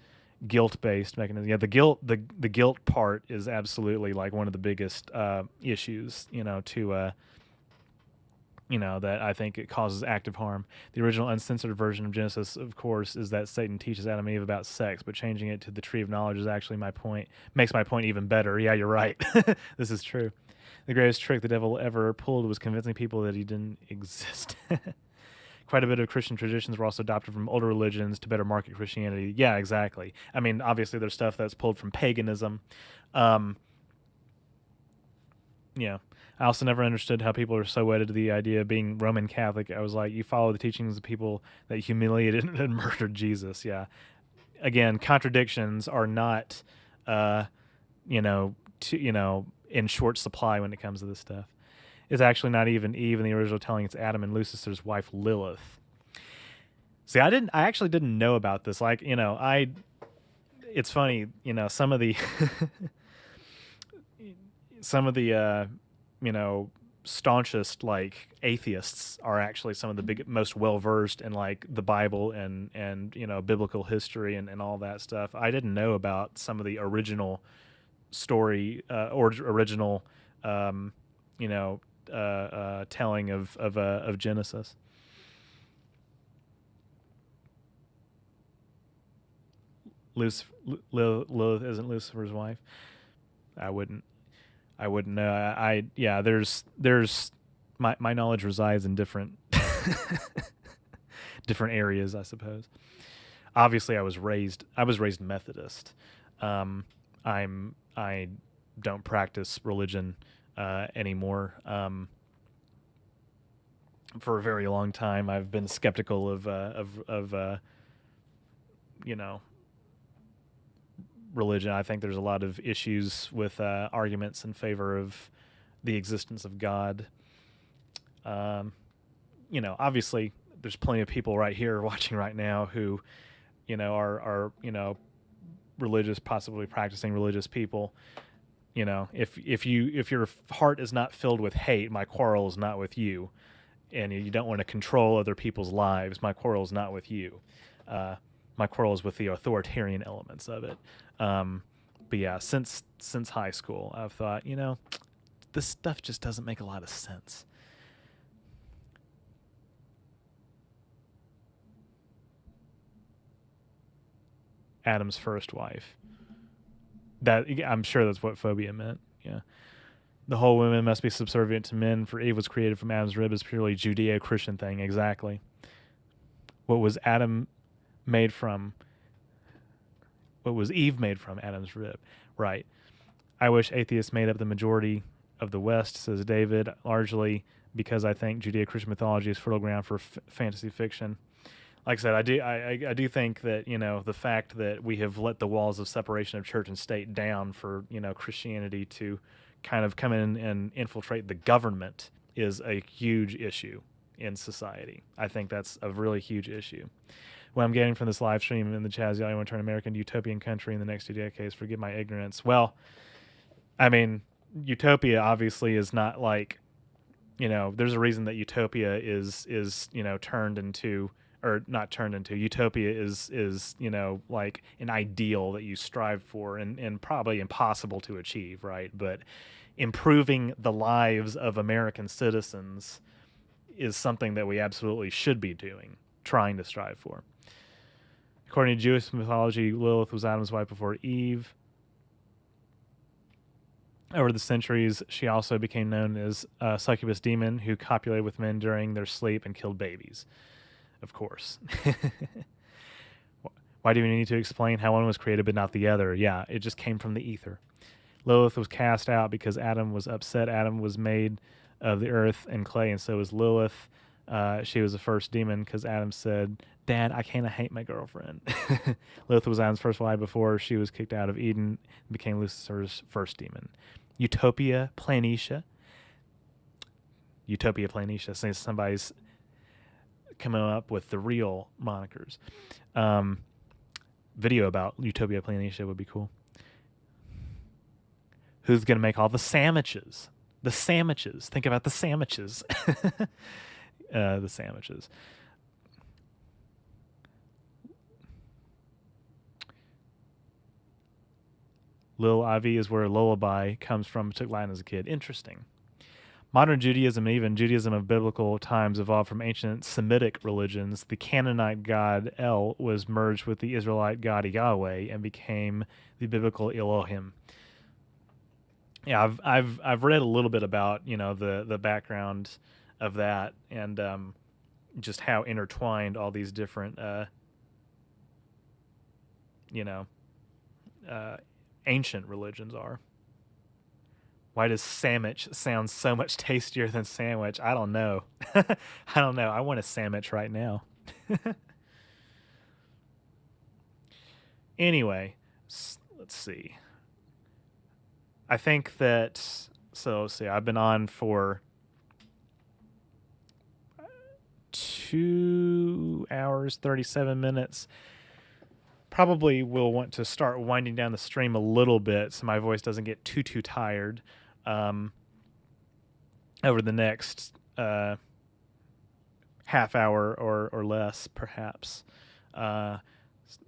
guilt-based mechanism. Yeah, the guilt part is absolutely like one of the biggest issues, that I think it causes active harm. The original uncensored version of Genesis, of course, is that Satan teaches Adam and Eve about sex, but changing it to the tree of knowledge is actually makes my point even better. Yeah, you're right. This is true. The greatest trick the devil ever pulled was convincing people that he didn't exist. Quite a bit of Christian traditions were also adopted from older religions to better market Christianity. Yeah, exactly. I mean, obviously there's stuff that's pulled from paganism. Yeah. I also never understood how people are so wedded to the idea of being Roman Catholic. I was like, you follow the teachings of people that humiliated and murdered Jesus. Yeah. Again, contradictions are not, in short supply when it comes to this stuff. It's actually not even Eve in the original telling. It's Adam and Lucifer's wife Lilith. See, I actually didn't know about this. Like, it's funny, some of the staunchest like atheists are actually some of the most well versed in like the Bible and biblical history and all that stuff. I didn't know about some of the original story or original telling of Genesis. Lilith isn't Lucifer's wife. I wouldn't. I wouldn't know. Yeah. There's my knowledge resides in different different areas, I suppose. Obviously, I was raised Methodist. I don't practice religion anymore. For a very long time, I've been skeptical of you know religion. I think there's a lot of issues with arguments in favor of the existence of God. Obviously, there's plenty of people right here watching right now who, are religious, possibly practicing religious people. If your heart is not filled with hate, my quarrel is not with you, and you don't want to control other people's lives, my quarrel is not with you. My quarrel is with the authoritarian elements of it. But yeah, since high school, I've thought, this stuff just doesn't make a lot of sense. Adam's first wife. That I'm sure that's what phobia meant. Yeah. The whole women must be subservient to men, for Eve was created from Adam's rib is purely Judeo-Christian thing. Exactly. What was Adam made from? What was Eve made from? Adam's rib. Right. I wish atheists made up the majority of the West, says David, largely because I think Judeo-Christian mythology is fertile ground for fantasy fiction. Like I said, I do think that the fact that we have let the walls of separation of church and state down for Christianity to kind of come in and infiltrate the government is a huge issue in society. I think that's a really huge issue. What I'm getting from this live stream in the chat is, I want to turn America into utopian country in the next 2 decades. Forgive my ignorance. Well, I mean, utopia obviously is not like, there's a reason that utopia is turned into, or not turned into, utopia is like an ideal that you strive for and probably impossible to achieve, right? But improving the lives of American citizens is something that we absolutely should be doing, trying to strive for. According to Jewish mythology, Lilith was Adam's wife before Eve. Over the centuries, she also became known as a succubus demon who copulated with men during their sleep and killed babies. Of course. Why do we need to explain how one was created but not the other? Yeah, it just came from the ether. Lilith was cast out because Adam was upset. Adam was made of the earth and clay, and so was Lilith. She was the first demon because Adam said, "Dad, I kind of hate my girlfriend." Lilith was Adam's first wife before she was kicked out of Eden and became Lucifer's first demon. Utopia Planitia. Utopia Planitia, since somebody's coming up with the real monikers. Video about Utopia Planitia would be cool. Who's going to make all the sandwiches? The sandwiches. Think about the sandwiches. The sandwiches. Lil Ivy is where lullaby comes from. Took Latin as a kid. Interesting. Modern Judaism, and even Judaism of biblical times, evolved from ancient Semitic religions. The Canaanite god El was merged with the Israelite god Yahweh and became the biblical Elohim. Yeah, I've read a little bit about the background of that and just how intertwined all these different ancient religions are. Why does sandwich sound so much tastier than sandwich? I don't know. I don't know. I want a sandwich right now. Anyway, let's see. I think that, so let's see, I've been on for 2 hours, 37 minutes. Probably will want to start winding down the stream a little bit so my voice doesn't get too tired over the next half hour or less, perhaps.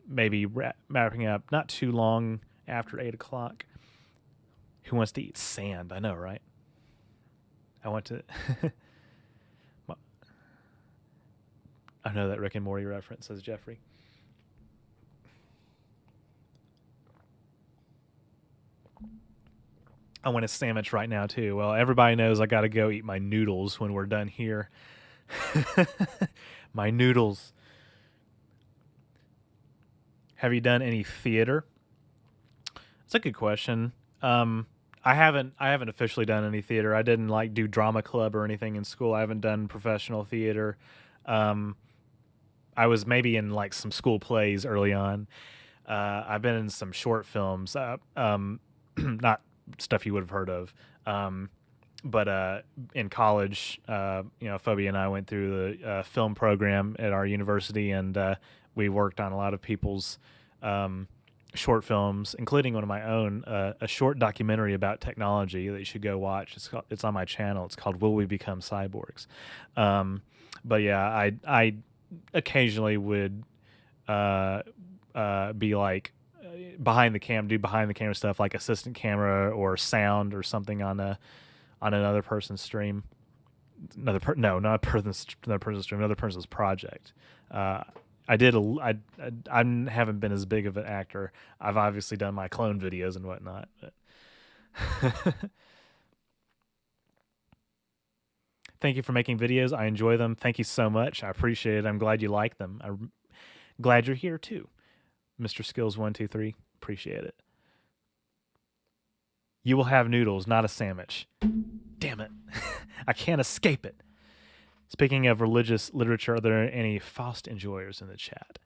Maybe wrapping up not too long after 8 o'clock. Who wants to eat sand? I know, right? I want to... I know that Rick and Morty reference, says Jeffrey. I want a sandwich right now too. Well, everybody knows I got to go eat my noodles when we're done here. My noodles. Have you done any theater? It's a good question. I haven't officially done any theater. I didn't like do drama club or anything in school. I haven't done professional theater. Um, I was maybe in like some school plays early on. I've been in some short films, not stuff you would have heard of. Um, but in college, Phoebe and I went through the film program at our university, and we worked on a lot of people's um, short films, including one of my own, a short documentary about technology that you should go watch. It's on my channel. It's called "Will We Become Cyborgs?" Um, but yeah, I occasionally would uh, be like do behind the camera stuff like assistant camera or sound or something on another person's stream. No, not a person's another person's stream, another person's project. Uh, I did a I haven't been as big of an actor. I've obviously done my clone videos and whatnot. But thank you for making videos. I enjoy them. Thank you so much. I appreciate it. I'm glad you like them. I'm glad you're here too, Mr. Skills123. Appreciate it. You will have noodles, not a sandwich. Damn it. I can't escape it. Speaking of religious literature, are there any Faust enjoyers in the chat?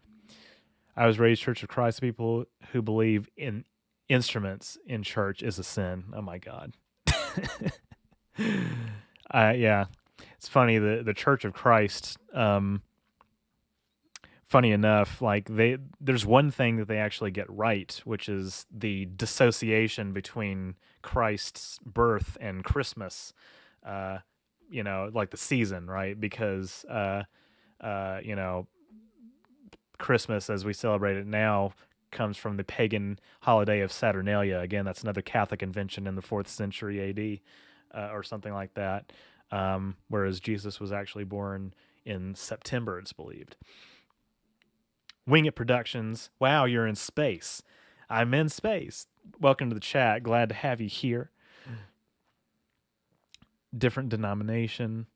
I was raised Church of Christ. People who believe in instruments in church is a sin. Oh my God. Yeah. It's funny, the Church of Christ, funny enough, like there's one thing that they actually get right, which is the dissociation between Christ's birth and Christmas. Uh, like the season, right? Because you know, Christmas as we celebrate it now comes from the pagan holiday of Saturnalia. Again, that's another Catholic invention in the 4th century AD, or something like that. Whereas Jesus was actually born in September, it's believed. Wing It Productions. Wow, you're in space. I'm in space. Welcome to the chat. Glad to have you here. Different denomination.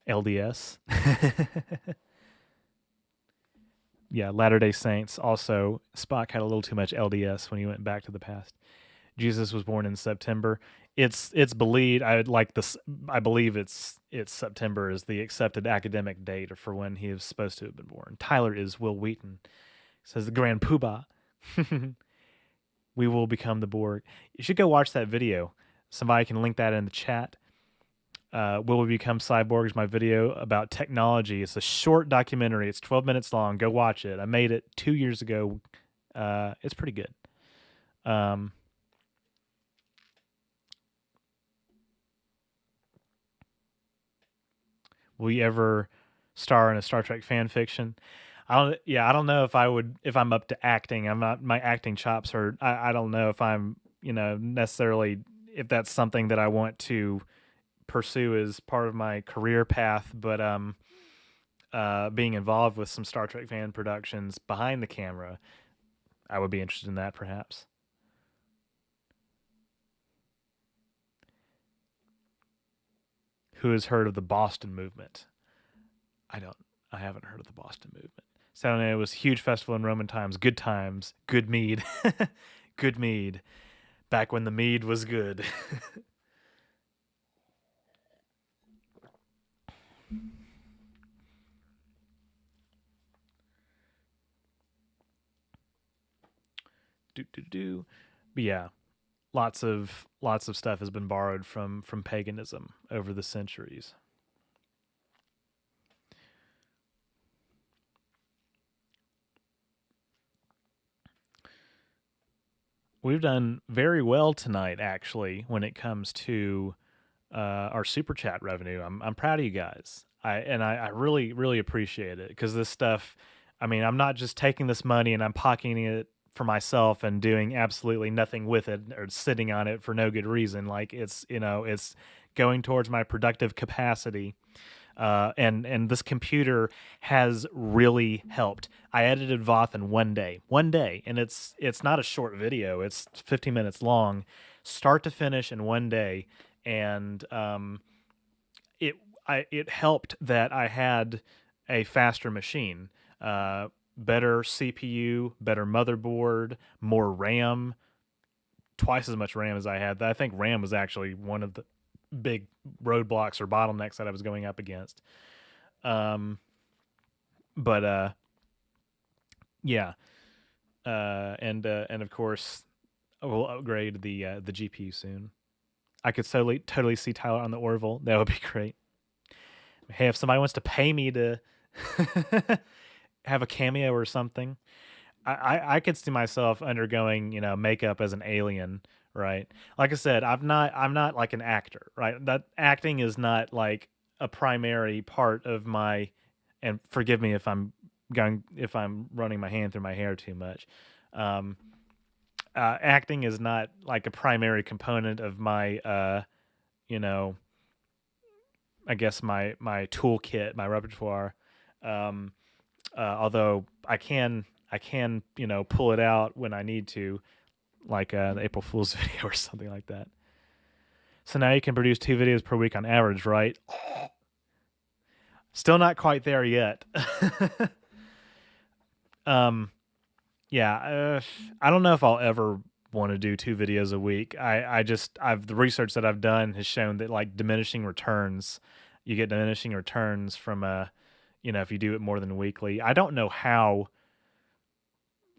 LDS. Yeah, Latter-day Saints. Also, Spock had a little too much LDS when he went back to the past. Jesus was born in September. It's believed. I believe it's September is the accepted academic date for when he is supposed to have been born. Tyler is Will Wheaton. Says the Grand Poobah. We will become the Borg. You should go watch that video. Somebody can link that in the chat. Will We Become Cyborgs? My video about technology. It's a short documentary. It's 12 minutes long. Go watch it. I made it 2 years ago. It's pretty good. Will you ever star in a Star Trek fan fiction? I don't know if I would, if I'm up to acting. I'm not, my acting chops are, I don't know if I'm, necessarily, if that's something that I want to pursue as part of my career path, but being involved with some Star Trek fan productions behind the camera, I would be interested in that perhaps. Who has heard of the Boston movement? I haven't heard of the Boston movement. Saturday was a huge festival in Roman times, good mead. Good mead. Back when the mead was good. But yeah, lots of stuff has been borrowed from paganism over the centuries. We've done very well tonight, actually, when it comes to our super chat revenue. I'm proud of you guys. I really appreciate it because this stuff. I mean, I'm not just taking this money and I'm pocketing it for myself and doing absolutely nothing with it or sitting on it for no good reason. Like it's it's going towards my productive capacity. And this computer has really helped. I edited Voth in one day, and it's not a short video. It's 15 minutes long, start to finish in one day, and it helped that I had a faster machine, better CPU, better motherboard, more RAM, twice as much RAM as I had. I think RAM was actually one of the big roadblocks or bottlenecks that I was going up against. Um, but yeah, and of course, we'll upgrade the GPU soon. I could totally see Tyler on the Orville. That would be great. Hey, if somebody wants to pay me to have a cameo or something, I could see myself undergoing makeup as an alien, right? Like I said, I'm not like an actor, right? That acting is not like a primary part of my, and forgive me if I'm running my hand through my hair too much. Um, Acting is not like a primary component of my you know I guess my toolkit, my repertoire. Um, Although I can pull it out when I need to, like the April Fool's video or something like that. So now you can produce 2 videos per week on average, right? Still not quite there yet. um, yeah, I don't know if I'll ever want to do 2 videos a week. The research that I've done has shown that like diminishing returns, you get diminishing returns from if you do it more than weekly. I don't know how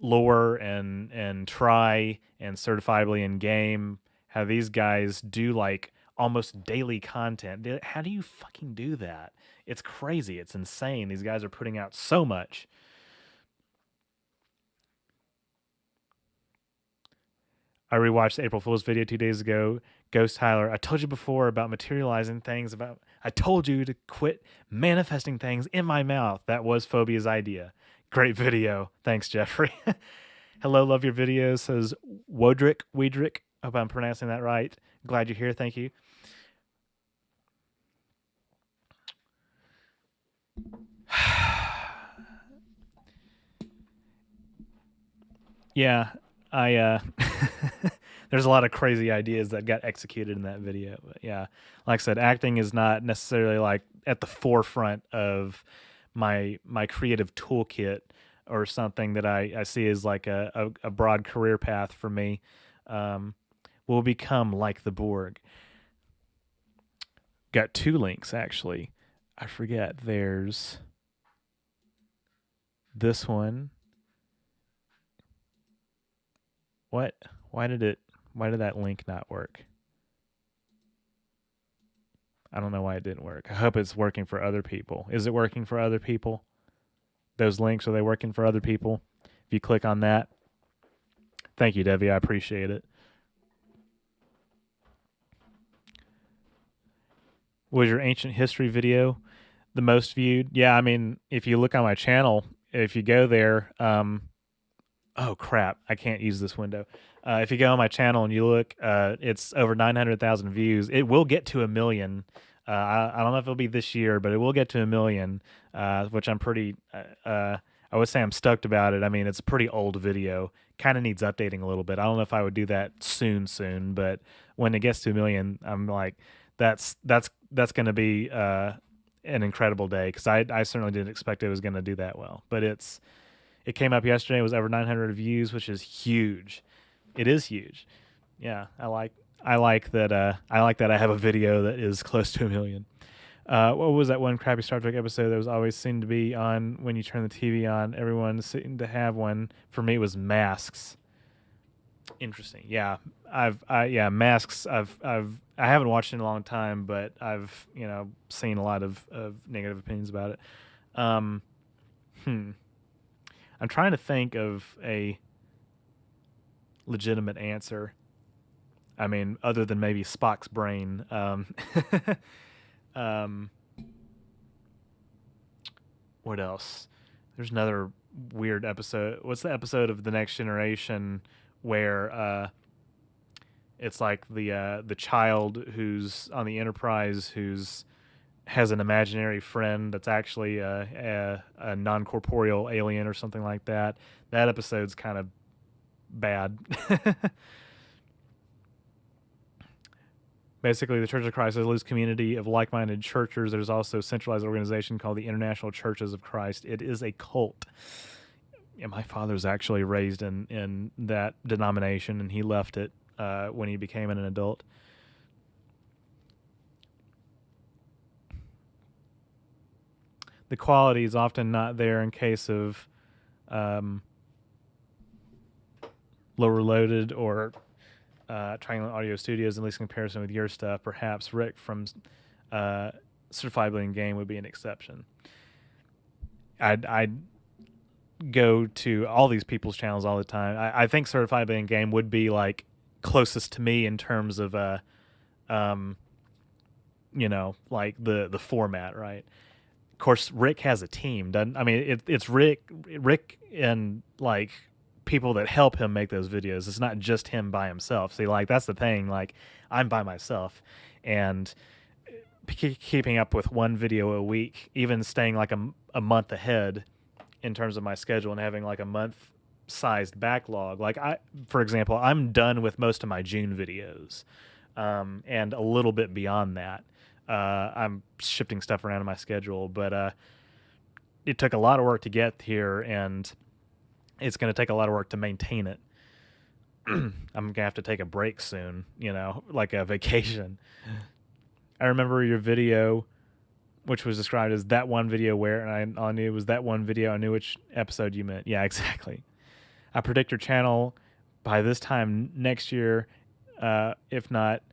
Lore and Try and Certifiably in Game, how these guys do like almost daily content. How do you fucking do that? It's crazy. It's insane. These guys are putting out so much. I rewatched the April Fool's video 2 days ago. Ghost Tyler, I told you before about materializing things. I told you to quit manifesting things in my mouth. That was Phobia's idea. Great video. Thanks, Jeffrey. Hello, love your videos, says Wedrick. Hope I'm pronouncing that right. Glad you're here. Thank you. Yeah, I there's a lot of crazy ideas that got executed in that video. But yeah, like I said, acting is not necessarily like at the forefront of my creative toolkit or something that I see as like a broad career path for me. Will become like the Borg. Got 2 links actually. I forget. There's this one. What? Why did that link not work? I don't know why it didn't work. I hope it's working for other people. Is it working for other people? Those links, are they working for other people? If you click on that. Thank you, Debbie. I appreciate it. Was your ancient history video the most viewed? Yeah, I mean, if you look on my channel, if you go there, oh crap, I can't use this window. If you go on my channel and you look, it's over 900,000 views. It will get to 1 million. I don't know if it'll be this year, but it will get to 1 million, which I'm pretty. I would say I'm stoked about it. I mean, it's a pretty old video. Kind of needs updating a little bit. I don't know if I would do that soon, but when it gets to 1 million, I'm like, that's going to be an incredible day, because I certainly didn't expect it was going to do that well. But it came up yesterday. It was over 900 views, which is huge. It is huge. Yeah, I like that. I like that I have a video that is close to 1 million. What was that one crappy Star Trek episode that was always seemed to be on when you turn the TV on? Everyone seemed to have one. For me, it was Masks. Interesting. Yeah, Masks. I haven't watched it in a long time, but I've seen a lot of negative opinions about it. I'm trying to think of a legitimate answer. I mean, other than maybe Spock's brain. What else? There's another weird episode. What's the episode of The Next Generation where it's like the child who's on the Enterprise who's has an imaginary friend that's actually a non-corporeal alien or something like that. That episode's kind of bad. Basically, the Church of Christ is a loose community of like-minded churches. There's also a centralized organization called the International Churches of Christ. It is a cult. And my father's actually raised in that denomination, and he left it when he became an adult. The quality is often not there in case of lower loaded or Triangle Audio Studios, at least in comparison with your stuff. Perhaps Rick from Certifiably in Game would be an exception. I'd go to all these people's channels all the time. I think Certifiably in Game would be like closest to me in terms of like the format, right? Of course, Rick has a team. It's Rick and like people that help him make those videos. It's not just him by himself. See, like that's the thing. Like I'm by myself, and keeping up with one video a week, even staying like a month ahead in terms of my schedule and having like a month-sized backlog. Like for example, I'm done with most of my June videos, and a little bit beyond that. I'm shifting stuff around in my schedule, but it took a lot of work to get here, and it's going to take a lot of work to maintain it. I'm going to have to take a break soon, like a vacation. I remember your video, which was described as that one video where, and I knew it was that one video. I knew which episode you meant. Yeah, exactly. I predict your channel by this time next year, if not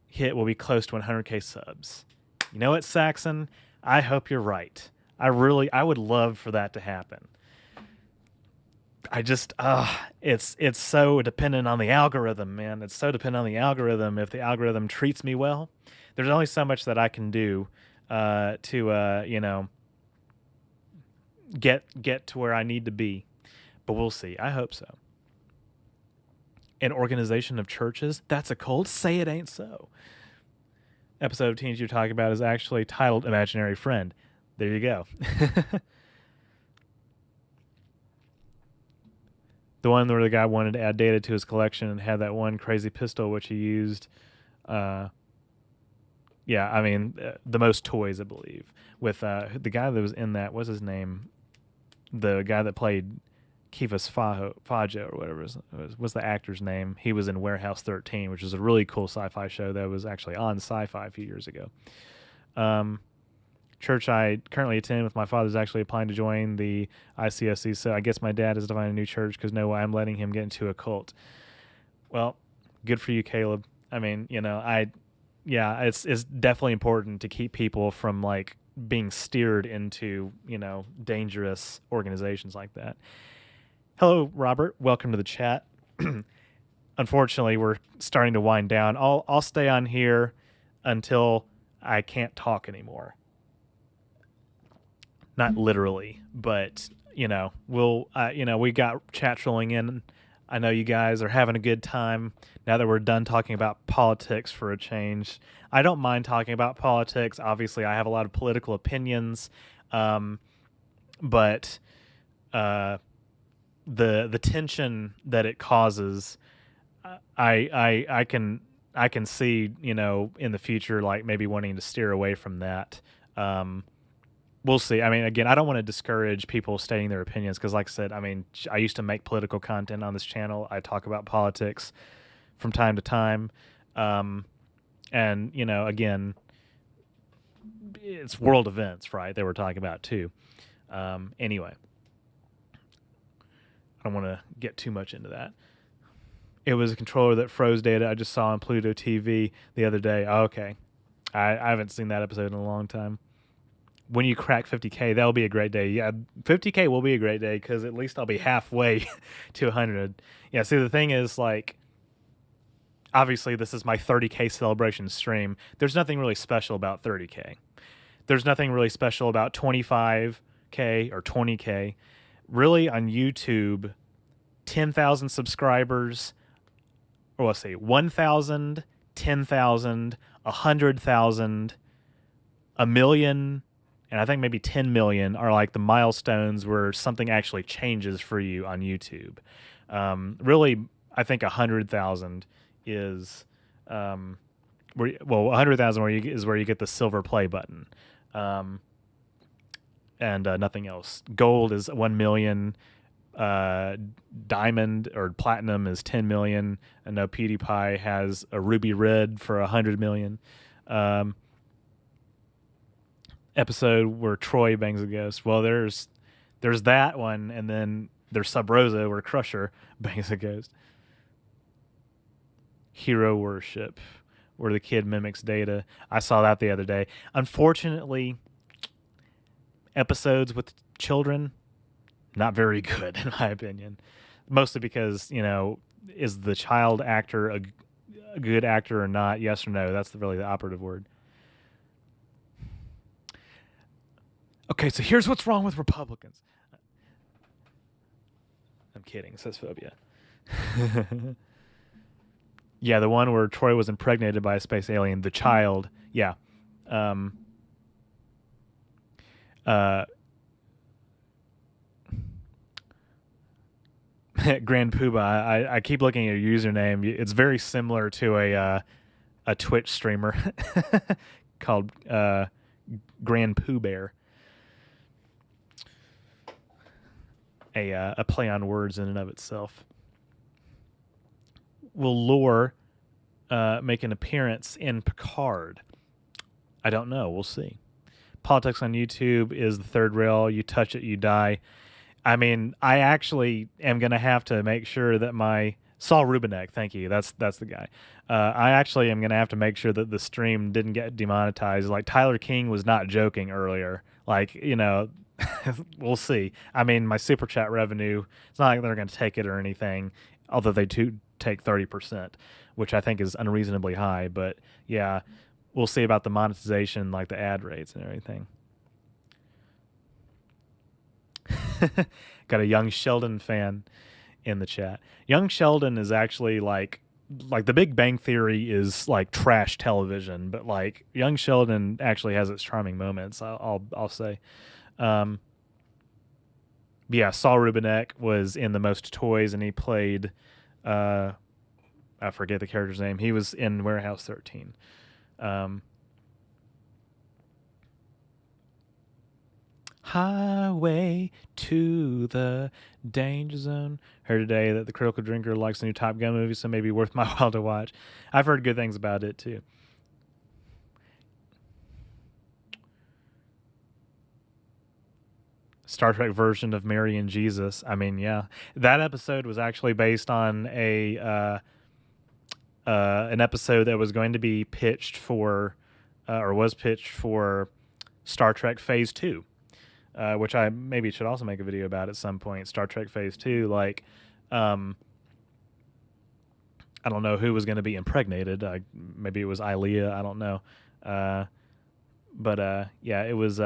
hit, will be close to 100K subs. You know what, Saxon? I hope you're right. I would love for that to happen. I just, it's so dependent on the algorithm, man. It's so dependent on the algorithm. If the algorithm treats me well, there's only so much that I can do to get to where I need to be. But we'll see. I hope so. An organization of churches? That's a cult? Say it ain't so. Episode of Teens you're talking about is actually titled Imaginary Friend. There you go. The one where the guy wanted to add data to his collection and had that one crazy pistol which he used. The most toys, I believe. With the guy that was in that, what's his name? The guy that played Kifas Fajo or whatever was the actor's name. He was in Warehouse 13, which is a really cool sci-fi show that was actually on Sci-Fi a few years ago. Church I currently attend with my father is actually applying to join the ICSC, so I guess my dad is defining a new church because no way I'm letting him get into a cult. Well, good for you, Caleb. I mean, it's definitely important to keep people from like being steered into, dangerous organizations like that. Hello, Robert. Welcome to the chat. Unfortunately, we're starting to wind down. I'll stay on here until I can't talk anymore. Not literally, but we got chats rolling in. I know you guys are having a good time now that we're done talking about politics for a change. I don't mind talking about politics. Obviously, I have a lot of political opinions, but the tension that it causes, I can see, in the future, like maybe wanting to steer away from that. We'll see. I mean, again, I don't want to discourage people stating their opinions because, like I said, I used to make political content on this channel. I talk about politics from time to time. And, again, it's world events, right, that we're talking about too. Anyway, I don't want to get too much into that. It was a controller that froze data I just saw on Pluto TV the other day. Oh, okay. I haven't seen that episode in a long time. When you crack 50K, that'll be a great day. Yeah, 50K will be a great day because at least I'll be halfway to 100. Yeah, see, the thing is, like, obviously this is my 30K celebration stream. There's nothing really special about 30K. There's nothing really special about 25K or 20K. really on YouTube, 10,000 subscribers, or let's say 1,000, 10,000, 100,000, a million, and I think maybe 10 million are like the milestones where something actually changes for you on YouTube. Really, I think 100,000 is where, well, 100,000 is where you get the silver play button, and nothing else. Gold is 1 million. Diamond or platinum is 10 million. I know PewDiePie has a ruby red for 100 million. Episode where Troy bangs a ghost. Well, there's that one, and then there's Sub Rosa where Crusher bangs a ghost. Hero Worship, where the kid mimics Data. I saw that the other day. Unfortunately, episodes with children, not very good in my opinion. Mostly because, is the child actor a good actor or not? Yes or no? That's really the operative word. Okay, so here's what's wrong with Republicans. I'm kidding, says Phobia. Yeah, the one where Troy was impregnated by a space alien, the child. Yeah. Grand Poobah, I keep looking at your username. It's very similar to a Twitch streamer called Grand Pooh Bear. A play on words in and of itself. Will Lore make an appearance in Picard? I don't know. We'll see. Politics on YouTube is the third rail. You touch it, you die. I mean, I actually am going to have to make sure that my Saul Rubinek, thank you. That's the guy. I actually am going to have to make sure that the stream didn't get demonetized. Like Tyler King was not joking earlier. Like, we'll see. I mean, my super chat revenue, it's not like they're going to take it or anything, although they do take 30%, which I think is unreasonably high. But yeah, we'll see about the monetization, like the ad rates and everything. Got a Young Sheldon fan in the chat. Young Sheldon is actually like The Big Bang Theory is like trash television, but like Young Sheldon actually has its charming moments. I'll say. Yeah, Saul Rubinek was in The Most Toys, and he played I forget the character's name. He was in Warehouse 13. Highway to the Danger Zone. Heard today that the Critical Drinker likes the new Top Gun movie, so maybe worth my while to watch. I've heard good things about it too. Star Trek version of Mary and Jesus. I mean, yeah, that episode was actually based on an episode that was going to be pitched for, or was pitched for, Star Trek Phase 2. Which I maybe should also make a video about at some point. Star Trek Phase 2, like, I don't know who was going to be impregnated. Maybe it was Ilea. I don't know. But yeah, it was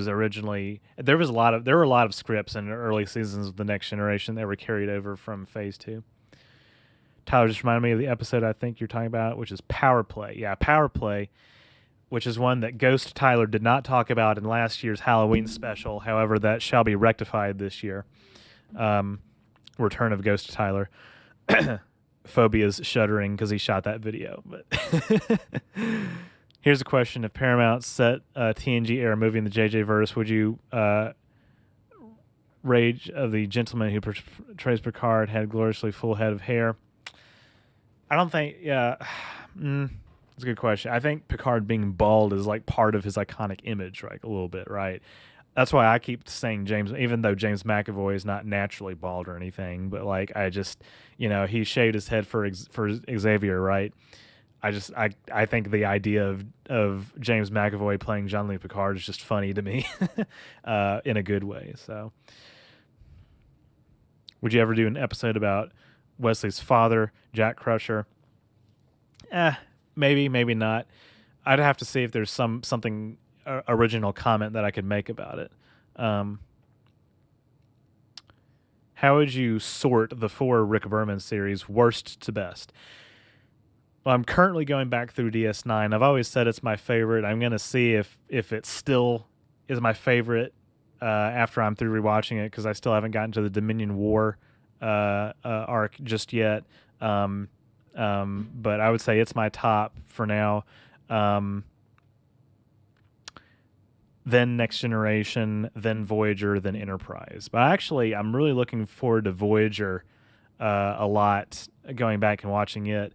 originally there were a lot of scripts in the early seasons of The Next Generation that were carried over from Phase 2. Tyler just reminded me of the episode I think you're talking about, which is Power Play. Yeah, Power Play, which is one that Ghost Tyler did not talk about in last year's Halloween special. However, that shall be rectified this year. Return of Ghost Tyler. Phobia's shuddering because he shot that video. But here's a question: if Paramount set a TNG era movie in the JJ verse, would you rage of the gentleman who portrays Picard had gloriously full head of hair? I don't think. Yeah. That's a good question. I think Picard being bald is like part of his iconic image, right? A little bit, right? That's why I keep saying James, even though James McAvoy is not naturally bald or anything, but like I just, he shaved his head for Xavier, right? I think the idea of James McAvoy playing Jean-Luc Picard is just funny to me, in a good way. So, would you ever do an episode about Wesley's father, Jack Crusher? Maybe, maybe not. I'd have to see if there's something original comment that I could make about it. Um, how would you sort the 4 Rick Berman series, worst to best? Well, I'm currently going back through DS9. I've always said it's my favorite. I'm going to see if it still is my favorite after I'm through rewatching it, because I still haven't gotten to the Dominion War arc just yet. But I would say it's my top for now. Um, then Next Generation, then Voyager, then Enterprise. But actually, I'm really looking forward to Voyager a lot, going back and watching it.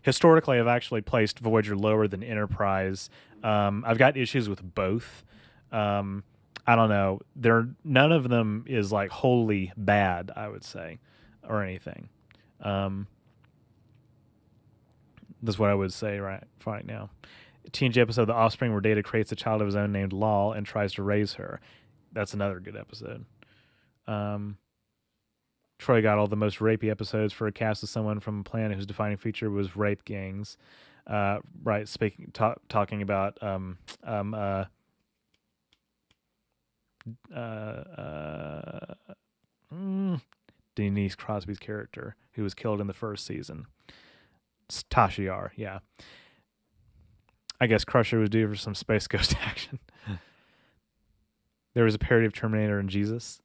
Historically, I've actually placed Voyager lower than Enterprise. I've got issues with both. I don't know. None of them is like wholly bad, I would say, or anything. Um, that's what I would say right now. TNG episode The Offspring, where Data creates a child of his own named Lal and tries to raise her. That's another good episode. Troy got all the most rapey episodes for a cast of someone from a planet whose defining feature was rape gangs. Right, talking about Denise Crosby's character, who was killed in the first season. It's Tasha Yar, yeah. I guess Crusher was due for some Space Ghost action. There was a parody of Terminator and Jesus.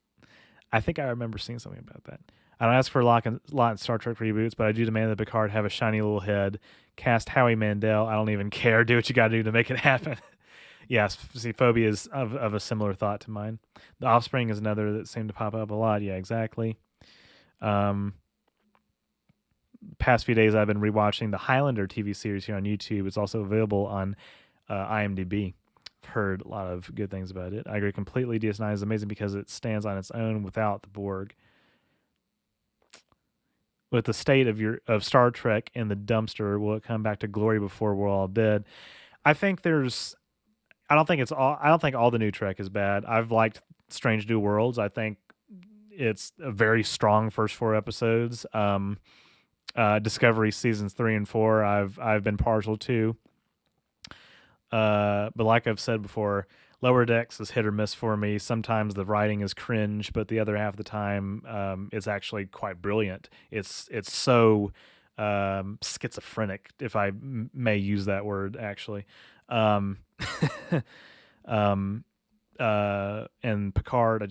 I think I remember seeing something about that. I don't ask for a lot in Star Trek reboots, but I do demand that Picard have a shiny little head. Cast Howie Mandel. I don't even care. Do what you got to do to make it happen. Yes, see, Phobia is of a similar thought to mine. The Offspring is another that seemed to pop up a lot. Yeah, exactly. Past few days, I've been rewatching the Highlander TV series here on YouTube. It's also available on IMDb. I've heard a lot of good things about it. I agree completely. DS9 is amazing because it stands on its own without the Borg. With the state of Star Trek in the dumpster, will it come back to glory before we're all dead? I think there's. I don't think all the new Trek is bad. I've liked Strange New Worlds. I think it's a very strong first 4 episodes. Discovery seasons 3 and 4, I've been partial to. But like I've said before, Lower Decks is hit or miss for me. Sometimes the writing is cringe, but the other half of the time, it's actually quite brilliant. It's so schizophrenic, if I may use that word, actually. And Picard, I've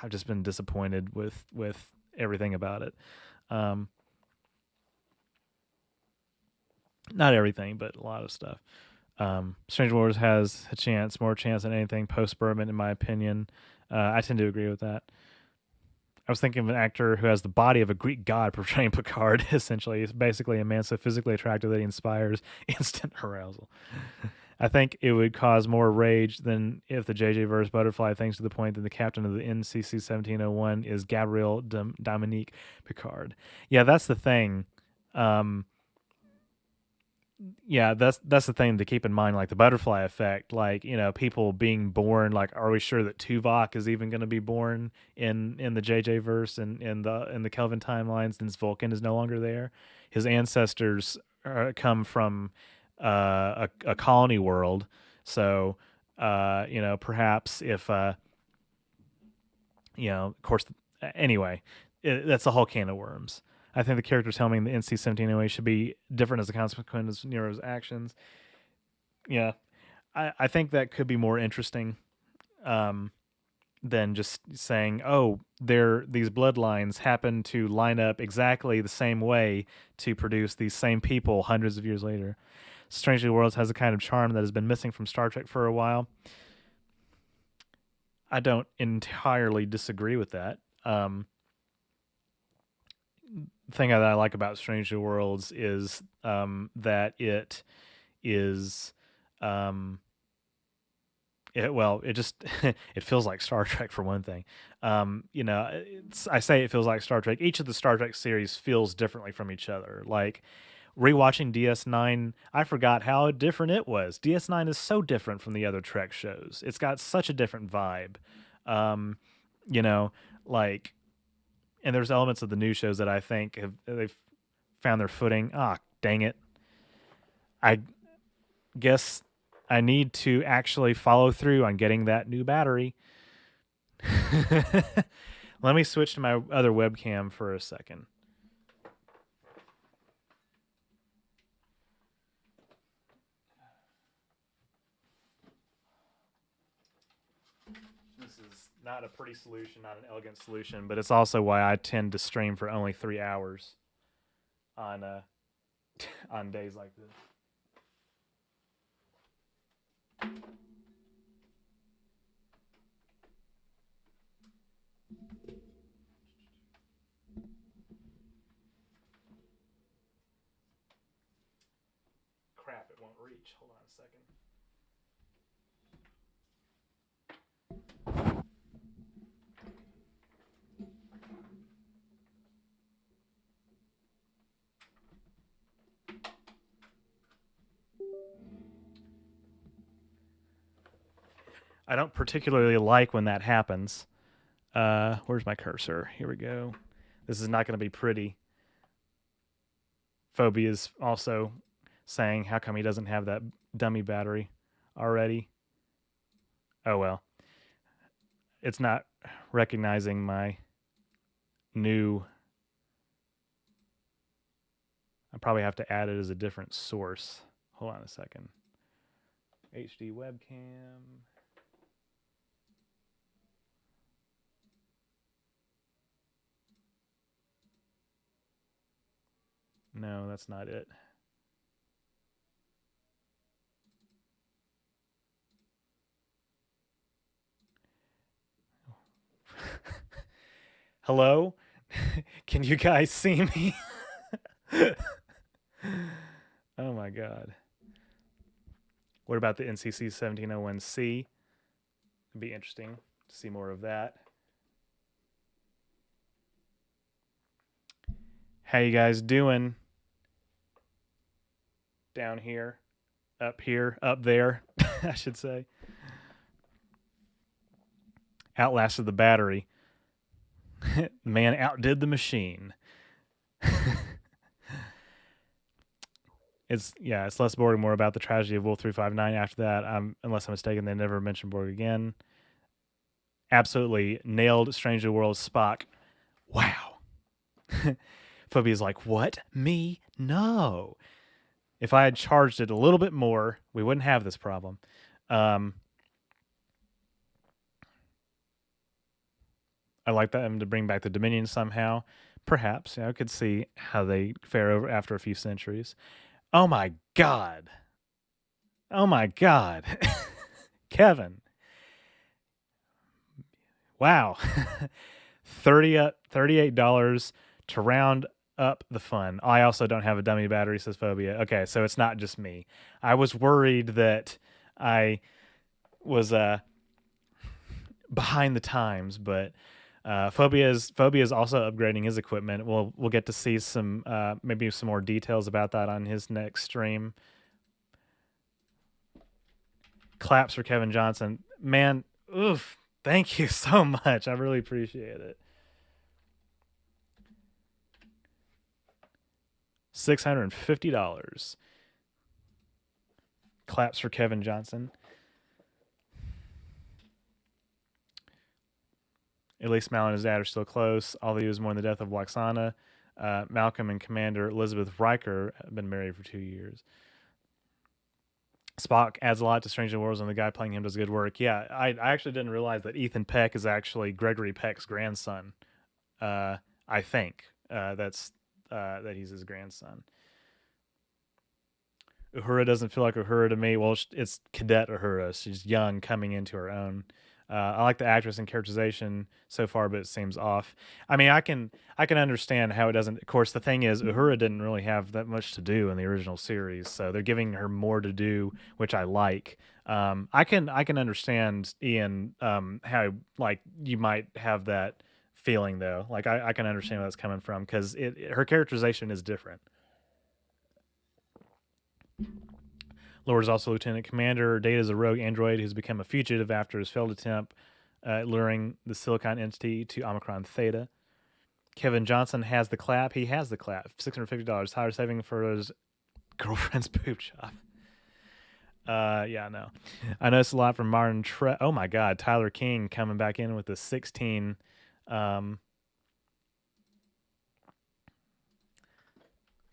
just been disappointed with everything about it. Not everything, but a lot of stuff. Strange Wars has more chance than anything post Berman, in my opinion. I tend to agree with that. I was thinking of an actor who has the body of a Greek god portraying Picard. Essentially, he's basically a man so physically attractive that he inspires instant arousal. I think it would cause more rage than if the JJ verse butterfly, thanks to the point that the captain of the NCC 1701 is Gabriel Dominique Picard. Yeah, that's the thing. Yeah, that's the thing to keep in mind, like the butterfly effect. Like, people being born. Like, are we sure that Tuvok is even going to be born in the JJ verse and in the Kelvin timelines, since Vulcan is no longer there? His ancestors come from a colony world, so perhaps if of course, anyway, that's a whole can of worms. I think the characters helming the NC-1708 should be different as a consequence of Nero's actions. Yeah, I think that could be more interesting than just saying, oh, these bloodlines happen to line up exactly the same way to produce these same people hundreds of years later. Strange New Worlds has a kind of charm that has been missing from Star Trek for a while. I don't entirely disagree with that. Thing that I like about Strange New Worlds is that it is it just it feels like Star Trek, for one thing. I say it feels like Star Trek. Each of the Star Trek series feels differently from each other. Like, rewatching DS9, I forgot how different it was. DS9 is so different from the other Trek shows. It's got such a different vibe. Like, and there's elements of the new shows that I think they've found their footing. Ah, dang it. I guess I need to actually follow through on getting that new battery. Let me switch to my other webcam for a second. This is not a pretty solution, not an elegant solution, but it's also why I tend to stream for only 3 hours on on days like this. Crap, it won't reach. Hold on a second. I don't particularly like when that happens. Where's my cursor? Here we go. This is not going to be pretty. Phobia is also saying, how come he doesn't have that dummy battery already? Oh well. It's not recognizing my new. I probably have to add it as a different source. Hold on a second. HD webcam. No, that's not it. Hello? Can you guys see me? Oh my god. What about the NCC 1701C? It'd be interesting to see more of that. How you guys doing? Down here, up there, I should say. Outlasted the battery. Man outdid the machine. It's less Borg, more about the tragedy of Wolf 359. After that, unless I'm mistaken, they never mentioned Borg again. Absolutely nailed Strange New World Spock. Wow. Phoebe's like, what? Me? No. If I had charged it a little bit more, we wouldn't have this problem. I like them to bring back the Dominion somehow. Perhaps. I could see how they fare over after a few centuries. Oh my god. Oh my god. Kevin. Wow. $38 to round up the fun. I also don't have a dummy battery, says Phobia. Okay, so it's not just me. I was worried that I was behind the times, but Phobia is also upgrading his equipment. We'll get to see some maybe some more details about that on his next stream. Claps for Kevin Johnson. Man, oof. Thank you so much. I really appreciate it. $650. Claps for Kevin Johnson. At least Mal and his dad are still close, although he was mourning the death of Waxana. Malcolm and Commander Elizabeth Riker have been married for 2 years. Spock adds a lot to Strange New Worlds, and the guy playing him does good work. Yeah, I actually didn't realize that Ethan Peck is actually Gregory Peck's grandson. I think that he's his grandson. Uhura doesn't feel like Uhura to me. Well, it's Cadet Uhura. She's young, coming into her own. I like the actress and characterization so far, but it seems off. I mean, I can understand how it doesn't. Of course, the thing is, Uhura didn't really have that much to do in the original series, so they're giving her more to do, which I like. I can understand, Ian, how like you might have that feeling though. Like I can understand where that's coming from because her characterization is different. Lord is also Lieutenant Commander. Data is a rogue android who's become a fugitive after his failed attempt at luring the Silicon entity to Omicron Theta. Kevin Johnson has the clap. He has the clap. $650. Higher saving for his girlfriend's boob job. Yeah, no. I noticed a lot from Martin oh my God, Tyler King coming back in with the 16. Um,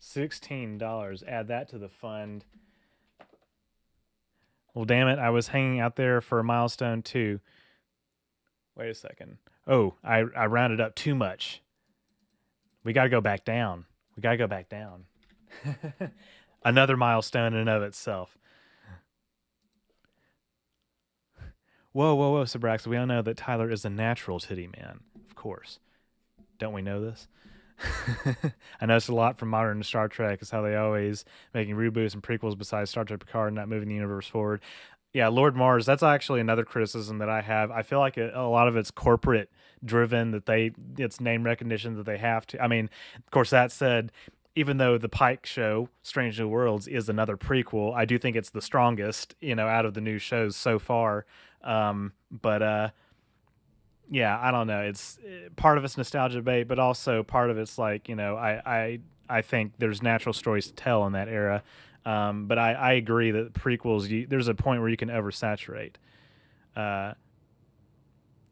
$16. Add that to the fund. Well, damn it. I was hanging out there for a milestone too. Wait a second. Oh, I rounded up too much. We got to go back down. We got to go back down. Another milestone in and of itself. Whoa, whoa, whoa, Sabrax. We all know that Tyler is a natural titty man. Of course. Don't we know this? I noticed a lot from modern Star Trek is how they always making reboots and prequels besides Star Trek Picard, not moving the universe forward. Yeah, Lord Mars, that's actually another criticism that I have. I feel like a lot of it's corporate driven, that it's name recognition that they have to. I mean, of course, that said, even though the Pike show, Strange New Worlds, is another prequel, I do think it's the strongest, out of the new shows so far. But yeah, I don't know. It's part of it's nostalgia bait, but also part of it's like, I think there's natural stories to tell in that era. But I agree that prequels, there's a point where you can oversaturate in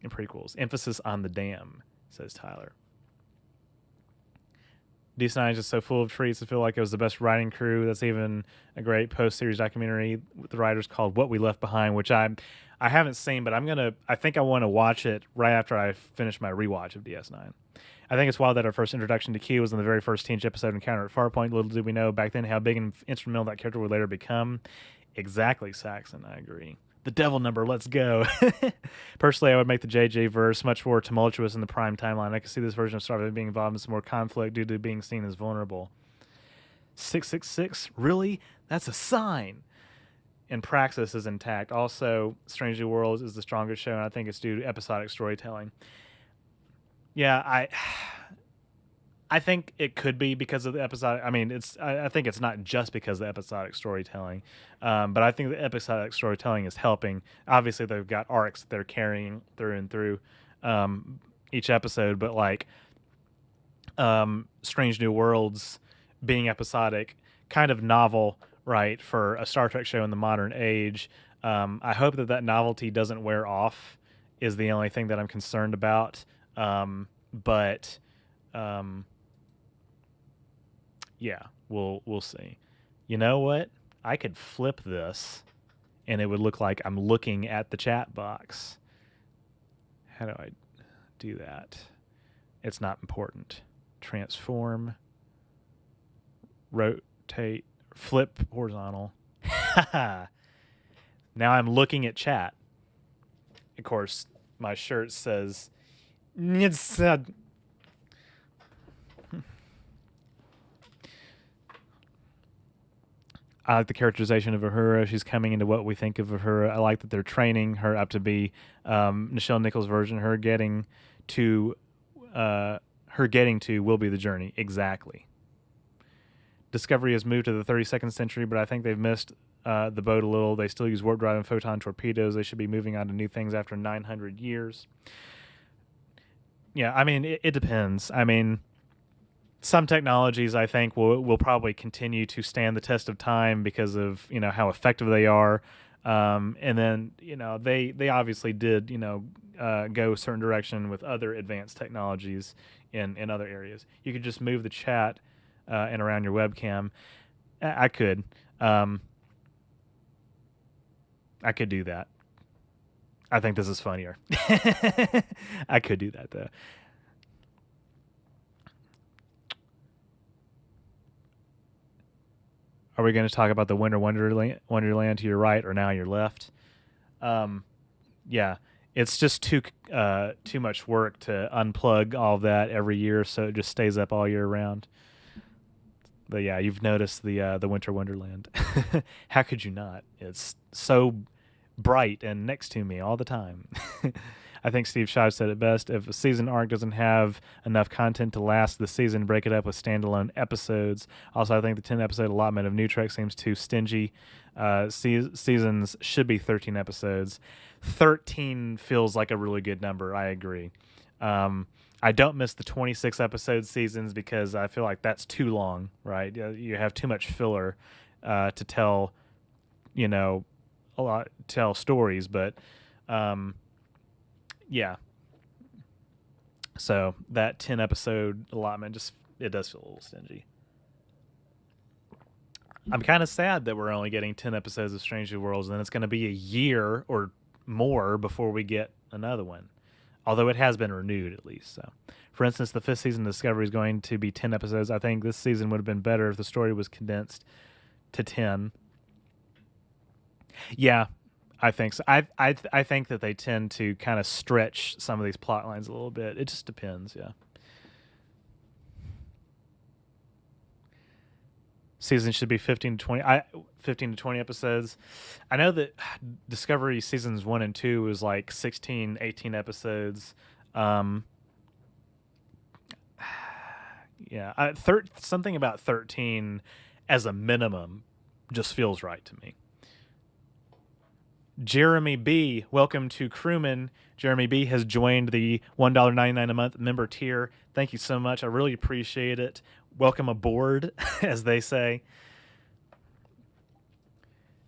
prequels. Emphasis on the damn, says Tyler. DC9 is just so full of treats. I feel like it was the best writing crew. That's even a great post-series documentary with the writers called "What We Left Behind," which I haven't seen, but I think I want to watch it right after I finish my rewatch of DS9. I think it's wild that our first introduction to Q was in the very first Teenage episode Encounter at Farpoint. Little did we know back then how big and instrumental that character would later become. Exactly, Saxon. I agree. The devil number, let's go. Personally, I would make the JJ verse much more tumultuous in the prime timeline. I could see this version of Star Wars being involved in some more conflict due to being seen as vulnerable. 666? Really? That's a sign. And Praxis is intact. Also, Strange New Worlds is the strongest show, and I think it's due to episodic storytelling. Yeah, I think it could be because of the episodic. I mean, I think it's not just because of the episodic storytelling, but I think the episodic storytelling is helping. Obviously, they've got arcs that they're carrying through and through each episode, but like Strange New Worlds being episodic, kind of novel, right, for a Star Trek show in the modern age. I hope that novelty doesn't wear off is the only thing that I'm concerned about. But yeah, we'll see. You know what? I could flip this and it would look like I'm looking at the chat box. How do I do that? It's not important. Transform, rotate, flip horizontal. Now I'm looking at chat. Of course, my shirt says it's I like the characterization of Uhura. She's coming into what we think of Uhura. I like that they're training her up to be Nichelle Nichols' version. Her getting to will be the journey. Exactly. Discovery has moved to the 32nd century, but I think they've missed the boat a little. They still use warp drive and photon torpedoes. They should be moving on to new things after 900 years. Yeah, I mean, it depends. I mean, some technologies I think will probably continue to stand the test of time because of how effective they are, and then they obviously did go a certain direction with other advanced technologies in other areas. You could just move the chat and around your webcam. I could do that. I think this is funnier. I could do that though. Are we going to talk about the Winter Wonderland to your right or now your left? Yeah, it's just too much work to unplug all of that every year, so it just stays up all year round. But yeah, you've noticed the Winter Wonderland. How could you not? It's so bright and next to me all the time. I think Steve Shive said it best. If a season arc doesn't have enough content to last the season, break it up with standalone episodes. Also, I think the 10-episode allotment of New Trek seems too stingy. Seasons should be 13 episodes. 13 feels like a really good number. I agree. I don't miss the 26-episode seasons because I feel like that's too long, right? You have too much filler to tell a lot tell stories, but yeah. So that 10 episode allotment it does feel a little stingy. I'm kind of sad that we're only getting 10 episodes of Strange New Worlds, and then it's going to be a year or more before we get another one. Although it has been renewed at least. So, for instance, the 5th season of Discovery is going to be 10 episodes. I think this season would have been better if the story was condensed to 10. Yeah, I think so. I think that they tend to kind of stretch some of these plot lines a little bit. It just depends, yeah. Season should be 15 to 20 episodes. I know that Discovery seasons 1 and 2 was like 16, 18 episodes. Yeah, something about 13 as a minimum just feels right to me. Jeremy B, welcome to Crewman. Jeremy B has joined the $1.99 a month member tier. Thank you so much. I really appreciate it. Welcome aboard, as they say.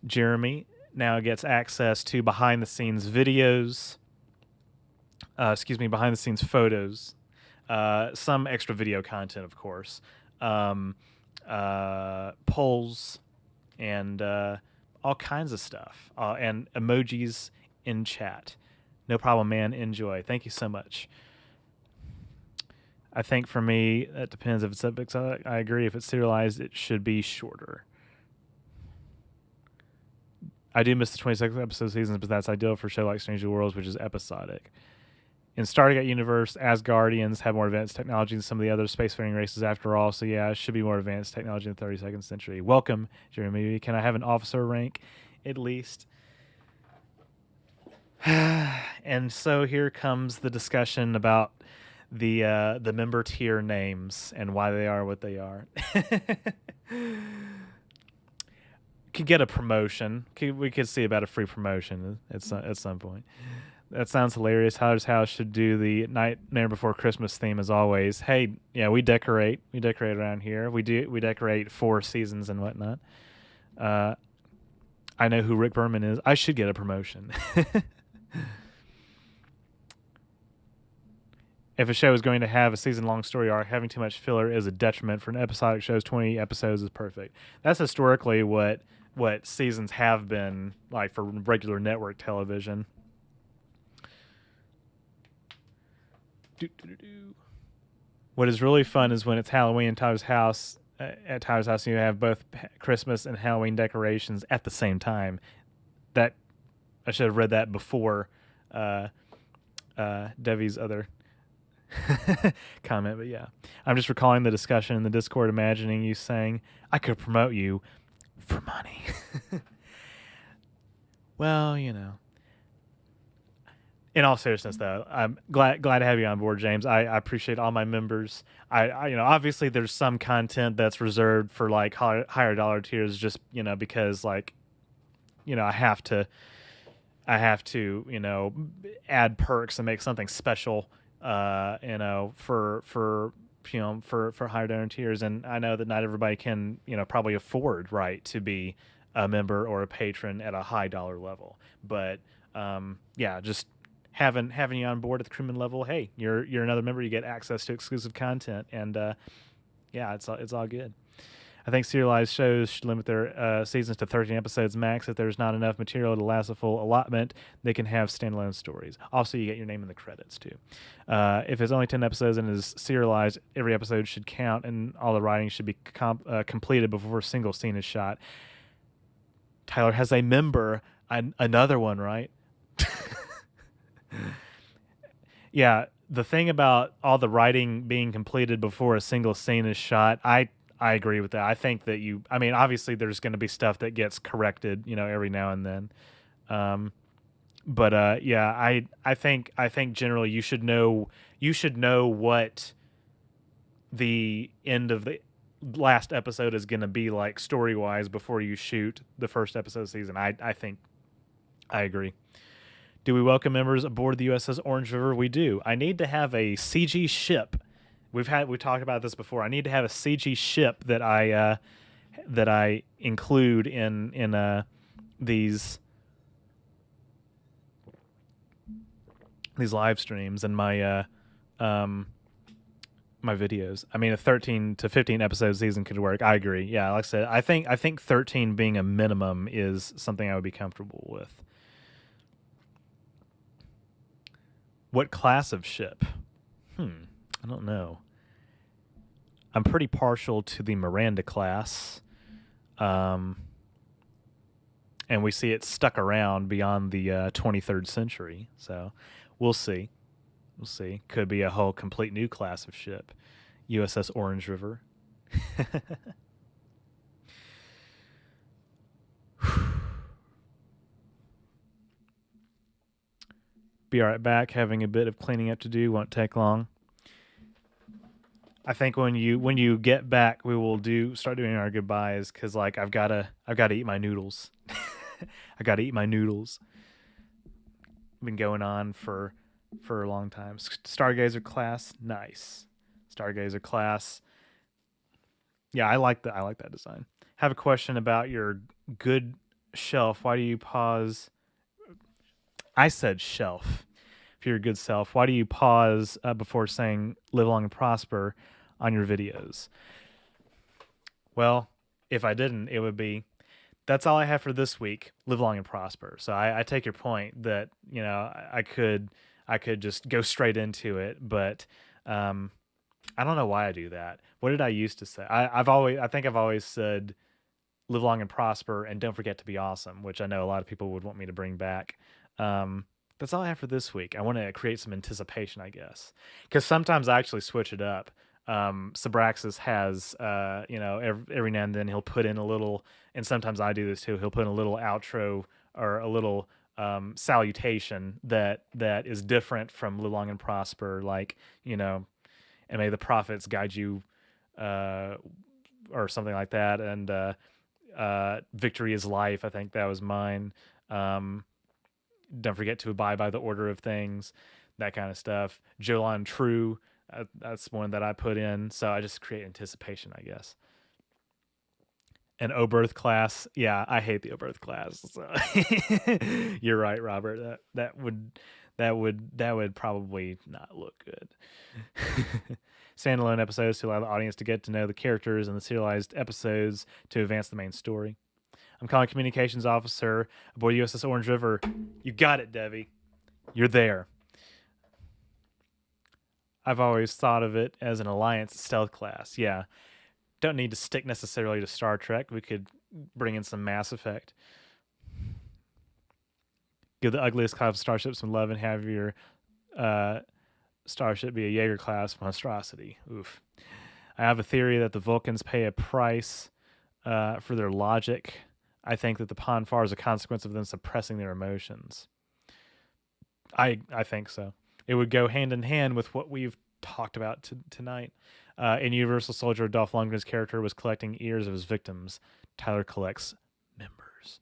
Jeremy now gets access to behind-the-scenes videos. Behind-the-scenes photos. Some extra video content, of course. Polls and all kinds of stuff. And emojis in chat. No problem, man. Enjoy. Thank you so much. I think for me, that depends if it's episodic. I agree. If it's serialized, it should be shorter. I do miss the 26 episode seasons, but that's ideal for a show like Strange New Worlds, which is episodic. In Stargate universe, Asgardians have more advanced technology than some of the other spacefaring races after all, so yeah, it should be more advanced technology in the 32nd century. Welcome, Jeremy. Can I have an officer rank, at least? And so here comes the discussion about the member tier names and why they are what they are. Could get a promotion. We could see about a free promotion at some point. That sounds hilarious. Tyler's House should do the Nightmare Before Christmas theme as always. Hey, yeah, we decorate. We decorate around here. We decorate 4 seasons and whatnot. I know who Rick Berman is. I should get a promotion. If a show is going to have a season-long story arc, having too much filler is a detriment. For an episodic show, 20 episodes is perfect. That's historically what seasons have been like for regular network television. What is really fun is when it's Halloween in Tyler's house. At Tyler's house, you have both Christmas and Halloween decorations at the same time. That I should have read that before Devi's other comment, but yeah, I'm just recalling the discussion in the Discord, imagining you saying, "I could promote you for money." Well, in all seriousness, though, I'm glad to have you on board, James. I appreciate all my members. I obviously there's some content that's reserved for like higher dollar tiers, just because like I have to add perks and make something special for higher dollar tiers. And I know that not everybody can probably afford to be a member or a patron at a high dollar level, but just having you on board at the crewman level, hey, you're another member, you get access to exclusive content, and it's all good. I think serialized shows should limit their seasons to 13 episodes max. If there's not enough material to last a full allotment, they can have standalone stories. Also, you get your name in the credits, too. If it's only 10 episodes and is serialized, every episode should count, and all the writing should be completed before a single scene is shot. Tyler has a member, another one, right? Yeah, the thing about all the writing being completed before a single scene is shot, I agree with that. I think that obviously there's going to be stuff that gets corrected, every now and then. I think generally you should know what the end of the last episode is going to be like story-wise before you shoot the first episode of the season. I think I agree. Do we welcome members aboard the USS OrangeRiver? We do. I need to have a CG ship. We talked about this before. I need to have a CG ship that I include in these live streams and my videos. I mean, a 13 to 15 episode season could work. I agree. Yeah, like I said, I think 13 being a minimum is something I would be comfortable with. What class of ship? I don't know. I'm pretty partial to the Miranda class. And we see it stuck around beyond the 23rd century. So we'll see. We'll see. Could be a whole complete new class of ship. USS OrangeRiver. Be right back. Having a bit of cleaning up to do. Won't take long. I think when you get back, we will start doing our goodbyes because like I've gotta eat my noodles. I gotta eat my noodles. Been going on for a long time. Stargazer class, nice. Stargazer class. Yeah, I like that design. Have a question about your good shelf. Why do you pause? I said shelf. For your good self, why do you pause before saying "live long and prosper" on your videos? Well, if I didn't, it would be, that's all I have for this week. Live long and prosper. So I take your point that I could just go straight into it, but I don't know why I do that. What did I used to say? I think I've always said live long and prosper, and don't forget to be awesome, which I know a lot of people would want me to bring back. That's all I have for this week. I want to create some anticipation, I guess, because sometimes I actually switch it up. Sabraxis has, every now and then he'll put in a little, and sometimes I do this too. He'll put in a little outro or a little salutation that is different from live long and prosper, like and may the prophets guide you, or something like that, and victory is life. I think that was mine. Don't forget to abide by the order of things, that kind of stuff. Jolan True, that's one that I put in. So I just create anticipation, I guess. An Oberth class, yeah, I hate the Oberth class. So you're right, Robert. That would probably not look good. Standalone episodes to allow the audience to get to know the characters, and the serialized episodes to advance the main story. I'm calling communications officer aboard USS OrangeRiver. You got it, Debbie. You're there. I've always thought of it as an Alliance stealth class. Yeah. Don't need to stick necessarily to Star Trek. We could bring in some Mass Effect. Give the ugliest class of starship some love and have your starship be a Jaeger class monstrosity. Oof. I have a theory that the Vulcans pay a price for their logic. I think that the Ponfar is a consequence of them suppressing their emotions. I think so. It would go hand in hand with what we've talked about tonight. In Universal Soldier, Dolph Lundgren's character was collecting ears of his victims. Tyler collects members.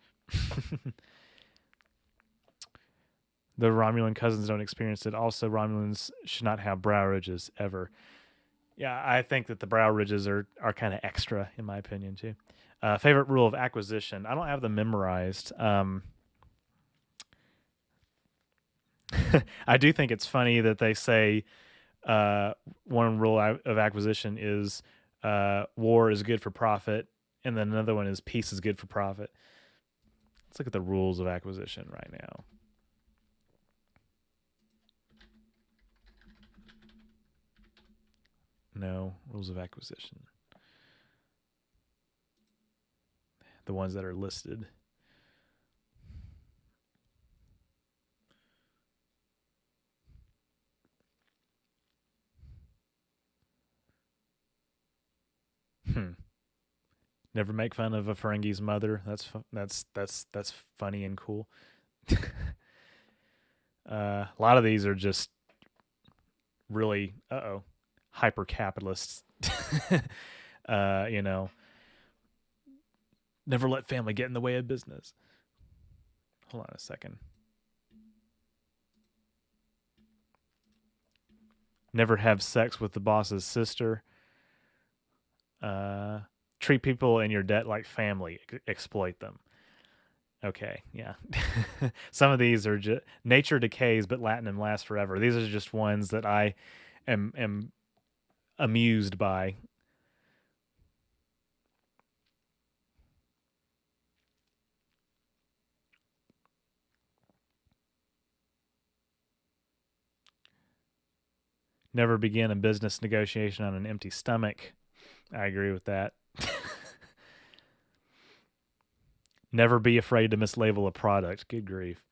The Romulan cousins don't experience it. Also, Romulans should not have brow ridges ever. Yeah, I think that the brow ridges are kind of extra, in my opinion, too. Favorite rule of acquisition. I don't have them memorized. I do think it's funny that they say one rule of acquisition is war is good for profit, and then another one is peace is good for profit. Let's look at the rules of acquisition right now. No, rules of acquisition. The ones that are listed. Never make fun of a Ferengi's mother. That's funny and cool. A lot of these are just really hyper capitalists. Never let family get in the way of business. Hold on a second. Never have sex with the boss's sister. Treat people in your debt like family. Exploit them. Okay, yeah. Some of these are just nature decays, but Latinum lasts forever. These are just ones that I am amused by. Never begin a business negotiation on an empty stomach. I agree with that. Never be afraid to mislabel a product. Good grief.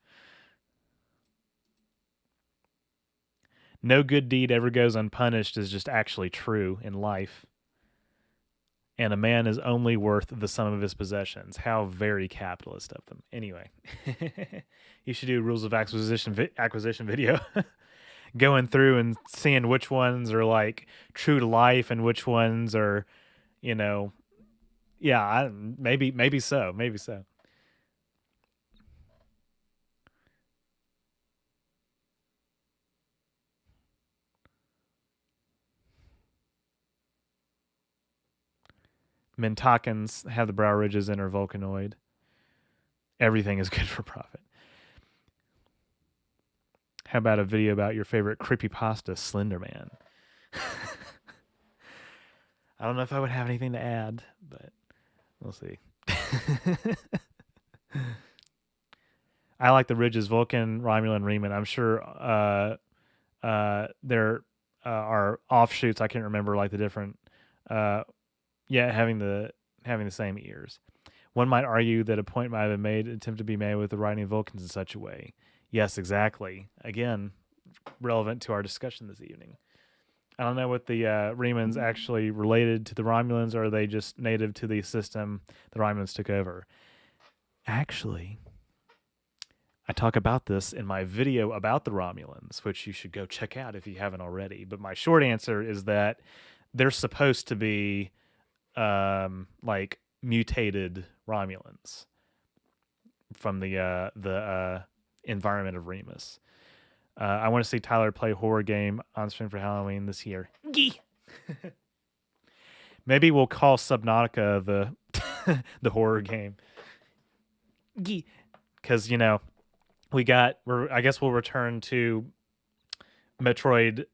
No good deed ever goes unpunished is just actually true in life. And a man is only worth the sum of his possessions. How very capitalist of them. Anyway, you should do rules of acquisition video, going through and seeing which ones are like true to life and which ones are, you know, yeah, maybe so, maybe so. Mintakans have the brow ridges and are Vulcanoid. Everything is good for profit. How about a video about your favorite creepypasta, Slenderman? I don't know if I would have anything to add, but we'll see. I like the ridges, Vulcan, Romulan, Riemann. I'm sure there are offshoots. I can't remember like the different. Uh, yeah, having the same ears. One might argue that a point might have been made, attempt to be made with the writing of Vulcans in such a way. Yes, exactly. Again, relevant to our discussion this evening. I don't know what the Remans actually related to the Romulans, or are they just native to the system the Romulans took over? Actually, I talk about this in my video about the Romulans, which you should go check out if you haven't already. But my short answer is that they're supposed to be like mutated Romulans from the environment of Remus. I want to see Tyler play horror game on stream for Halloween this year. Gee. Maybe we'll call Subnautica the the horror game. Gee. Because I guess we'll return to Metroid,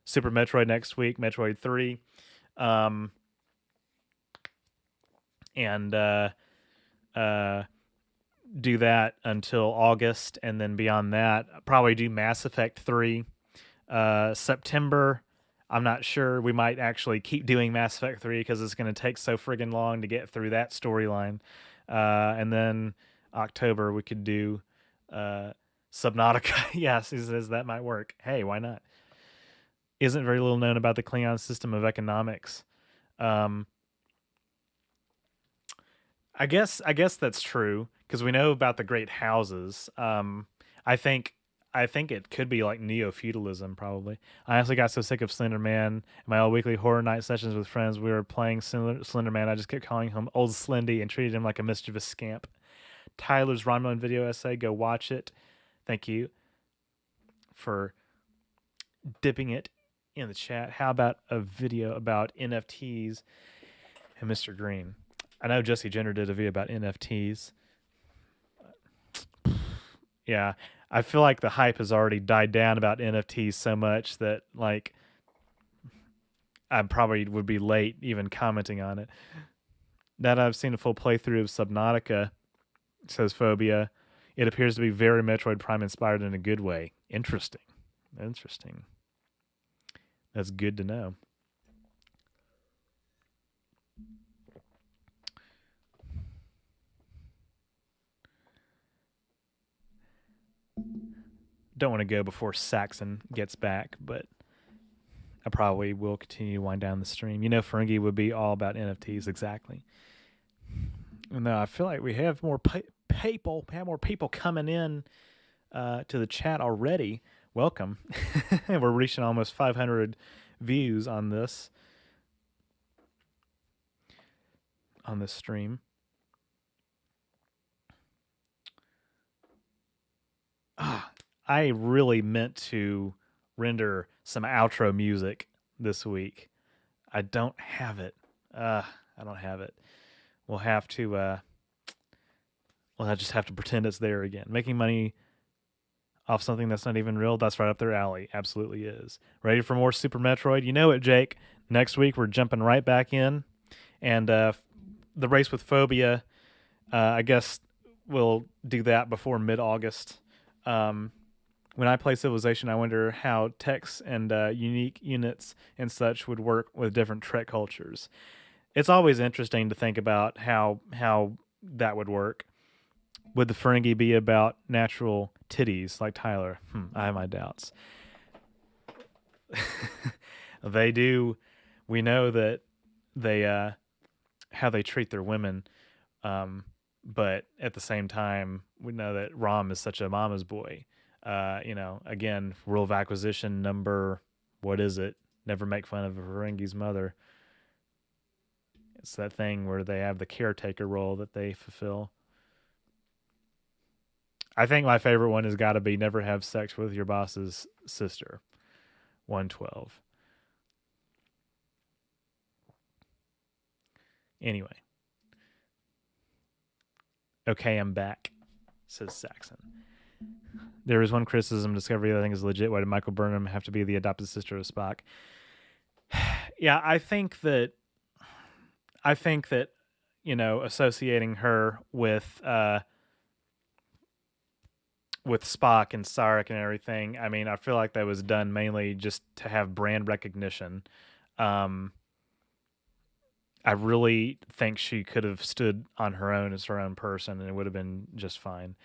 Super Metroid next week, Metroid 3. And do that until August, and then beyond that, probably do Mass Effect 3. September, I'm not sure. We might actually keep doing Mass Effect 3 because it's going to take so friggin' long to get through that storyline. And then October, we could do Subnautica. Yes, he says that might work. Hey, why not? Isn't very little known about the Klingon system of economics. I guess that's true because we know about the great houses. I think it could be like neo feudalism. Probably. I honestly got so sick of Slender Man. In my old weekly horror night sessions with friends, we were playing Slender Man. I just kept calling him Old Slendy and treated him like a mischievous scamp. Tyler's Romulan video essay. Go watch it. Thank you for dipping it in the chat. How about a video about NFTs and Mr. Green? I know Jesse Jenner did a video about NFTs. Yeah, I feel like the hype has already died down about NFTs so much that like I probably would be late even commenting on it. That I've seen a full playthrough of Subnautica, says Phobia. It appears to be very Metroid Prime inspired in a good way. Interesting. That's good to know. Don't want to go before Saxon gets back, but I probably will continue to wind down the stream. You know, Ferengi would be all about NFTs, exactly. No, I feel like we have more people coming in to the chat already. Welcome. We're reaching almost 500 views on this stream. I really meant to render some outro music this week. I don't have it. I don't have it. We'll have to Well, I just have to pretend it's there again. Making money off something that's not even real, that's right up their alley. Absolutely is. Ready for more Super Metroid? You know it, Jake. Next week, we're jumping right back in. And the race with Phobia, I guess we'll do that before mid-August. When I play Civilization, I wonder how techs and unique units and such would work with different Trek cultures. It's always interesting to think about how that would work. Would the Ferengi be about natural titties like Tyler? I have my doubts. They do. We know that they how they treat their women, but at the same time, we know that Rom is such a mama's boy. Again, rule of acquisition number, what is it? Never make fun of a Ferengi's mother. It's that thing where they have the caretaker role that they fulfill. I think my favorite one has got to be never have sex with your boss's sister. 112. Anyway. Okay, I'm back, says Saxon. There is one criticism Discovery that I think is legit. Why did Michael Burnham have to be the adopted sister of Spock? Yeah, I think that associating her with Spock and Sarek and everything, I mean, I feel like that was done mainly just to have brand recognition. I really think she could have stood on her own as her own person, and it would have been just fine.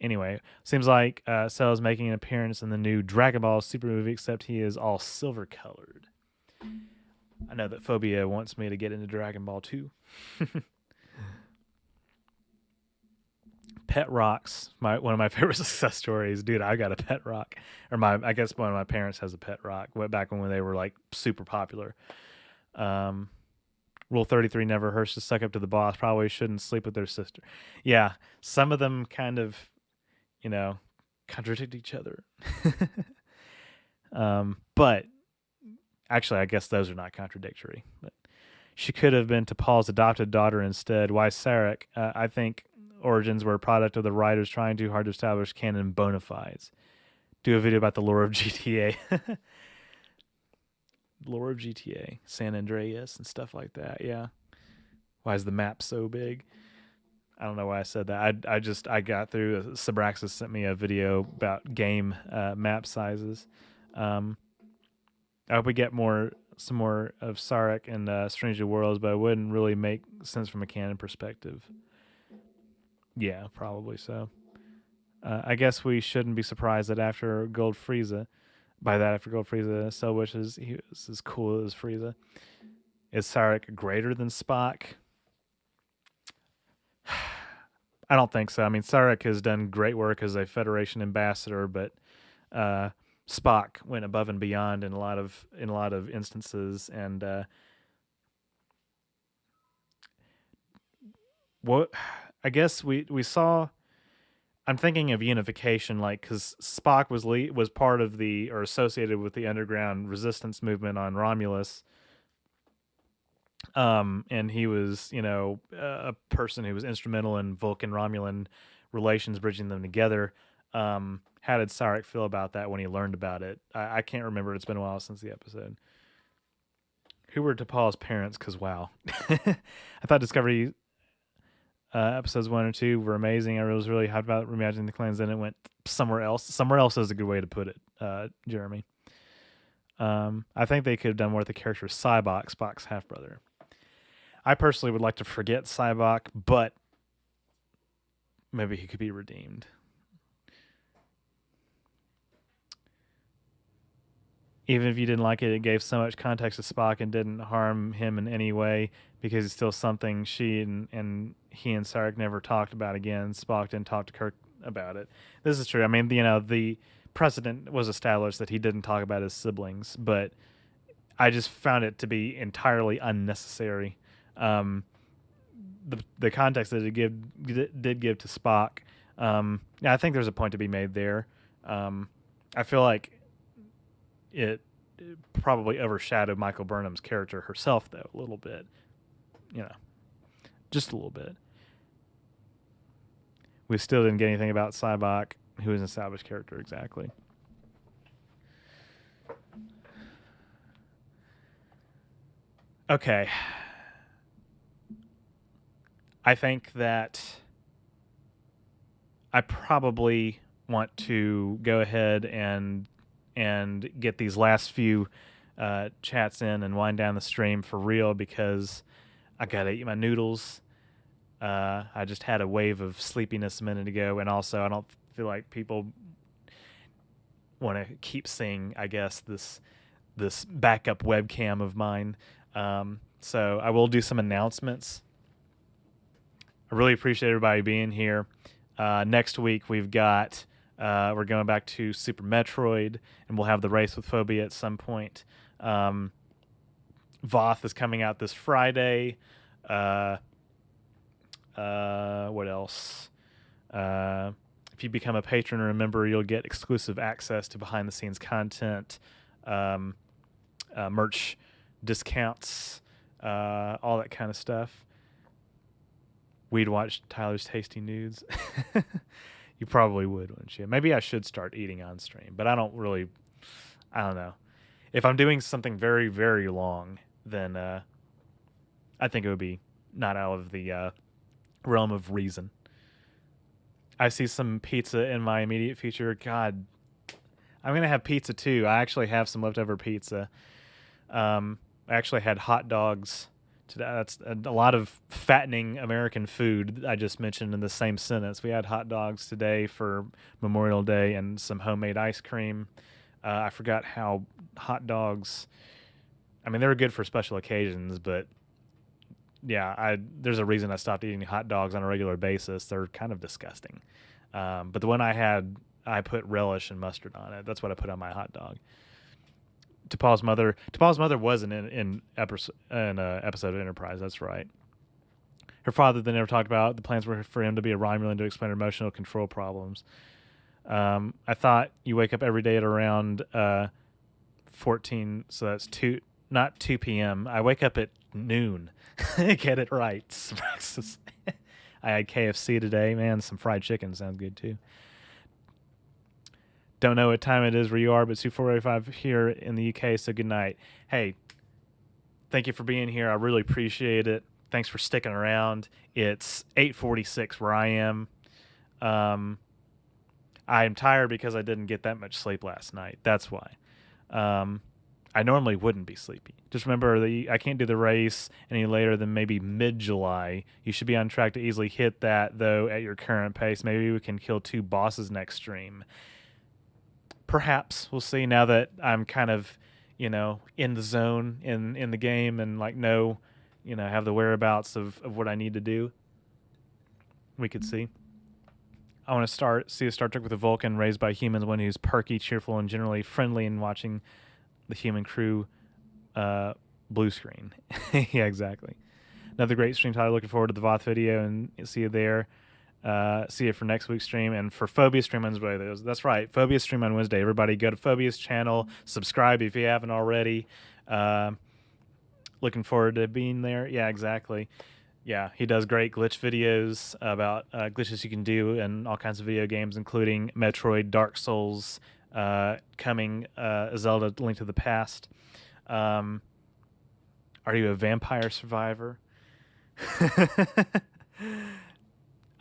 Anyway, seems like Cell is making an appearance in the new Dragon Ball Super movie, except he is all silver colored. I know that Phobia wants me to get into Dragon Ball too. Pet rocks, one of my favorite success stories. Dude, I got a pet rock, I guess one of my parents has a pet rock. Back when they were like super popular. Rule 33 never hurts to suck up to the boss. Probably shouldn't sleep with their sister. Yeah, some of them kind of, contradict each other. But actually, I guess those are not contradictory. But she could have been T'Pol's adopted daughter instead. Why Sarek? I think origins were a product of the writers trying too hard to establish canon bona fides. Do a video about the lore of GTA. Lore of GTA, San Andreas and stuff like that. Yeah. Why is the map so big? I don't know why I said that. I got through. Sabraxis sent me a video about game map sizes. I hope we get some more of Sarek and Stranger Worlds, but it wouldn't really make sense from a canon perspective. Yeah, probably so. I guess we shouldn't be surprised that after Gold Frieza, Cell wishes he was as cool as Frieza. Is Sarek greater than Spock? I don't think so. I mean, Sarek has done great work as a Federation ambassador, but Spock went above and beyond in a lot of instances. And what I guess we saw. I'm thinking of unification, like because Spock was part of or associated with the underground resistance movement on Romulus, and he was a person who was instrumental in Vulcan Romulan relations, bridging them together. How did Sarek feel about that when he learned about it? I can't remember. It's been a while since the episode. Who were T'Pol's parents? Because wow, I thought Discovery episodes 1 and 2 were amazing. I was really hyped about reimagining the clans. Then it went somewhere else. Somewhere else is a good way to put it, Jeremy. I think they could have done more with the character Cybok, Spock's half brother. I personally would like to forget Cybok, but maybe he could be redeemed. Even if you didn't like it, it gave so much context to Spock and didn't harm him in any way because it's still something he and Sarek never talked about again. Spock didn't talk to Kirk about it. This is true. I mean, the precedent was established that he didn't talk about his siblings, but I just found it to be entirely unnecessary. The context that it did give to Spock, I think there's a point to be made there. I feel like it probably overshadowed Michael Burnham's character herself, though, a little bit. Just a little bit. We still didn't get anything about Cybok, who is an established character exactly. Okay. I think that I probably want to go ahead and get these last few chats in and wind down the stream for real, because I gotta eat my noodles. I just had a wave of sleepiness a minute ago, and also I don't feel like people want to keep seeing, I guess, this backup webcam of mine. So I will do some announcements. I really appreciate everybody being here. Next week we've got we're going back to Super Metroid, and we'll have the race with Phobia at some point. Voth is coming out this Friday. What else? If you become a patron or a member, you'll get exclusive access to behind-the-scenes content, merch discounts, all that kind of stuff. We'd watch Tyler's Tasty Nudes. You probably would, wouldn't you? Maybe I should start eating on stream, but I don't know. If I'm doing something very, very long, then I think it would be not out of the realm of reason. I see some pizza in my immediate future. God, I'm going to have pizza too. I actually have some leftover pizza. I actually had hot dogs today. That's a lot of fattening American food I just mentioned in the same sentence. We had hot dogs today for Memorial Day and some homemade ice cream. I forgot how hot dogs, I mean, they were good for special occasions, but yeah, there's a reason I stopped eating hot dogs on a regular basis. They're kind of disgusting. But the one I had, I put relish and mustard on it. That's what I put on my hot dog. T'Pol's mother was in an episode of Enterprise. That's right. Her father then never talked about the plans were for him to be a Romulan to explain emotional control problems. I thought you wake up every day at around 14, so that's not 2 p.m. I wake up at noon. Get it right. I had KFC today. Man, some fried chicken sounds good too. Don't know what time it is where you are, but it's 4:45 here in the UK, so good night. Hey, thank you for being here. I really appreciate it. Thanks for sticking around. It's 8:46 where I am. I am tired because I didn't get that much sleep last night. That's why. I normally wouldn't be sleepy. Just remember that I can't do the race any later than maybe mid-July. You should be on track to easily hit that, though, at your current pace. Maybe we can kill 2 bosses next stream. Perhaps. We'll see now that I'm kind of, in the zone in the game and have the whereabouts of what I need to do. We could see. I want to see a Star Trek with a Vulcan raised by humans, one who's perky, cheerful, and generally friendly, and watching the human crew blue screen. Yeah, exactly. Another great stream, Tyler. Looking forward to the Voth video and see you there. See you for next week's stream and for Phobia stream on Wednesday. That's right, Phobia stream on Wednesday. Everybody go to Phobia's channel, subscribe if you haven't already. Looking forward to being there. Yeah, exactly. Yeah, he does great glitch videos about glitches you can do in all kinds of video games, including Metroid, Dark Souls, coming Zelda Link to the Past. Are you a vampire survivor?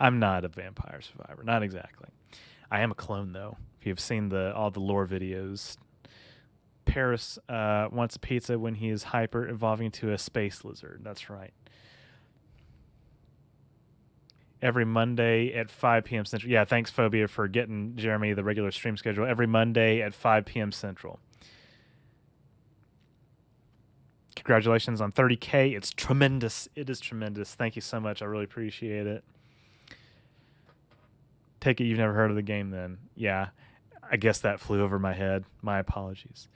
I'm not a vampire survivor, not exactly. I am a clone, though. If you've seen all the lore videos, Paris wants a pizza when he is hyper evolving into a space lizard. That's right. Every Monday at 5 p.m. Central. Yeah, thanks, Phobia, for getting Jeremy the regular stream schedule. Every Monday at 5 p.m. Central. Congratulations on 30K. It's tremendous. It is tremendous. Thank you so much. I really appreciate it. Take it you've never heard of the game then. Yeah, I guess that flew over my head. My apologies.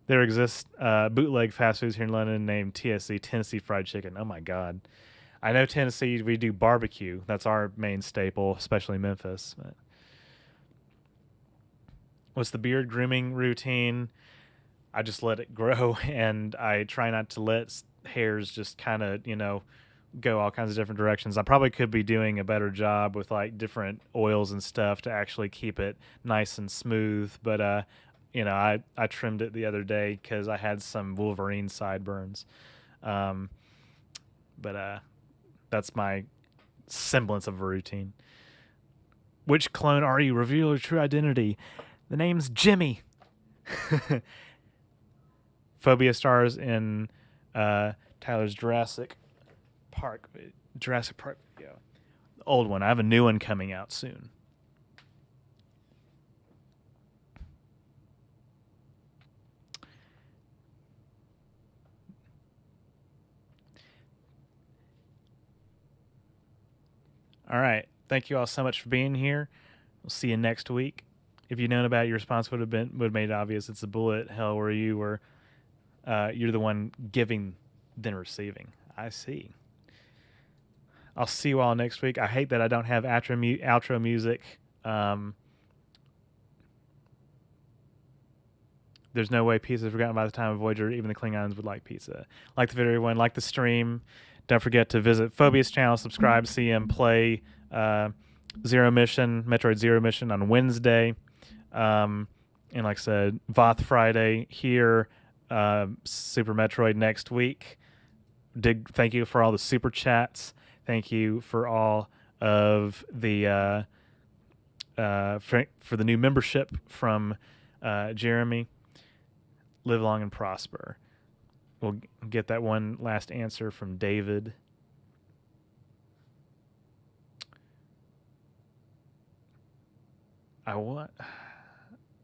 There exists bootleg fast foods here in London named TSC, Tennessee Fried Chicken. Oh, my God. I know Tennessee, we do barbecue. That's our main staple, especially Memphis. But what's the beard grooming routine? I just let it grow, and I try not to let hairs just kind of, go all kinds of different directions. I probably could be doing a better job with like different oils and stuff to actually keep it nice and smooth. But I trimmed it the other day because I had some Wolverine sideburns. Um, but that's my semblance of a routine. Which clone are you? Reveal your true identity. The name's Jimmy. Phobia stars in Tyler's Jurassic Park video. The old one. I have a new one coming out soon. All right. Thank you all so much for being here. We'll see you next week. If you'd known about it, your response would have made it obvious. It's a bullet hell where you were you're the one giving than receiving. I see. I'll see you all next week. I hate that I don't have outro music. There's no way pizza is forgotten by the time of Voyager. Even the Klingons would like pizza. Like the video, everyone. Like the stream. Don't forget to visit Phobia's channel. Subscribe. See him play Metroid Zero Mission on Wednesday. And like I said, Voth Friday here. Super Metroid next week. Thank you for all the super chats. Thank you for all of the for the new membership from Jeremy. Live long and prosper. We'll get that one last answer from David.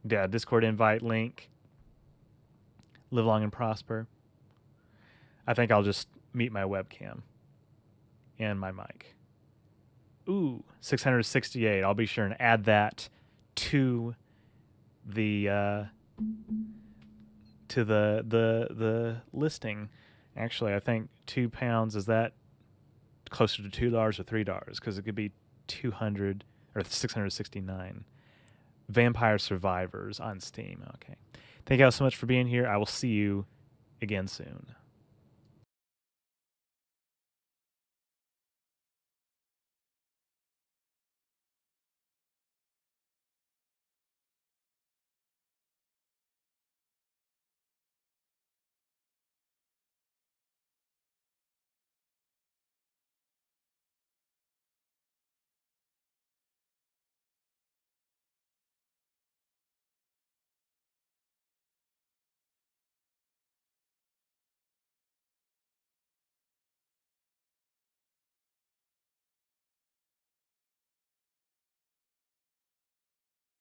Discord invite link. Live long and prosper. I think I'll just mute my webcam and my mic. Ooh, 668. I'll be sure and add that to the listing. Actually, I think £2 is that closer to $2 or $3 because it could be 200 or 669. Vampire Survivors on Steam. Okay. Thank you all so much for being here. I will see you again soon.